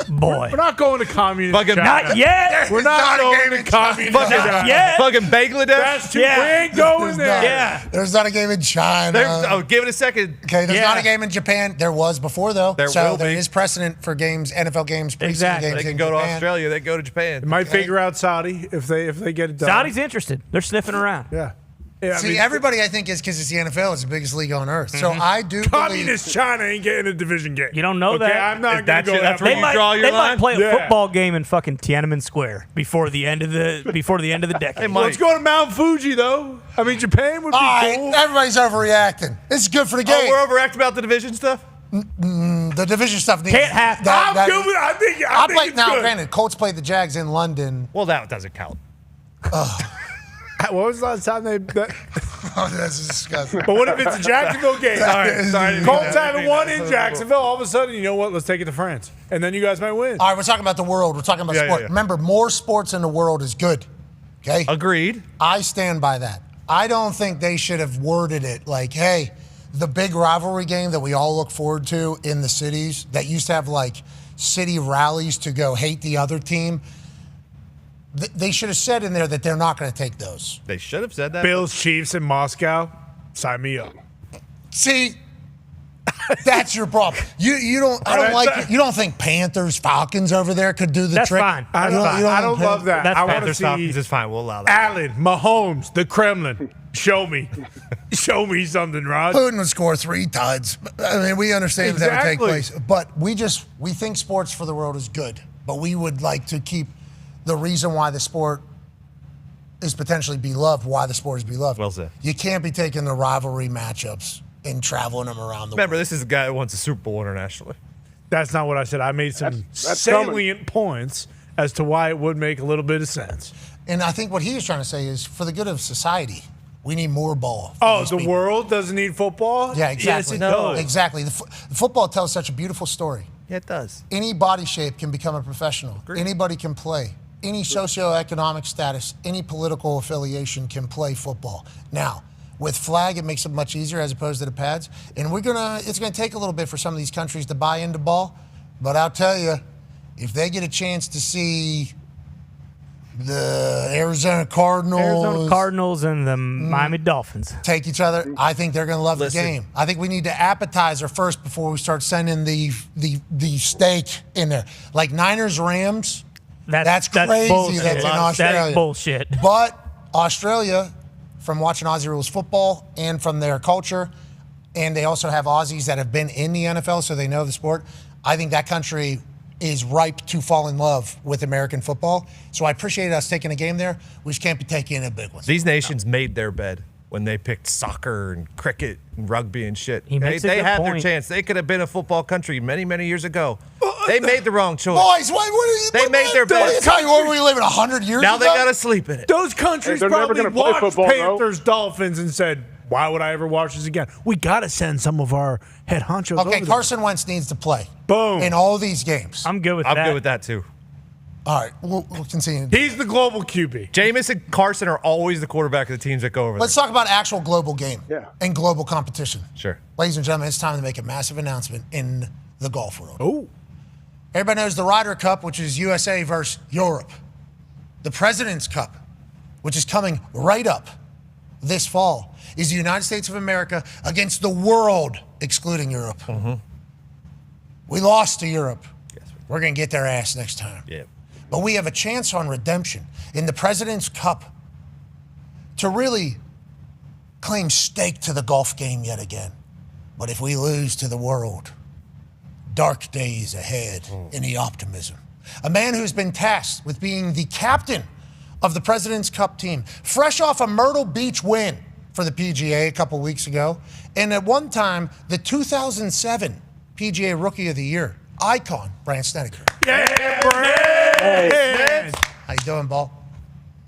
Boy. We're not going to communist Fucking China. Not yet. We're not going to communist China. yet. Fucking Bangladesh? That's too. We ain't going there. Yeah. There's not a game in China. Give it a second. Okay, there's not a game in Japan. There was before, though. There so will there be. is precedent for games, NFL games, preseason Exactly. games They can in go to Japan. Australia. They go to Japan. They might figure out Saudi if they get it done. Saudi's interested. They're sniffing around. Yeah. Yeah, See, everybody, I think, is because it's the NFL. It's the biggest league on earth. So I do Communist China ain't getting a division game. You don't know Okay, that. I'm not going That's to go it. that That's far. where you draw your They line? might play a Yeah. football game in fucking Tiananmen Square before the end of the decade. Let's go to Mount Fuji, though. I mean, Japan would be All right, cool. everybody's overreacting. This is good for the game. Oh, we're overacting about the division stuff? The division stuff needs Can't happen. I'm good with. I think it's now, good. granted, Colts played the Jags in London. Well, that doesn't count. What was the last time they? Oh, that's disgusting. But what if it's a Jacksonville game? All right, Colts haven't won in Jacksonville. All of a sudden, you know what? Let's take it to France, and then you guys might win. All right, we're talking about the world. We're talking about sport. yeah. Remember, more sports in the world is good. Okay? Agreed. I stand by that. I don't think they should have worded it like, hey, the big rivalry game that we all look forward to in the cities that used to have like city rallies to go hate the other team. They should have said in there that they're not going to take those. They should have said that. Bills Chiefs in Moscow. Sign me up. See, that's your problem. You don't. I don't like. You don't think Panthers Falcons over there could do the That's trick? fine. I don't love that. That's I want to Panthers see Falcons is fine. We'll allow that. Allen, Mahomes, the Kremlin. Show me. Show me something, Rod. Putin would score 3 times. I mean, we understand that would take Exactly. place, but we think sports for the world is good, but we would like to keep the reason why the sport is potentially beloved, why the sport is beloved. Well said. You can't be taking the rivalry matchups and traveling them around the Remember, world. this is a guy that wants a Super Bowl internationally. That's not what I said. I made some That's salient points as to why it would make a little bit of sense. And I think what he was trying to say is for the good of society, We need more ball. Oh, the world doesn't need football? Yeah, exactly. Yes, it does. Exactly. The football tells such a beautiful story. Yeah, it does. Any body shape can become a professional. Anybody can play. Any socioeconomic status, any political affiliation can play football. Now, with flag, it makes it much easier as opposed to the pads. And it's gonna take a little bit for some of these countries to buy into ball. But I'll tell you, if they get a chance to see the Arizona Cardinals and the Miami Dolphins take each other, I think they're going to love the game. I think we need the appetizer first before we start sending the steak in there. Like Niners-Rams, that's crazy bullshit. that's in Australia. That's bullshit. But Australia, from watching Aussie Rules football and from their culture, and they also have Aussies that have been in the NFL, so they know the sport, I think that country is ripe to fall in love with American football. So I appreciate us taking a game there. We just can't be taking a big one. These nations made their bed when they picked soccer and cricket and rugby and shit. They had their chance. They could have been a football country many, many years ago. They made the wrong choice. Boys, what are you? They made their bed. Tell you what, we live in 100 years Now ago? they got to sleep in it. Those countries They're never probably gonna play watched football, Panthers, Dolphins, and said, why would I ever watch this again? We got to send some of our head honchos over Okay, there. Carson Wentz needs to play. Boom. In all these games. I'm good with I'm that. good with that too. All right, we'll continue. He's the global QB. Jameis and Carson are always the quarterback of the teams that go over Let's talk about actual global game and global competition. Sure. Ladies and gentlemen, it's time to make a massive announcement in the golf world. Oh. Everybody knows the Ryder Cup, which is USA versus Europe. The President's Cup, which is coming right up this fall, is the United States of America against the world, excluding Europe. Mm-hmm. We lost to Europe. We're going to get their ass next time. Yeah. But we have a chance on redemption in the President's Cup to really claim stake to the golf game yet again. But if we lose to the world, dark days ahead in the optimism. A man who's been tasked with being the captain of the President's Cup team, fresh off a Myrtle Beach win for the PGA a couple weeks ago, and at one time, the 2007 PGA Rookie of the Year icon, Brant Snedeker. Hey. How you doing, Ball?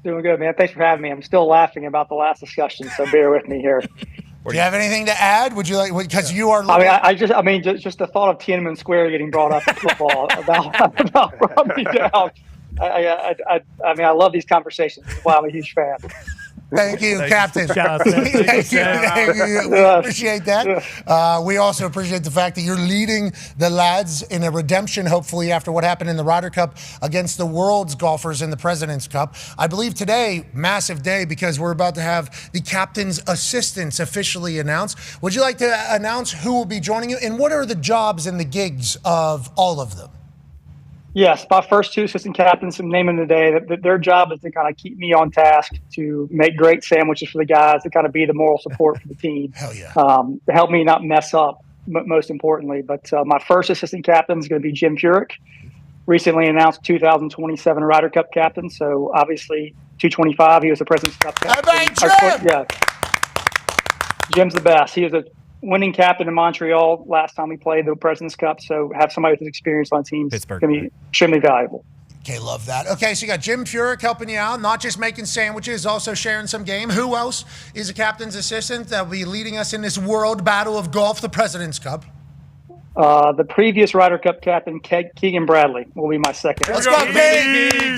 Doing good, man. Thanks for having me. I'm still laughing about the last discussion, so bear with me here. Do you have anything to add? Would you like, because you are. I mean, just the thought of Tiananmen Square getting brought up in football about brought me down. I mean, I love these conversations. Wow, I'm a huge fan. Thank you, Captain. Thank you. We appreciate that. We also appreciate the fact that you're leading the lads in a redemption, hopefully, after what happened in the Ryder Cup against the world's golfers in the President's Cup. I believe today, massive day, because we're about to have the captain's assistants officially announced. Would you like to announce who will be joining you, and what are the jobs and the gigs of all of them? Yes, my first two assistant captains, I'm naming today, their job is to kind of keep me on task, to make great sandwiches for the guys, to kind of be the moral support for the team. Hell yeah. To help me not mess up, most importantly. But my first assistant captain is going to be Jim Furyk, recently announced 2027 Ryder Cup captain. So obviously 225, he was the President's Cup captain. Yeah, Jim's the best. He was a winning captain in Montreal last time we played the President's Cup, so have somebody with experience on teams is going to be extremely valuable. Okay, love that. Okay, so you got Jim Furyk helping you out, not just making sandwiches, also sharing some game. Who else is a captain's assistant that will be leading us in this world battle of golf, the President's Cup? The previous Ryder Cup captain, Keegan Bradley, will be my second. Let's go, King!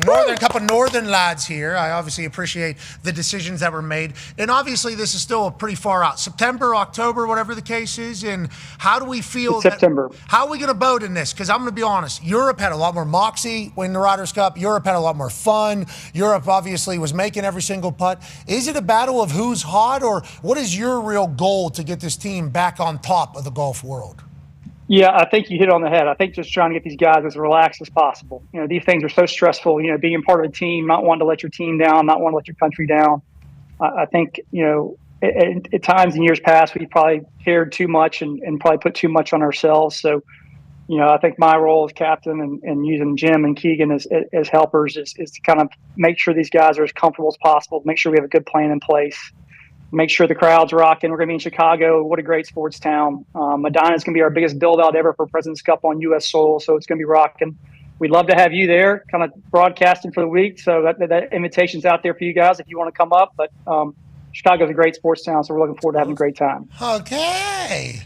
A couple Northern lads here. I obviously appreciate the decisions that were made. And obviously, this is still pretty far out. September, October, whatever the case is. And how do we feel? September. How are we going to vote in this? Because I'm going to be honest. Europe had a lot more moxie in the Ryder Cup. Europe had a lot more fun. Europe obviously was making every single putt. Is it a battle of who's hot, or what is your real goal to get this team back on top of the golf world? Yeah, I think you hit it on the head. I think just trying to get these guys as relaxed as possible. You know, these things are so stressful, you know, being part of a team, not wanting to let your team down, not wanting to let your country down. I think, you know, at times in years past, we probably cared too much and probably put too much on ourselves. So, you know, I think my role as captain and using Jim and Keegan as helpers is to kind of make sure these guys are as comfortable as possible, make sure we have a good plan in place. Make sure the crowd's rocking. We're going to be in Chicago. What a great sports town. Medina is going to be our biggest build-out ever for President's Cup on U.S. soil, so it's going to be rocking. we'd love to have you there, kind of broadcasting for the week. So that invitation's out there for you guys if you want to come up. But Chicago's a great sports town, so we're looking forward to having a great time. Okay.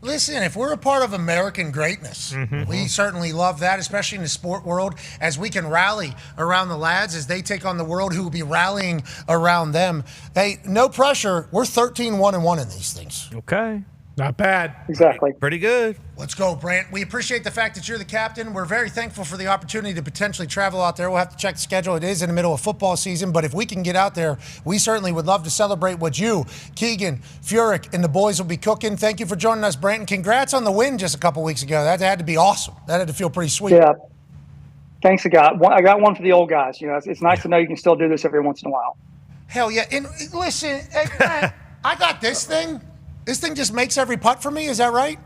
Listen, if we're a part of American greatness, we certainly love that, especially in the sport world, as we can rally around the lads as they take on the world who will be rallying around them. Hey, no pressure. We're 13-1-1 in these things. Okay. Not bad. Exactly. Pretty good. Let's go, Brant. We appreciate the fact that you're the captain. We're very thankful for the opportunity to potentially travel out there. We'll have to check the schedule. It is in the middle of football season, but if we can get out there, we certainly would love to celebrate what you, Keegan, Furyk, and the boys will be cooking. Thank you for joining us, Brant. And congrats on the win just a couple weeks ago. That had to be awesome. That had to feel pretty sweet. Yeah. Thanks, I got one for the old guys. You know, it's nice to know you can still do this every once in a while. Hell yeah. And listen, hey, Brant, I got this thing. This thing just makes every putt for me. Is that right?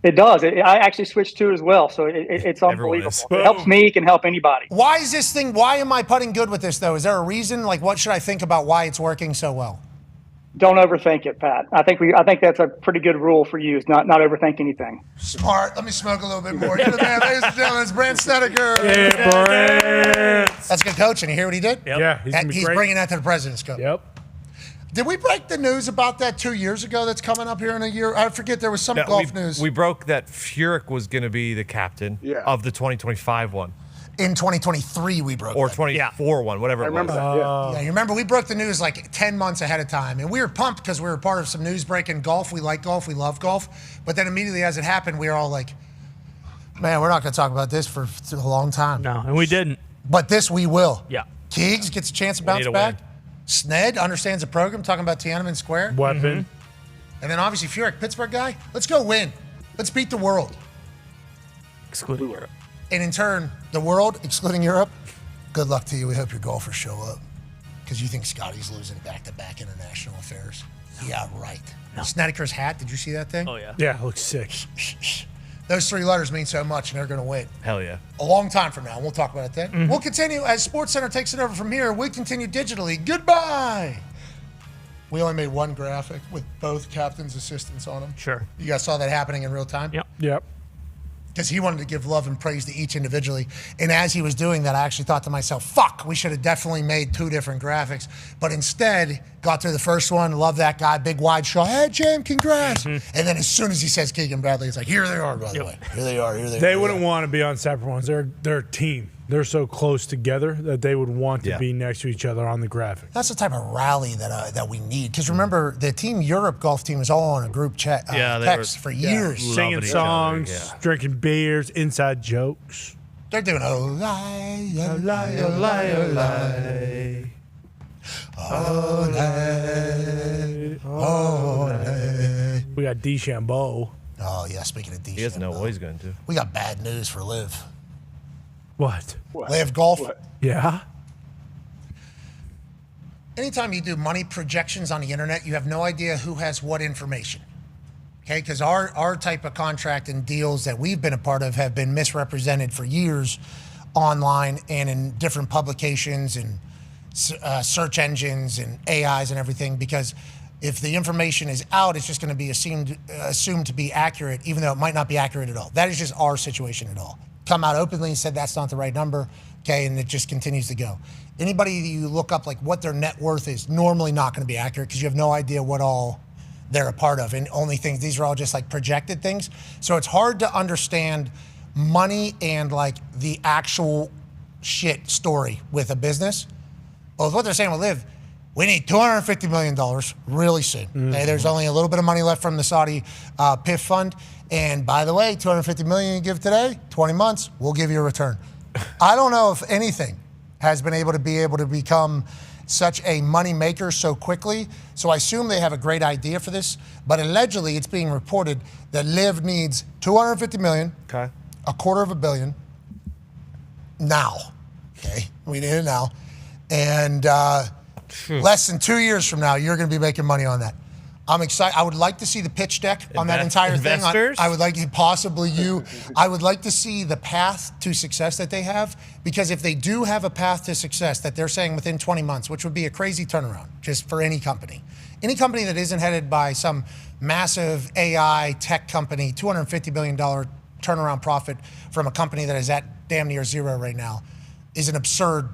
It does. I actually switched to it as well, so it's unbelievable. It helps me. It can help anybody. Why is this thing? Why am I putting good with this though? Is there a reason? Like, what should I think about why it's working so well? Don't overthink it, Pat. I think that's a pretty good rule for you. Is not overthink anything. Smart. Let me smoke a little bit more. You're the man, ladies and gentlemen. It's Brant Snedeker. Yeah, Brant. That's good coaching. You hear what he did? Yep. Yeah, he's great. bringing that to the President's Cup. Yep. Did we break the news about that 2 years ago that's coming up here in a year? I forget. There was some golf news. We broke that Furyk was going to be the captain of the 2025 one. In 2023, we broke Or that. 24 one, whatever I it was. remember that, yeah, you remember we broke the news like 10 months ahead of time. And we were pumped because we were part of some news breaking golf. We like golf. We love golf. But then immediately as it happened, we were all like, man, we're not going to talk about this for a long time. No, and we didn't. But this we will. Yeah. Keegs gets a chance to bounce back. Sned understands the program, talking about Tiananmen Square. Weapon. And then obviously Furyk, Pittsburgh guy. Let's go win. Let's beat the world. Excluding Europe. And in turn, the world, excluding Europe, good luck to you. We hope your golfers show up. Because you think Scotty's losing back-to-back international affairs. Yeah, right. No. Snedeker's hat, did you see that thing? Oh, yeah. Yeah, it looks sick. Those three letters mean so much, and they're going to win. Hell yeah. A long time from now. We'll talk about it then. We'll continue as SportsCenter takes it over from here. We continue digitally. Goodbye. We only made one graphic with both captains' assistants on them. Sure. You guys saw that happening in real time? Yep. Because he wanted to give love and praise to each individually. And as he was doing that, I actually thought to myself, fuck, we should have definitely made two different graphics. But instead, got through the first one, love that guy, big wide shot. Hey, Jim, congrats. And then as soon as he says Keegan Bradley, it's like, here they are, by the way. Here they are. They wouldn't want to be on separate ones. They're a team. They're so close together that they would want to be next to each other on the graphic. That's the type of rally that we need. Because remember, the Team Europe golf team was all on a group chat text for years. Singing songs, drinking beers, inside jokes. They're doing oh lie, oh lie, oh lie, oh lie. Oh lie, oh lie. We got DeChambeau. Oh yeah, speaking of DeChambeau. He doesn't know what he's going to do. We got bad news for LIV. What? LIV Golf. Yeah. Anytime you do money projections on the internet, you have no idea who has what information. Okay, because our type of contract and deals that we've been a part of have been misrepresented for years online and in different publications and search engines and AIs and everything, because if the information is out, it's just going to be assumed to be accurate, even though it might not be accurate at all. That is just our situation at all. Come out openly and said that's not the right number, okay, and it just continues to go. Anybody that you look up like what their net worth is, normally not going to be accurate because you have no idea what all they're a part of, and only things, these are all just like projected things. So it's hard to understand money and like the actual shit story with a business. Well, what they're saying with LIV, we need $250 million really soon. Okay, there's only a little bit of money left from the Saudi PIF fund. And by the way, $250 million you give today, 20 months, we'll give you a return. I don't know if anything has been able to become such a money maker so quickly. So I assume they have a great idea for this. But allegedly, it's being reported that LIV needs $250 million, okay, $250 million now. Okay, we need it now. And less than 2 years from now, you're going to be making money on that. I'm excited. I would like to see the pitch deck on that entire thing. I would like to I would like to see the path to success that they have, because if they do have a path to success that they're saying within 20 months, which would be a crazy turnaround just for any company that isn't headed by some massive AI tech company, $250 billion turnaround profit from a company that is at damn near zero right now is an absurd.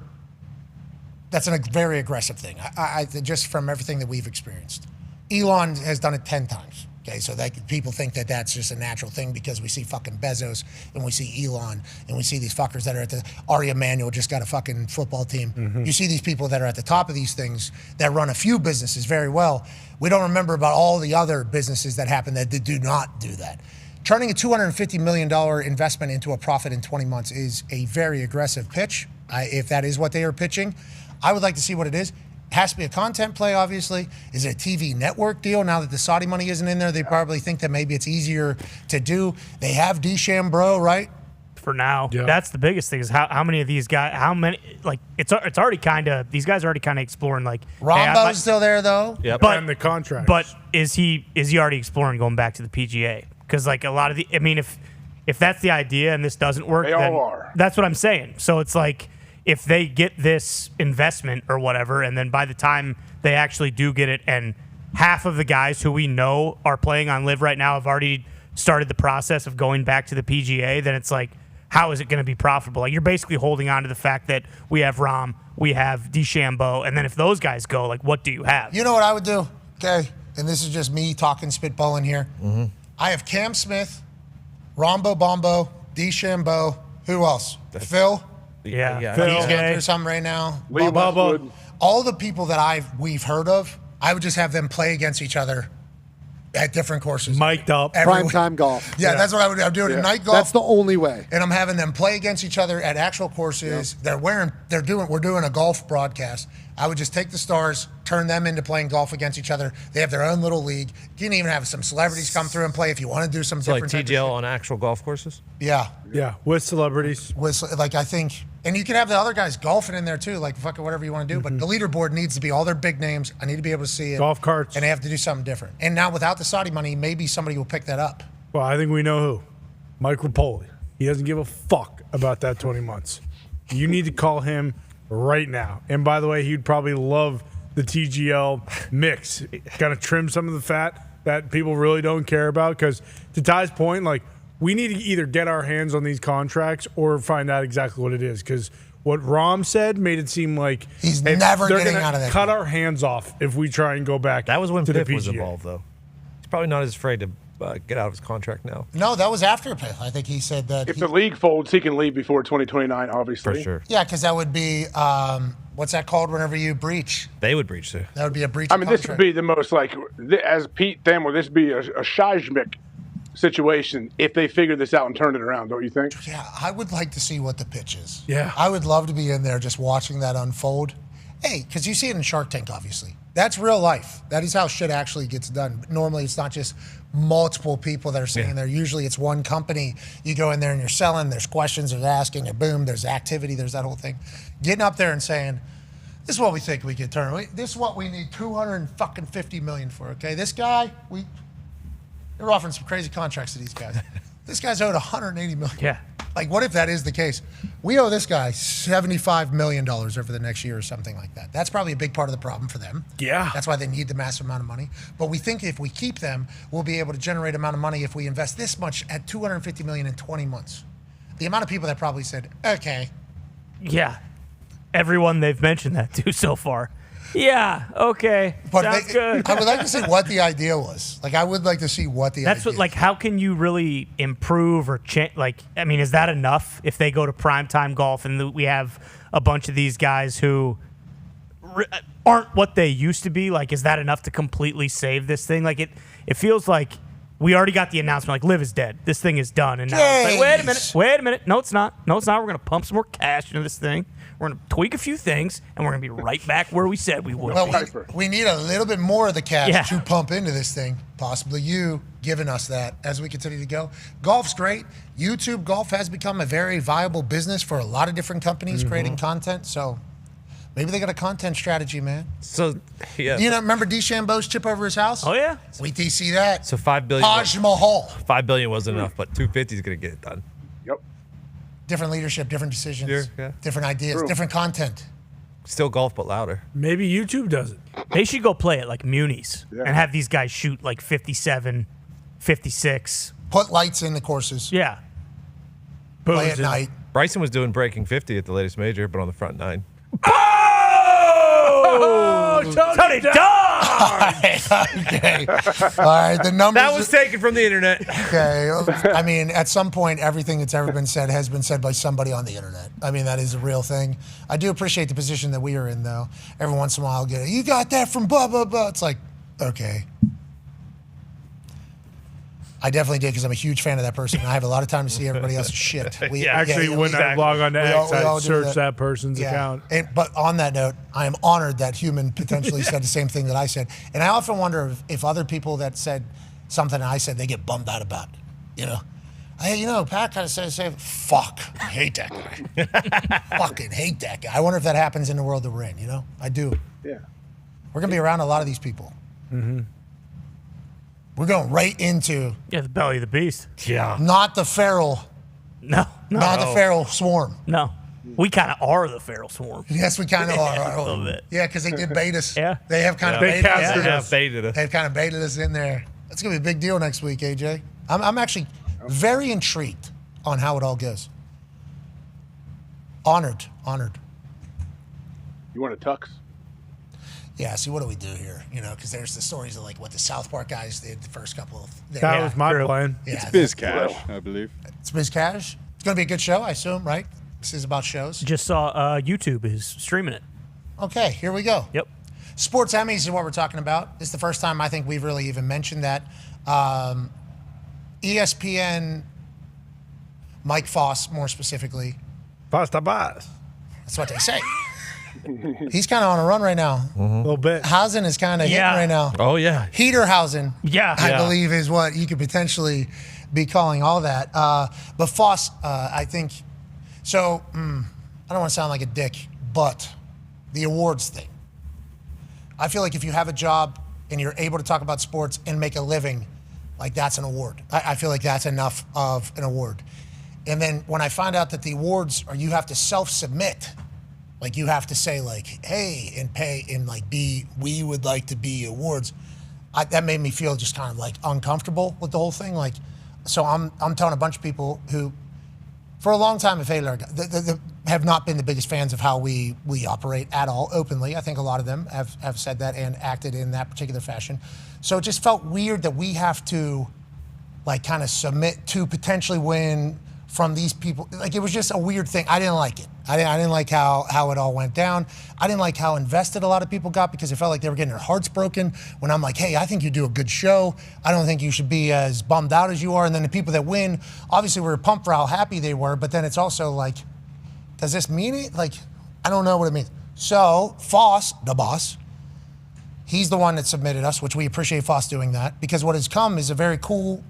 That's a very aggressive thing. I just from everything that we've experienced. Elon has done it 10 times. Okay, so people think that that's just a natural thing because we see fucking Bezos and we see Elon and we see these fuckers that are at the Ari Emanuel just got a fucking football team. Mm-hmm. You see these people that are at the top of these things that run a few businesses very well. We don't remember about all the other businesses that happen that do not do that. Turning a $250 million investment into a profit in 20 months is a very aggressive pitch. If that is what they are pitching, I would like to see what it is. It has to be a content play, obviously. Is it a TV network deal? Now that the Saudi money isn't in there, they probably think that maybe it's easier to do. They have DeChambeau, right? For now, that's the biggest thing is how many of these guys, how many, like, it's already kind of, these guys are already kind of exploring, like, Rombo's still there, though. Yep. But And the contract. But is he already exploring going back to the PGA? Because, like, a lot of I mean, if that's the idea and this doesn't work, They then all are. That's what I'm saying. So it's like, if they get this investment or whatever, and then by the time they actually do get it, and half of the guys who we know are playing on LIV right now have already started the process of going back to the PGA, then it's like, how is it going to be profitable? Like, you're basically holding on to the fact that we have Rahm, we have DeChambeau, and then if those guys go, like, what do you have? You know what I would do? Okay, and this is just me talking spitballing here. Mm-hmm. I have Cam Smith, Rombo Bombo, DeChambeau. Who else? Phil. Yeah. Phil. He's going through something right now. Lee Westwood. All the people that we've heard of, I would just have them play against each other at different courses. Mic'd up. Primetime golf. Yeah, that's what I would do. I'm doing a night golf. That's the only way. And I'm having them play against each other at actual courses. We're doing a golf broadcast. I would just take the stars, turn them into playing golf against each other. They have their own little league. You can even have some celebrities come through and play if you want to do some So like different type of TGL shit. on actual golf courses? Yeah. Yeah, with celebrities. I think, and you can have the other guys golfing in there too, like fucking whatever you want to do. But the leaderboard needs to be all their big names. I need to be able to see it. Golf carts. And they have to do something different. And now without the Saudi money, maybe somebody will pick that up. Well, I think we know who. Mike Rapoli. He doesn't give a fuck about that 20 months. You need to call him right now. And by the way, he'd probably love the TGL mix. Kind of trim some of the fat that people really don't care about. Because to Ty's point, like, we need to either get our hands on these contracts or find out exactly what it is. Because what Rom said made it seem like he's never they're getting gonna out of that. cut our hands off if we try and go back. That was when to the Pitt was PGA. involved, though. He's probably not as afraid to get out of his contract now. No, that was after Pitt. I think he said that. If the league folds, he can leave before 2029, obviously. For sure. Yeah, because that would be, what's that called whenever you breach? They would breach too. That would be a breach I of mean, contract. this would be the most, like, as Pete Thamel, this would be a seismic situation if they figure this out and turn it around, don't you think? Yeah, I would like to see what the pitch is. Yeah. I would love to be in there just watching that unfold. Hey, because you see it in Shark Tank, obviously. That's real life. That is how shit actually gets done. Normally, it's not just multiple people that are sitting there. Usually, it's one company. You go in there and you're selling. There's questions, there's asking, and boom, there's activity, there's that whole thing. Getting up there and saying, this is what we think we could turn. This is what we need $250 million for, okay? This guy, they're offering some crazy contracts to these guys. This guy's owed $180 million. Yeah. Like, what if that is the case? We owe this guy $75 million over the next year or something like that. That's probably a big part of the problem for them. Yeah. That's why they need the massive amount of money. But we think if we keep them, we'll be able to generate amount of money if we invest this much at $250 million in 20 months. The amount of people that probably said, okay. Yeah. Everyone they've mentioned that to so far. Yeah, okay. Sounds good. I would like to see what the idea was. Like, I would like to see what the That's idea what, like, how can you really improve or change? Like, I mean, is that enough if they go to primetime golf and we have a bunch of these guys who aren't what they used to be? Like, is that enough to completely save this thing? Like, it feels like we already got the announcement, like, LIV is dead. This thing is done. And now it's like, wait a minute. No, it's not. We're going to pump some more cash into this thing. We're going to tweak a few things, and we're going to be right back where we said we would. Well, we need a little bit more of the cash Yeah. to pump into this thing. Possibly you giving us that as we continue to go. Golf's great. YouTube golf has become a very viable business for a lot of different companies creating content. So maybe they got a content strategy, man. So, yeah. You know, remember DeChambeau's chip over his house? Oh, yeah. We DC that. So $5 billion. Taj Mahal. $5 billion wasn't enough, but $250 is going to get it done. Different leadership, different decisions, Sure, yeah. different ideas, True. different content. Still golf, but louder. Maybe YouTube does it. They should go play it like Muni's and have these guys shoot like 57, 56. Put lights in the courses. Yeah. play at night. Bryson was doing breaking 50 at the latest major, but on the front nine. Oh, Tony Dahn! Okay. All right. The numbers. That was taken from the internet. Okay. I mean, at some point, everything that's ever been said has been said by somebody on the internet. I mean, that is a real thing. I do appreciate the position that we are in, though. Every once in a while, I'll get it. You got that from blah, blah, blah. It's like, okay. I definitely did because I'm a huge fan of that person. And I have a lot of time to see everybody else's shit. When I log on to X, I search that person's account. But on that note, I am honored that human potentially said the same thing that I said. And I often wonder if other people that said something I said, they get bummed out about it, Pat kind of said, fuck, I hate that guy. Fucking hate that guy. I wonder if that happens in the world that we're in, I do. Yeah. We're going to be around a lot of these people. Mm-hmm. We're going right into... the belly of the beast. Yeah. Not the feral... No. Not the feral swarm. No. We kind of are the feral swarm. Yes, we kind of are. A little bit. Yeah, because they did bait us. Yeah. They have kind of They baited casted us. us. Baited us. They've kind of baited us in there. That's going to be a big deal next week, AJ. I'm actually very intrigued on how it all goes. Honored. You want a tux? Yeah, see, what do we do here? Because there's the stories of what the South Park guys did the first couple of... That was my plan. Yeah, It's Biz Cash, I believe. It's Biz Cash. It's going to be a good show, I assume, right? This is about shows. Just saw YouTube is streaming it. Okay, here we go. Yep. Sports Emmys is what we're talking about. This is the first time I think we've really even mentioned that. ESPN, Mike Foss, more specifically. Pasta Boss. That's what they say. He's kind of on a run right now. A little bit. Hausen is kind of hitting right now. Oh, yeah. Heaterhausen, I Yeah. believe, is what you could potentially be calling all that. But Foss, I think, so I don't want to sound like a dick, but the awards thing. I feel like if you have a job and you're able to talk about sports and make a living, that's an award. I feel like that's enough of an award. And then when I find out that the awards are, you have to self-submit. You have to say, hey, and pay, and we would like to be awards. That made me feel just kind of uncomfortable with the whole thing. So I'm telling a bunch of people who, for a long time, have not been the biggest fans of how we operate at all openly. I think a lot of them have said that and acted in that particular fashion. So it just felt weird that we have to kind of submit to potentially win from these people. It was just a weird thing. I didn't like it. I didn't like how it all went down. I didn't like how invested a lot of people got because it felt like they were getting their hearts broken when I'm like, hey, I think you do a good show. I don't think you should be as bummed out as you are. And then the people that win, obviously we were pumped for how happy they were, but then it's also does this mean it? I don't know what it means. So Foss, the boss, he's the one that submitted us, which we appreciate Foss doing that, because what has come is a very cool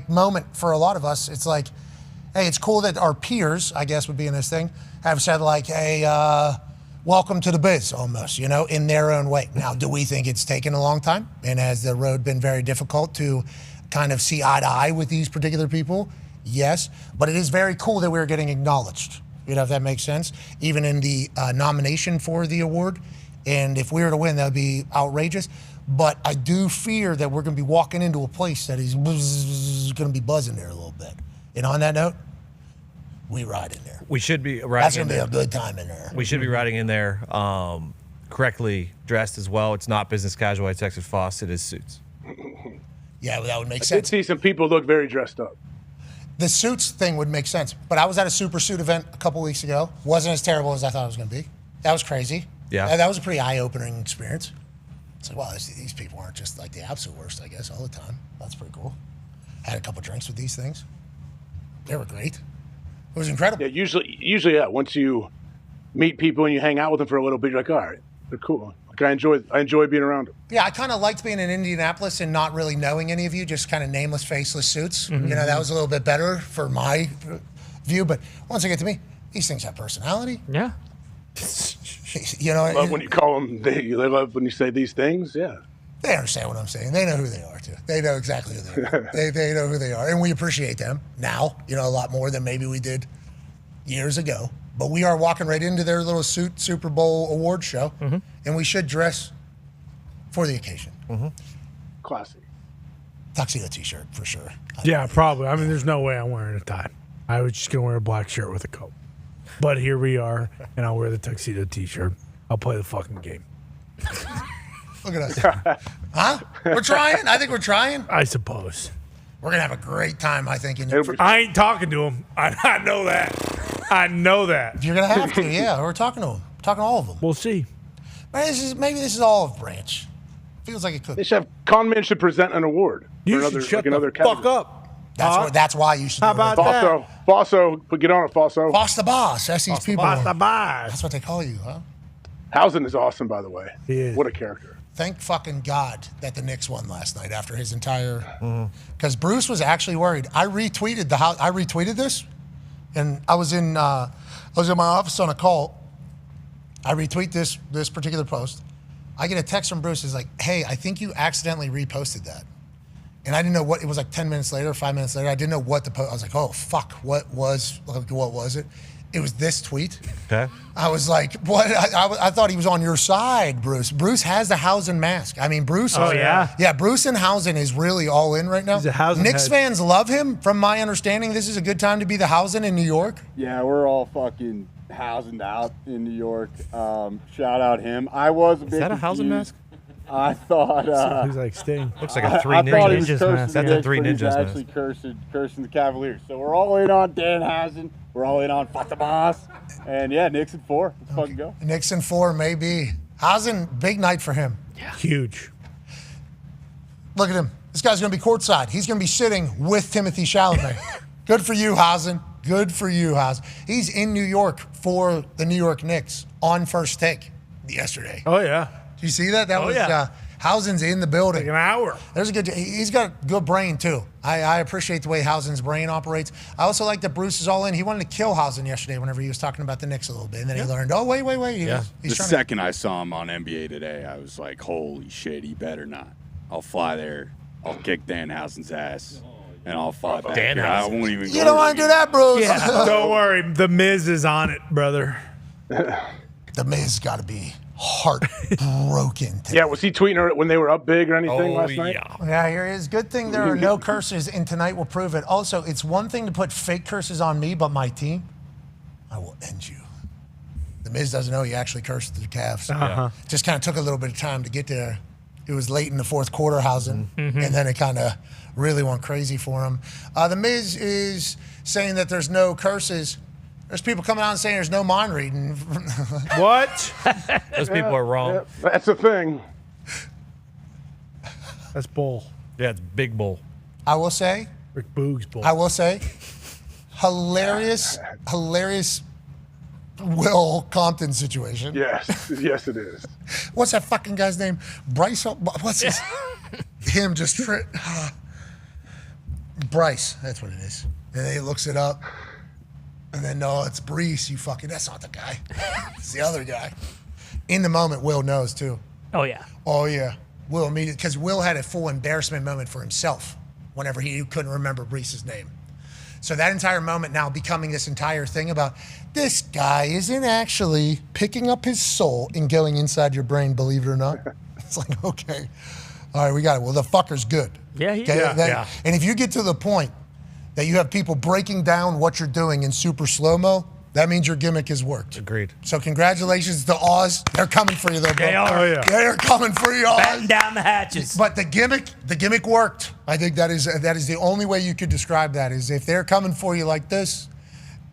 moment for a lot of us. It's hey, it's cool that our peers, I guess would be in this thing, have said hey, welcome to the biz almost, in their own way. Now, do we think it's taken a long time? And has the road been very difficult to kind of see eye to eye with these particular people? Yes. But it is very cool that we're getting acknowledged, if that makes sense, even in the nomination for the award. And if we were to win, that would be outrageous. But I do fear that we're going to be walking into a place that is going to be buzzing there a little bit. And on that note, we ride in there. We should be riding That's in going to be there. a good time in there. We should be riding in there correctly dressed as well. It's not business casual. I texted Foss. It is suits. Yeah, well, that would make I sense. did see some people look very dressed up. The suits thing would make sense. But I was at a super suit event a couple weeks ago. Wasn't as terrible as I thought it was going to be. That was crazy. Yeah. That was a pretty eye-opening experience. It's wow, these people aren't just the absolute worst, I guess, all the time. That's pretty cool. Had a couple drinks with these things. They were great. It was incredible. Yeah, usually, once you meet people and you hang out with them for a little bit, you're like, all right, they're cool. I enjoy being around them. Yeah, I kind of liked being in Indianapolis and not really knowing any of you, just kind of nameless, faceless suits. Mm-hmm. That was a little bit better for my view. But once they get to me, these things have personality. Yeah. I love when you call them, they love when you say these things, yeah. They understand what I'm saying. They know who they are, too. They know exactly who they are. they know who they are. And we appreciate them now, a lot more than maybe we did years ago. But we are walking right into their little Super Bowl award show, and we should dress for the occasion. Classy. Tuxedo T-shirt, for sure. Yeah, probably. I mean, there's no way I'm wearing a tie. I was just going to wear a black shirt with a coat. But here we are, and I'll wear the tuxedo T-shirt. I'll play the fucking game. Look at us. Huh? We're trying? I think we're trying. I suppose. We're going to have a great time, I think. I ain't talking to him. I know that. I know that. You're going to have to, yeah. We're talking to him. Talking to all of them. We'll see. Maybe this is Olive Branch. Feels like it could. They should have Conman should present an award. You for should another, shut another the fuck up. That's why you should. How about that? Fosso, get on it, Fosso. Boss the boss. That's these people. Boss the boss. That's what they call you, huh? Housen is awesome, by the way. He is. What a character. Thank fucking God that the Knicks won last night after his entire. Because Bruce was actually worried. I retweeted this, and I was in my office on a call. I retweet this particular post. I get a text from Bruce. He's like, "Hey, I think you accidentally reposted that." And I didn't know what it was. Like 10 minutes later, 5 minutes later, I didn't know what the post. I was like, "Oh fuck, what was it?" It was this tweet. Okay. I was like, "What?" I thought he was on your side, Bruce. Bruce has the Housen mask. I mean, Bruce. Oh, yeah? Yeah, Bruce and Housen is really all in right now. He's a Housen Knicks head. fans love him. From my understanding, this is a good time to be the Housen in New York. Yeah, we're all fucking Housened out in New York. Shout out him. I was a bit Is that a Housen mask? I thought He's like Sting. Looks like a Three I thought he was Ninjas cursing mask. the That's a Knicks, Three but he's Ninjas mask. actually cursing the Cavaliers. So we're all in on Dan Housen. We're all in on Fatabas. And yeah, Knicks at 4. Let's fucking go. Knicks in 4, maybe. Housen, big night for him. Yeah. Huge. Look at him. This guy's going to be courtside. He's going to be sitting with Timothy Chalamet. Good for you, Housen. Good for you, Housen. He's in New York for the New York Knicks on First Take yesterday. Oh, yeah. Did you see that? That was yeah. Housen's in the building. Like an hour. He's got a good brain, too. I appreciate the way Housen's brain operates. I also like that Bruce is all in. He wanted to kill Housen yesterday whenever he was talking about the Knicks a little bit. And then he learned, oh, wait. The second I saw him on NBA Today, I was like, holy shit, he better not. I'll fly there. I'll kick Dan Housen's ass. And I'll fly back Dan here. I Housen. won't even go. You don't want to do that, Bruce. Yeah. Don't worry. The Miz is on it, brother. The Miz got to be heartbroken. Yeah, was he tweeting it when they were up big or anything last night? Yeah, here it is. Good thing there are no curses, and tonight will prove it. Also, it's one thing to put fake curses on me, but my team, I will end you. The Miz doesn't know he actually cursed the Cavs. Just kind of took a little bit of time to get there. It was late in the fourth quarter, Housen, and then it kind of really went crazy for him. The Miz is saying that there's no curses. There's people coming out and saying there's no mind reading. What? Those people are wrong. Yeah, that's the thing. That's bull. Yeah, it's big bull. I will say. Rick Boog's bull. I will say. Hilarious Will Compton situation. Yes, yes it is. What's that fucking guy's name? Bryce? What's his? Him just. Bryce, that's what it is. And then he looks it up. And then, no, it's Brees, you fucking, that's not the guy. It's the other guy. In the moment, Will knows, too. Oh, yeah. Oh, yeah. Will immediately, because Will had a full embarrassment moment for himself whenever he couldn't remember Brees' name. So that entire moment now becoming this entire thing about this guy isn't actually picking up his soul and going inside your brain, believe it or not. It's like, okay. All right, we got it. Well, the fucker's good. Yeah, Okay? yeah. And if you get to the point that you have people breaking down what you're doing in super slow-mo, that means your gimmick has worked. Agreed. So congratulations to Oz. They're coming for you, though, bro. They are. Oh, yeah. They're coming for you, Oz. Batten down the hatches. But the gimmick worked. I think that is the only way you could describe that, is if they're coming for you like this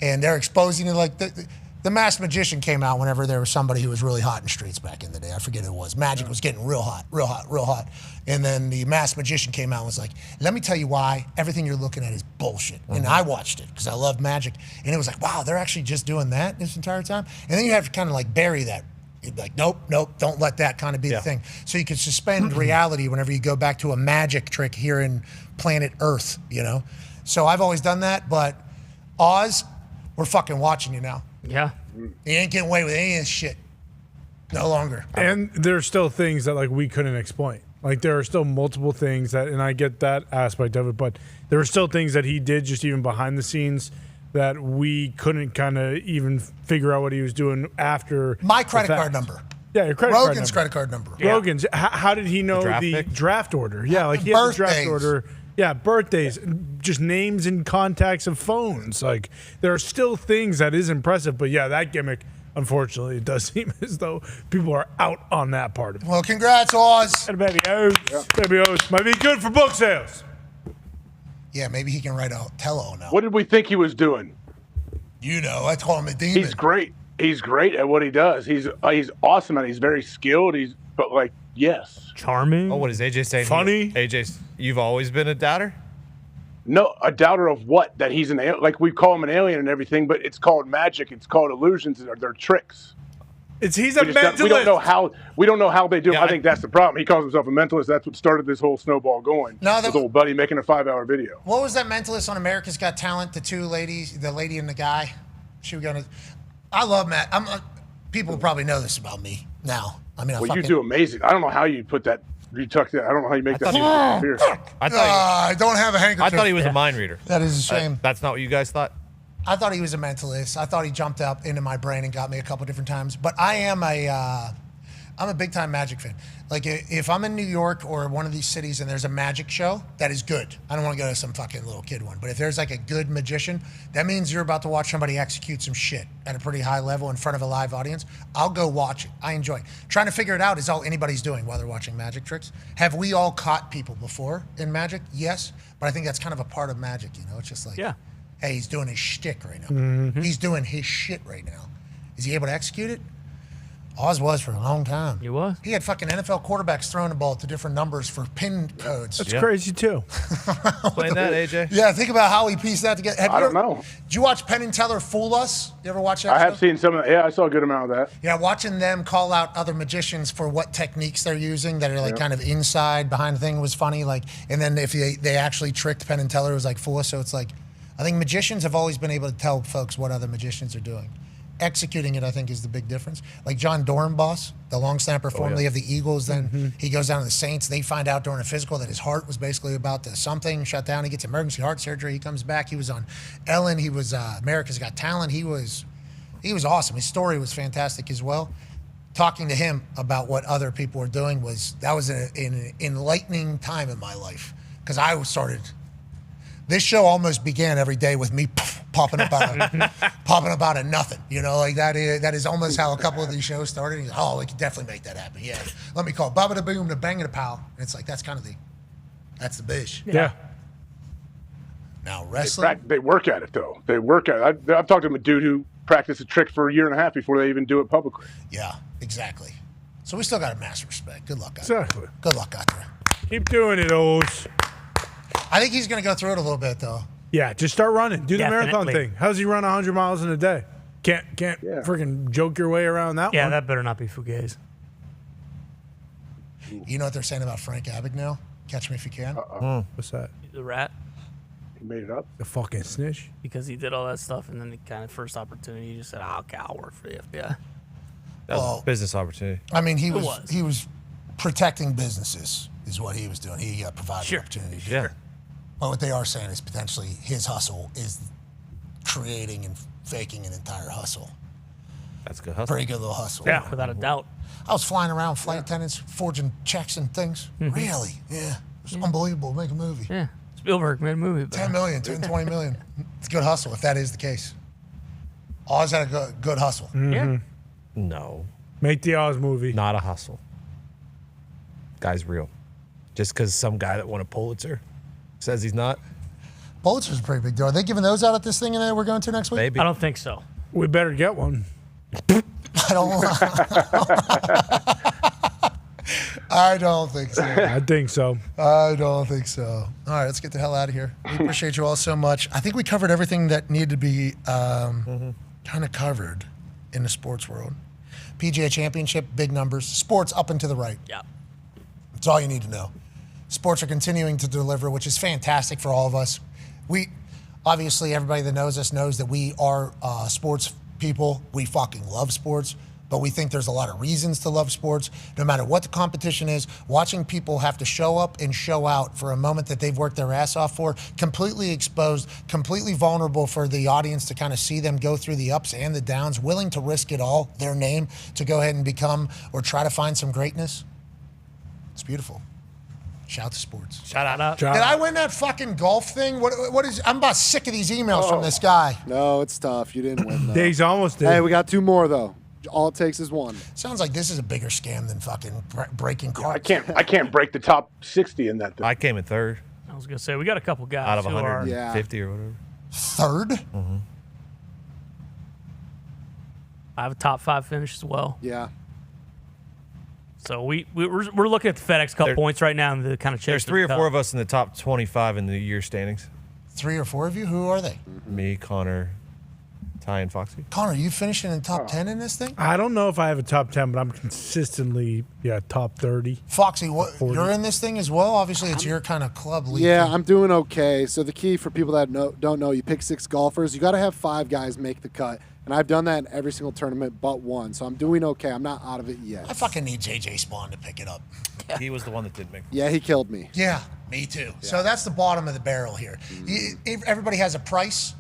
and they're exposing you like this. The Masked Magician came out whenever there was somebody who was really hot in streets back in the day. I forget who it was. Magic was getting real hot. And then the Masked Magician came out and was like, let me tell you why everything you're looking at is bullshit. And I watched it because I love Magic. And it was like, wow, they're actually just doing that this entire time? And then you have to kind of like bury that. You'd be like, nope, don't let that kind of be the thing. So you can suspend reality whenever you go back to a magic trick here in planet Earth, you know? So I've always done that, but Oz, we're fucking watching you now. Yeah. You ain't getting away with any of this shit. No longer. And there's still things that like we couldn't explain. Like there are still multiple things that, and I get that aspect of it, but there are still things that he did just even behind the scenes that we couldn't kind of even figure out what he was doing after. My credit card number. Yeah, your credit Rogan's card credit card number. Yeah. Rogan's. How did he know the draft order? Yeah, like he had the draft order. Yeah, birthdays. just names and contacts of phones. Like, there are still things that is impressive, but yeah, that gimmick, unfortunately, it does seem as though people are out on that part of it. Well, congrats, Oz. And Baby O's. Baby O's might be good for book sales. Yeah, maybe he can write a tell-all now. What did we think he was doing? You know, I call him a demon. He's great. He's great at what he does. He's awesome at it. He's very skilled. But like, yes. Charming. Oh, what is AJ saying? Funny. AJ, you've always been a doubter? No, a doubter of what? That he's like we call him an alien and everything, but it's called magic. It's called illusions. They're tricks. He's a mentalist. We don't know how they do it. I think that's the problem. He calls himself a mentalist. That's what started this whole snowball going. No, his old buddy making a 5-hour video. What was that mentalist on America's Got Talent? The two ladies, the lady and the guy. I love Matt. People probably know this about me now. I mean, you do amazing. I don't know how you put that. You tuck that. I don't know how you make that. I don't have a handkerchief. I thought he was a mind reader. That is a shame. That's not what you guys thought? I thought he was a mentalist. I thought he jumped up into my brain and got me a couple different times. But I'm a big time Magic fan. Like if I'm in New York or one of these cities and there's a magic show, that is good. I don't want to go to some fucking little kid one. But if there's like a good magician, that means you're about to watch somebody execute some shit at a pretty high level in front of a live audience. I'll go watch it. I enjoy it. Trying to figure it out is all anybody's doing while they're watching magic tricks. Have we all caught people before in magic? Yes. But I think that's kind of a part of magic, you know? It's just like, hey, he's doing his shtick right now. Mm-hmm. He's doing his shit right now. Is he able to execute it? Oz was for a long time. He was? He had fucking NFL quarterbacks throwing the ball to different numbers for pin codes. That's crazy, too. Explain that, AJ. Yeah, think about how he pieced that together. I don't know. Did you watch Penn and Teller Fool Us? You ever watch that I show? have seen some of that. Yeah, I saw a good amount of that. Yeah, watching them call out other magicians for what techniques they're using that are like kind of inside behind the thing was funny. Like, and then if they actually tricked Penn and Teller, it was like Fool Us. So it's like, I think magicians have always been able to tell folks what other magicians are doing. Executing it, I think, is the big difference. Like John Dornbos, the long snapper formerly of the Eagles, then he goes down to the Saints. They find out during a physical that his heart was basically about to something shut down. He gets emergency heart surgery. He comes back. He was on Ellen. He was America's Got Talent. He was awesome. His story was fantastic as well. Talking to him about what other people were doing was an enlightening time in my life because I started. This show almost began every day with me popping up out of nothing. You know, like that is almost how a couple of these shows started. He's like, oh, we can definitely make that happen. Yeah, let me call Bubba da Boom to Bang it a Pow. And it's like that's the bish. Yeah. Now wrestling. They work at it though. They work at it. I've talked to a dude who practiced a trick for a year and a half before they even do it publicly. Yeah, exactly. So we still got to mass respect. Good luck out Exactly. there. Good luck out there. Keep doing it, O's. I think he's going to go through it a little bit, though. Yeah, just start running. Do the marathon Definitely. thing. How's he run 100 miles in a day? Can't freaking joke your way around that one. Yeah, that better not be Fugazi. You know what they're saying about Frank Abagnale? Catch me if you can. What's that? The rat. He made it up. The fucking snitch. Because he did all that stuff, and then the kind of first opportunity, he just said, okay, I'll work for the FBI. That was a business opportunity. I mean, he was protecting businesses is what he was doing. He provided opportunity. Sure. But what they are saying is potentially his hustle is creating and faking an entire hustle. That's a good hustle. Pretty good little hustle. Yeah, without a doubt. I was flying around flight attendants, forging checks and things. Really? Yeah. It was unbelievable. Make a movie. Yeah. Spielberg made a movie. 10 million, 10, 20 million. It's a good hustle if that is the case. Oz had a good hustle. Yeah. No. Make the Oz movie. Not a hustle. Guy's real. Just because some guy that won a Pulitzer says he's not. Pulitzer's a pretty big deal. Are they giving those out at this thing that we're going to next week? Maybe. I don't think so. We better get one. I don't think so. I think so. I don't think so. All right, let's get the hell out of here. We appreciate you all so much. I think we covered everything that needed to be kind of covered in the sports world. PGA Championship, big numbers. Sports up and to the right. Yeah. That's all you need to know. Sports are continuing to deliver, which is fantastic for all of us. Obviously, everybody that knows us knows that we are sports people. We fucking love sports, but we think there's a lot of reasons to love sports. No matter what the competition is, watching people have to show up and show out for a moment that they've worked their ass off for, completely exposed, completely vulnerable for the audience to kind of see them go through the ups and the downs, willing to risk it all, their name, to go ahead and become or try to find some greatness. It's beautiful. Shout to sports. Shout out. Did I win that fucking golf thing? What is? I'm about sick of these emails from this guy. No, it's tough. You didn't win, though. Days almost did. Hey, we got 2 more, though. All it takes is 1. Sounds like this is a bigger scam than fucking breaking cards. I can't break the top 60 in that thing. I came in third. I was gonna say we got a couple guys Out of who 150 or whatever. Third? Mm-hmm. I have a top 5 finish as well. Yeah. So we're looking at the FedEx Cup points right now and the kind of chase. There's 3 or 4 of us in the top 25 in the year standings. 3 or 4 of you? Who are they? Me, Connor, Ty, and Foxy. Connor, you finishing in top 10 in this thing? I don't know if I have a top 10, but I'm consistently, top 30. Foxy, you're in this thing as well? Obviously, it's your kind of club league. Yeah, I'm doing okay. So the key for people that don't know, you pick 6 golfers. You got to have 5 guys make the cut. And I've done that in every single tournament but 1. So I'm doing okay. I'm not out of it yet. I fucking need JJ Spawn to pick it up. He was the one that didn't make it. Yeah, he killed me. Yeah, me too. Yeah. So that's the bottom of the barrel here. Everybody has a price,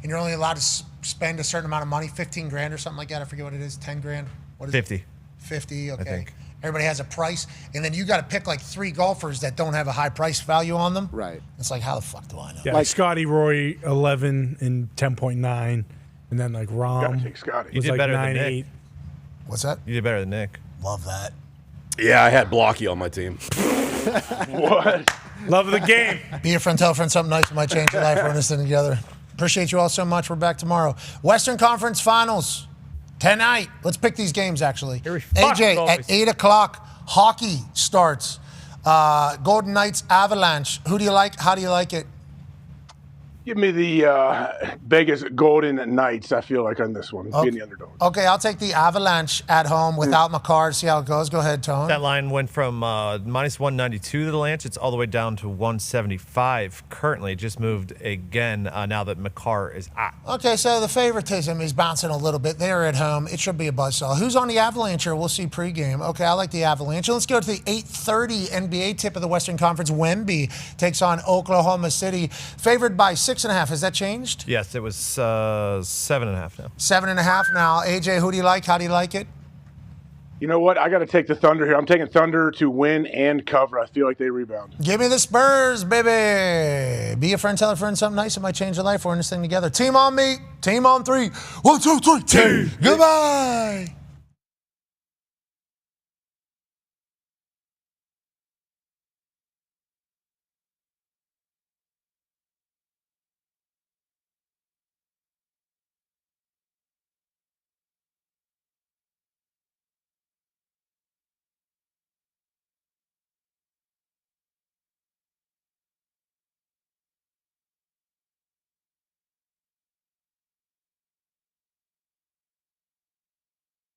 and you're only allowed to spend a certain amount of money, 15 grand or something like that. I forget what it is, 10 grand? What is 50. It? 50, okay. I think. Everybody has a price, and then you got to pick like 3 golfers that don't have a high price value on them. Right. It's like, how the fuck do I know? Yeah, like Scotty Roy, 11 and 10.9. And then like Rom You did like better 9, than 8. Nick. What's that? You did better than Nick. Love that. Yeah, I had Blocky on my team. What? Love of the game. Be a friend, tell a friend something nice that might change your life. We're in this thing together. Appreciate you all so much. We're back tomorrow. Western Conference Finals tonight. Let's pick these games, actually. AJ, at 8 o'clock, hockey starts. Golden Knights, Avalanche. Who do you like? How do you like it? Give me the Vegas Golden Knights, I feel like, on this one. Okay. Being the underdog. Okay, I'll take the Avalanche at home without Makar. See how it goes. Go ahead, Tone. That line went from minus 192 to the Lance. It's all the way down to 175 currently. It just moved again now that Makar is out. Okay, so the favoritism is bouncing a little bit. They're at home. It should be a buzzsaw. Who's on the Avalanche here? We'll see pregame. Okay, I like the Avalanche. Let's go to the 8:30 NBA tip of the Western Conference. Wemby takes on Oklahoma City. Favored by 6.5. Has that changed? Yes, it was 7.5 now. 7.5 now. AJ, who do you like? How do you like it? You know what? I got to take the Thunder here. I'm taking Thunder to win and cover. I feel like they rebound. Give me the Spurs, baby. Be a friend, tell a friend something nice. It might change your life. We're in this thing together. Team on me. Team on 3. 1, 2, 3. Team. Goodbye.